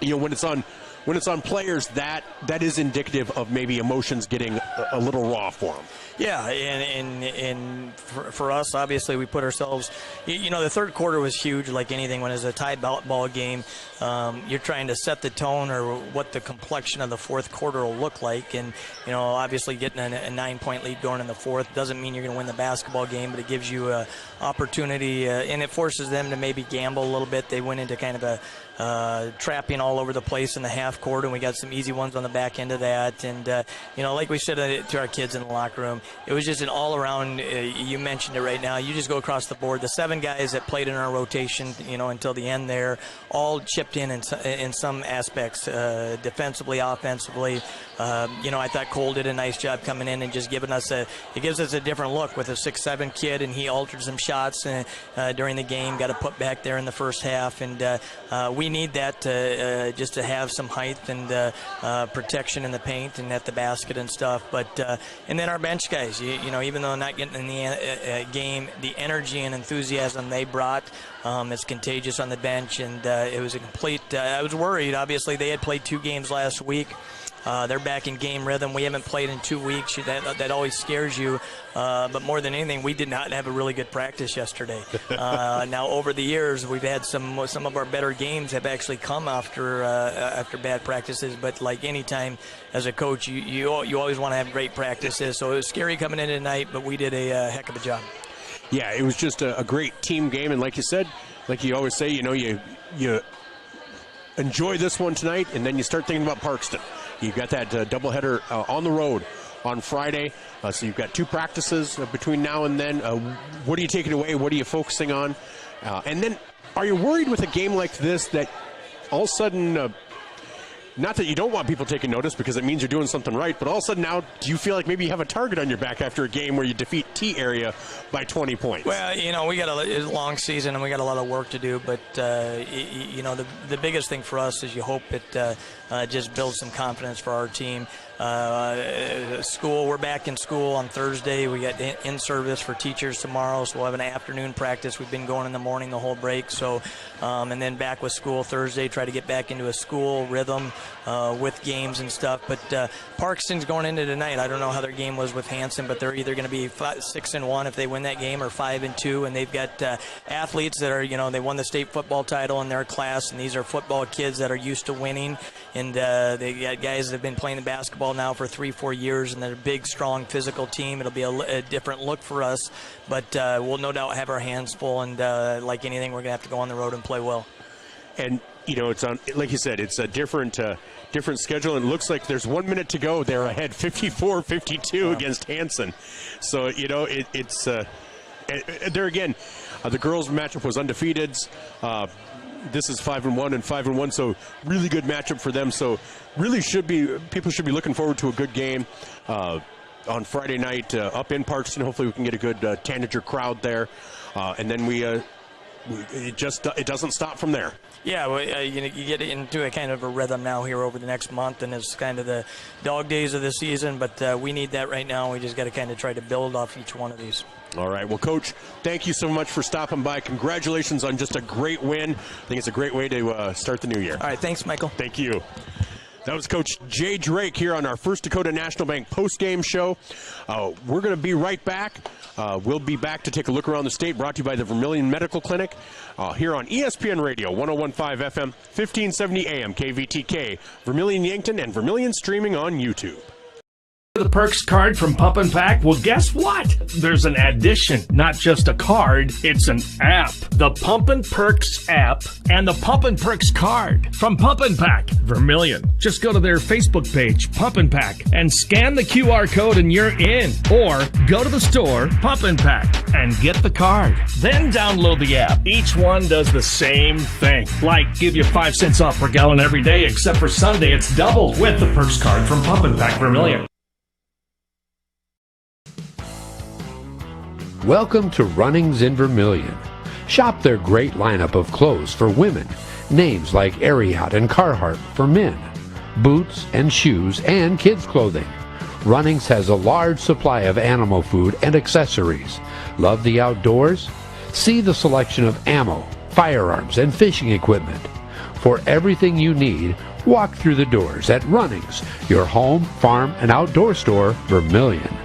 [SPEAKER 1] you know, when it's on players, that is indicative of maybe emotions getting a little raw for them.
[SPEAKER 13] Yeah, and for us, obviously, we put ourselves, you know, the third quarter was huge, like anything. When it's a tie ball game, you're trying to set the tone or what the complexion of the fourth quarter will look like. And, you know, obviously getting a 9-point lead going in the fourth doesn't mean you're going to win the basketball game, but it gives you an opportunity, and it forces them to maybe gamble a little bit. They went into kind of a trapping all over the place in the half court, and we got some easy ones on the back end of that. And, you know, like we said to our kids in the locker room, it was just an all-around, you mentioned it right now, you just go across the board. The 7 guys that played in our rotation, you know, until the end there, all chipped in some aspects, defensively, offensively. You know, I thought Cole did a nice job coming in and just giving us it gives us a different look with a 6'7" kid, and he altered some shots during the game, got a put back there in the first half, and we need that just to have some height and protection in the paint and at the basket and stuff. But and then our bench guys, you know, even though not getting in the game, the energy and enthusiasm they brought is contagious on the bench, and it was a complete. I was worried. Obviously, they had played 2 games last week. They're back in game rhythm. We haven't played in 2 weeks. That always scares you. But more than anything, we did not have a really good practice yesterday. Now, over the years, we've had some of our better games have actually come after bad practices. But like any time as a coach, you always want to have great practices. So it was scary coming in tonight, but we did a heck of a job.
[SPEAKER 1] Yeah, it was just a great team game. And like you said, like you always say, you know, you enjoy this one tonight, and then you start thinking about Parkston. You've got that doubleheader on the road on Friday. So you've got 2 practices between now and then. What are you taking away? What are you focusing on? And then are you worried with a game like this that all of a sudden not that you don't want people taking notice because it means you're doing something right, but all of a sudden now, do you feel like maybe you have a target on your back after a game where you defeat T area by 20 points?
[SPEAKER 13] Well, we got a long season and we got a lot of work to do, but, the biggest thing for us is you hope it just builds some confidence for our team. School, we're back in school on Thursday. We got in-service for teachers tomorrow, so we'll have an afternoon practice. We've been going in the morning the whole break, so and then back with school Thursday, try to get back into a school rhythm with games and stuff. But Parkston's going into tonight. I don't know how their game was with Hanson, but they're either going to be 6-1 if they win that game, or 5-2, and they've got athletes that are, they won the state football title in their class, and these are football kids that are used to winning, and they got guys that have been playing the basketball now for 3-4 years, and they're a big, strong, physical team. It'll be a different look for us, but we'll no doubt have our hands full, and like anything, we're going to have to go on the road and play well.
[SPEAKER 1] And, it's on, like you said, it's a different schedule, and it looks like there's 1 minute to go. They're ahead 54-52 against Hanson. So, it's there again, the girls' matchup was undefeated. This is 5-1 and 5-1, so really good matchup for them. So really people should be looking forward to a good game on Friday night up in Parkston. Hopefully we can get a good Tanager crowd there, and then it doesn't stop from there.
[SPEAKER 13] Yeah, well, you get into a kind of a rhythm now here over the next month, and it's kind of the dog days of the season, but we need that right now. We just got to kind of try to build off each one of these.
[SPEAKER 1] All right. Well, Coach, thank you so much for stopping by. Congratulations on just a great win. I think it's a great way to start the new year.
[SPEAKER 13] All right. Thanks, Michael.
[SPEAKER 1] Thank you. That was Coach Jay Drake here on our First Dakota National Bank post-game show. We're going to be right back. We'll be back to take a look around the state, brought to you by the Vermillion Medical Clinic here on ESPN Radio, 101.5 FM, 1570 AM, KVTK, Vermillion Yankton, and Vermillion Streaming on YouTube.
[SPEAKER 14] The Perks card from Pump and Pack? Well, guess what? There's an addition, not just a card, it's an app. The Pump and Perks app and the Pump and Perks card from Pump and Pack, Vermillion. Just go to their Facebook page, Pump and Pack, and scan the QR code and you're in. Or go to the store, Pump and Pack, and get the card. Then download the app. Each one does the same thing. Like give you 5 cents off per gallon every day, except for Sunday, it's doubled with the Perks card from Pump and Pack, Vermillion.
[SPEAKER 8] Welcome to Runnings in Vermillion. Shop their great lineup of clothes for women, names like Ariat and Carhartt for men, boots and shoes and kids' clothing. Runnings has a large supply of animal food and accessories. Love the outdoors? See the selection of ammo, firearms, and fishing equipment. For everything you need, walk through the doors at Runnings, your home, farm, and outdoor store, Vermillion.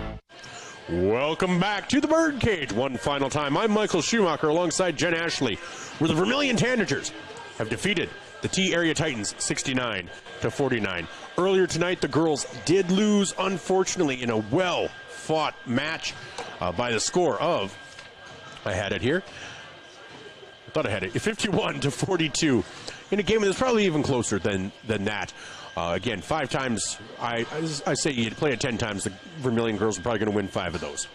[SPEAKER 1] Welcome back to the Birdcage. One final time, I'm Michael Schumacher alongside Jen Ashley, where the Vermillion Tanagers have defeated the T Area Titans 69-49. Earlier tonight, the girls did lose, unfortunately, in a well-fought match by the score of, I had it here, I thought I had it, 51-42, in a game that was probably even closer than that. Again, 5 times, I say you play it 10 times, the Vermillion girls are probably going to win 5 of those.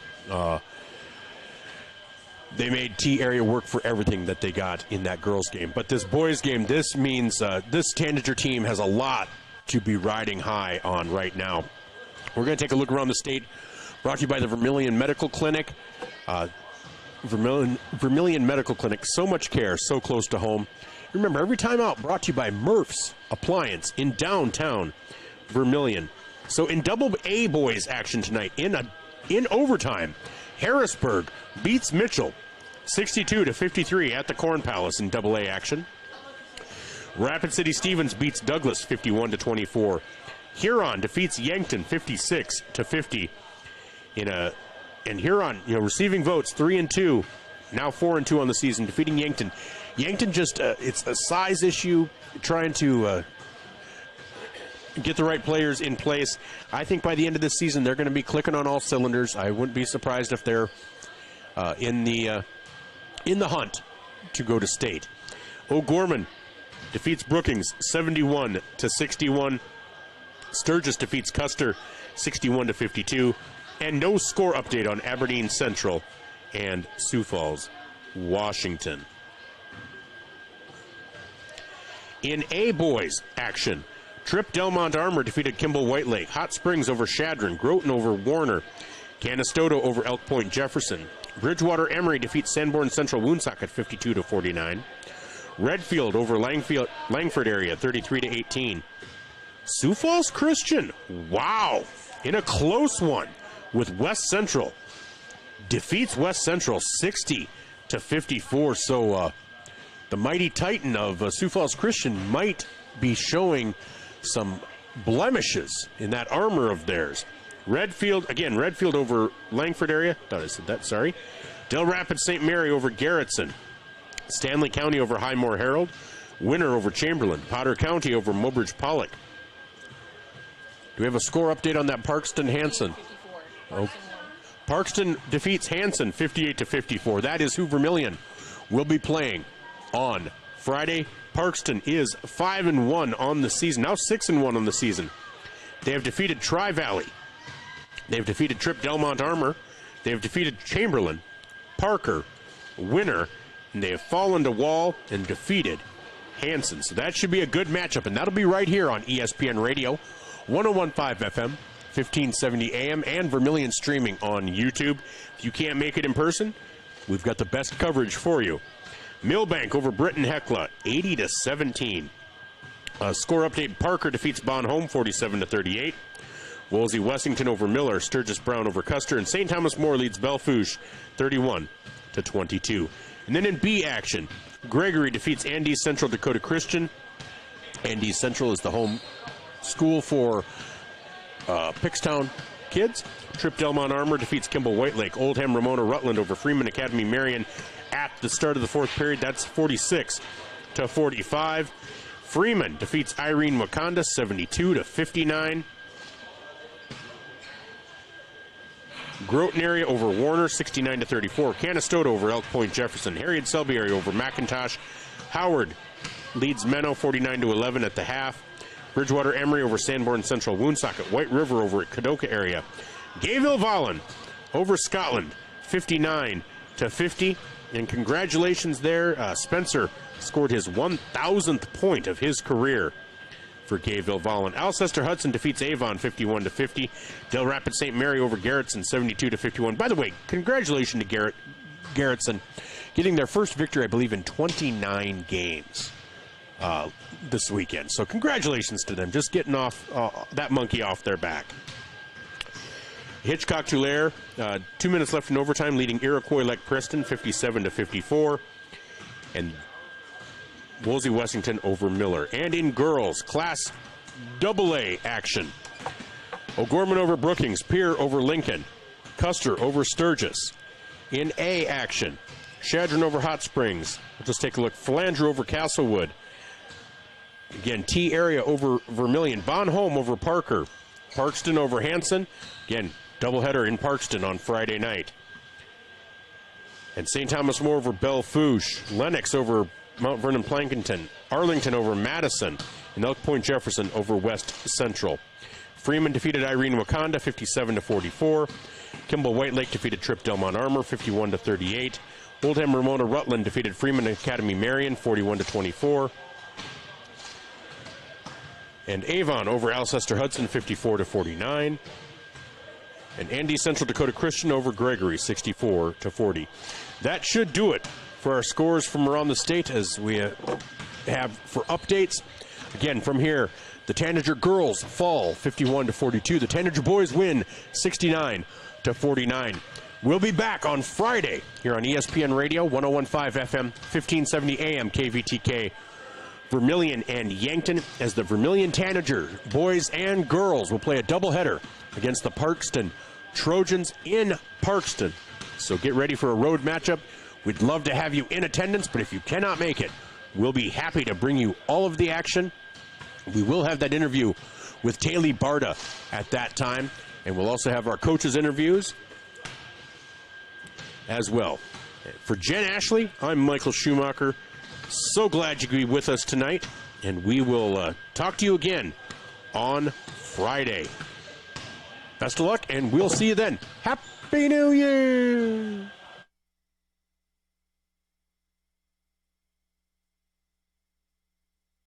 [SPEAKER 1] They made T Area work for everything that they got in that girls game. But this boys game, this means this Tanager team has a lot to be riding high on right now. We're going to take a look around the state, brought to you by the Vermillion Medical Clinic. Vermillion Medical Clinic, so much care, so close to home. Remember, every time out, brought to you by Murph's Appliance in downtown Vermillion. So in double A boys action tonight, in overtime, Harrisburg beats Mitchell 62-53 at the Corn Palace in double A action. Rapid City Stevens beats Douglas 51-24. Huron defeats Yankton 56-50 and Huron, receiving votes 3-2, now 4-2 on the season, defeating Yankton. Yankton just, it's a size issue, trying to get the right players in place. I think by the end of this season, they're going to be clicking on all cylinders. I wouldn't be surprised if they're in the hunt to go to state. O'Gorman defeats Brookings 71-61. Sturgis defeats Custer 61-52. And no score update on Aberdeen Central and Sioux Falls, Washington. In A boys action, Tripp Delmont Armor defeated Kimball White Lake. Hot Springs over Shadron. Groton over Warner. Canastota over Elk Point Jefferson. Bridgewater Emory defeats Sanborn Central Woonsocket 52-49. Redfield over Langford area 33-18. Sioux Falls Christian, wow, in a close one with West Central. Defeats West Central 60-54. So the mighty Titan of Sioux Falls Christian might be showing some blemishes in that armor of theirs. Redfield over Langford area. Thought I said that, sorry. Del Rapids St. Mary over Garrettson. Stanley County over Highmore Herald. Winner over Chamberlain. Potter County over Mobridge Pollock. Do we have a score update on that Parkston-Hanson? Oh. Parkston defeats Hanson 58-54. That is who Vermillion will be playing on Friday. Parkston is 5-1 on the season. Now 6-1 on the season. They have defeated Tri-Valley. They have defeated Tripp Delmont Armor. They have defeated Chamberlain, Parker, Winner, and they have fallen to Wall and defeated Hanson. So that should be a good matchup, and that'll be right here on ESPN Radio, 101.5 FM, 1570 AM, and Vermillion Streaming on YouTube. If you can't make it in person, we've got the best coverage for you. Millbank over Britton Hecla, 80-17. Score update, Parker defeats Bonhomme, 47-38. Wolsey Wessington over Miller, Sturgis Brown over Custer, and St. Thomas More leads Belfouche 31-22. And then in B action, Gregory defeats Andes Central Dakota Christian. Andes Central is the home school for Pickstown kids. Tripp Delmont Armor defeats Kimball White Lake. Oldham Ramona Rutland over Freeman Academy Marion at the start of the fourth period. That's 46-45. Freeman defeats Irene Wakanda 72-59. Groton area over Warner, 69-34. Canastota over Elk Point Jefferson. Harriet Selby area over McIntosh. Howard leads Menno 49-11 at the half. Bridgewater Emory over Sanborn Central Woonsocket. White River over Kadoka area. Gayville Vollen over Scotland, 59-50. And congratulations there. Spencer scored his 1,000th point of his career for Gayville Vollen. Alcester Hudson defeats Avon 51-50. Del Rapids St. Mary over Garrettson 72-51. By the way, congratulations to Garrettson getting their first victory, I believe, in 29 games this weekend. So congratulations to them, just getting off that monkey off their back. Hitchcock Tulare, 2 minutes left in overtime, leading Iroquois Lake Preston 57-54. And Wolsey Wessington over Miller. And in girls, Class AA action. O'Gorman over Brookings, Pierre over Lincoln, Custer over Sturgis. In A action, Shadron over Hot Springs. We'll just take a look. Philandra over Castlewood. Again, T area over Vermillion. Bonhomme over Parker. Parkston over Hanson. Again, doubleheader in Parkston on Friday night. And St. Thomas More over Belfouche. Lennox over Mount Vernon Plankinton. Arlington over Madison. And Elk Point Jefferson over West Central. Freeman defeated Irene Wakanda 57-44. Kimball White Lake defeated Tripp Delmont Armor 51-38. Oldham Ramona Rutland defeated Freeman Academy Marion 41-24. And Avon over Alcester Hudson 54-49. And Andy Central Dakota Christian over Gregory 64-40. That should do it for our scores from around the state as we have for updates. Again, from here, the Tanager girls fall 51-42. The Tanager boys win 69-49. We'll be back on Friday here on ESPN Radio, 101.5 FM, 1570 AM, KVTK, Vermillion and Yankton, as the Vermillion Tanager boys and girls will play a doubleheader against the Parkston Trojans in Parkston. So get ready for a road matchup. We'd love to have you in attendance, but if you cannot make it, we'll be happy to bring you all of the action. We will have that interview with Taylor Barta at that time, and we'll also have our coaches' interviews as well. For Jen Ashley, I'm Michael Schumacher. So glad you could be with us tonight, and we will talk to you again on Friday. Best of luck, and we'll see you then. Happy New Year!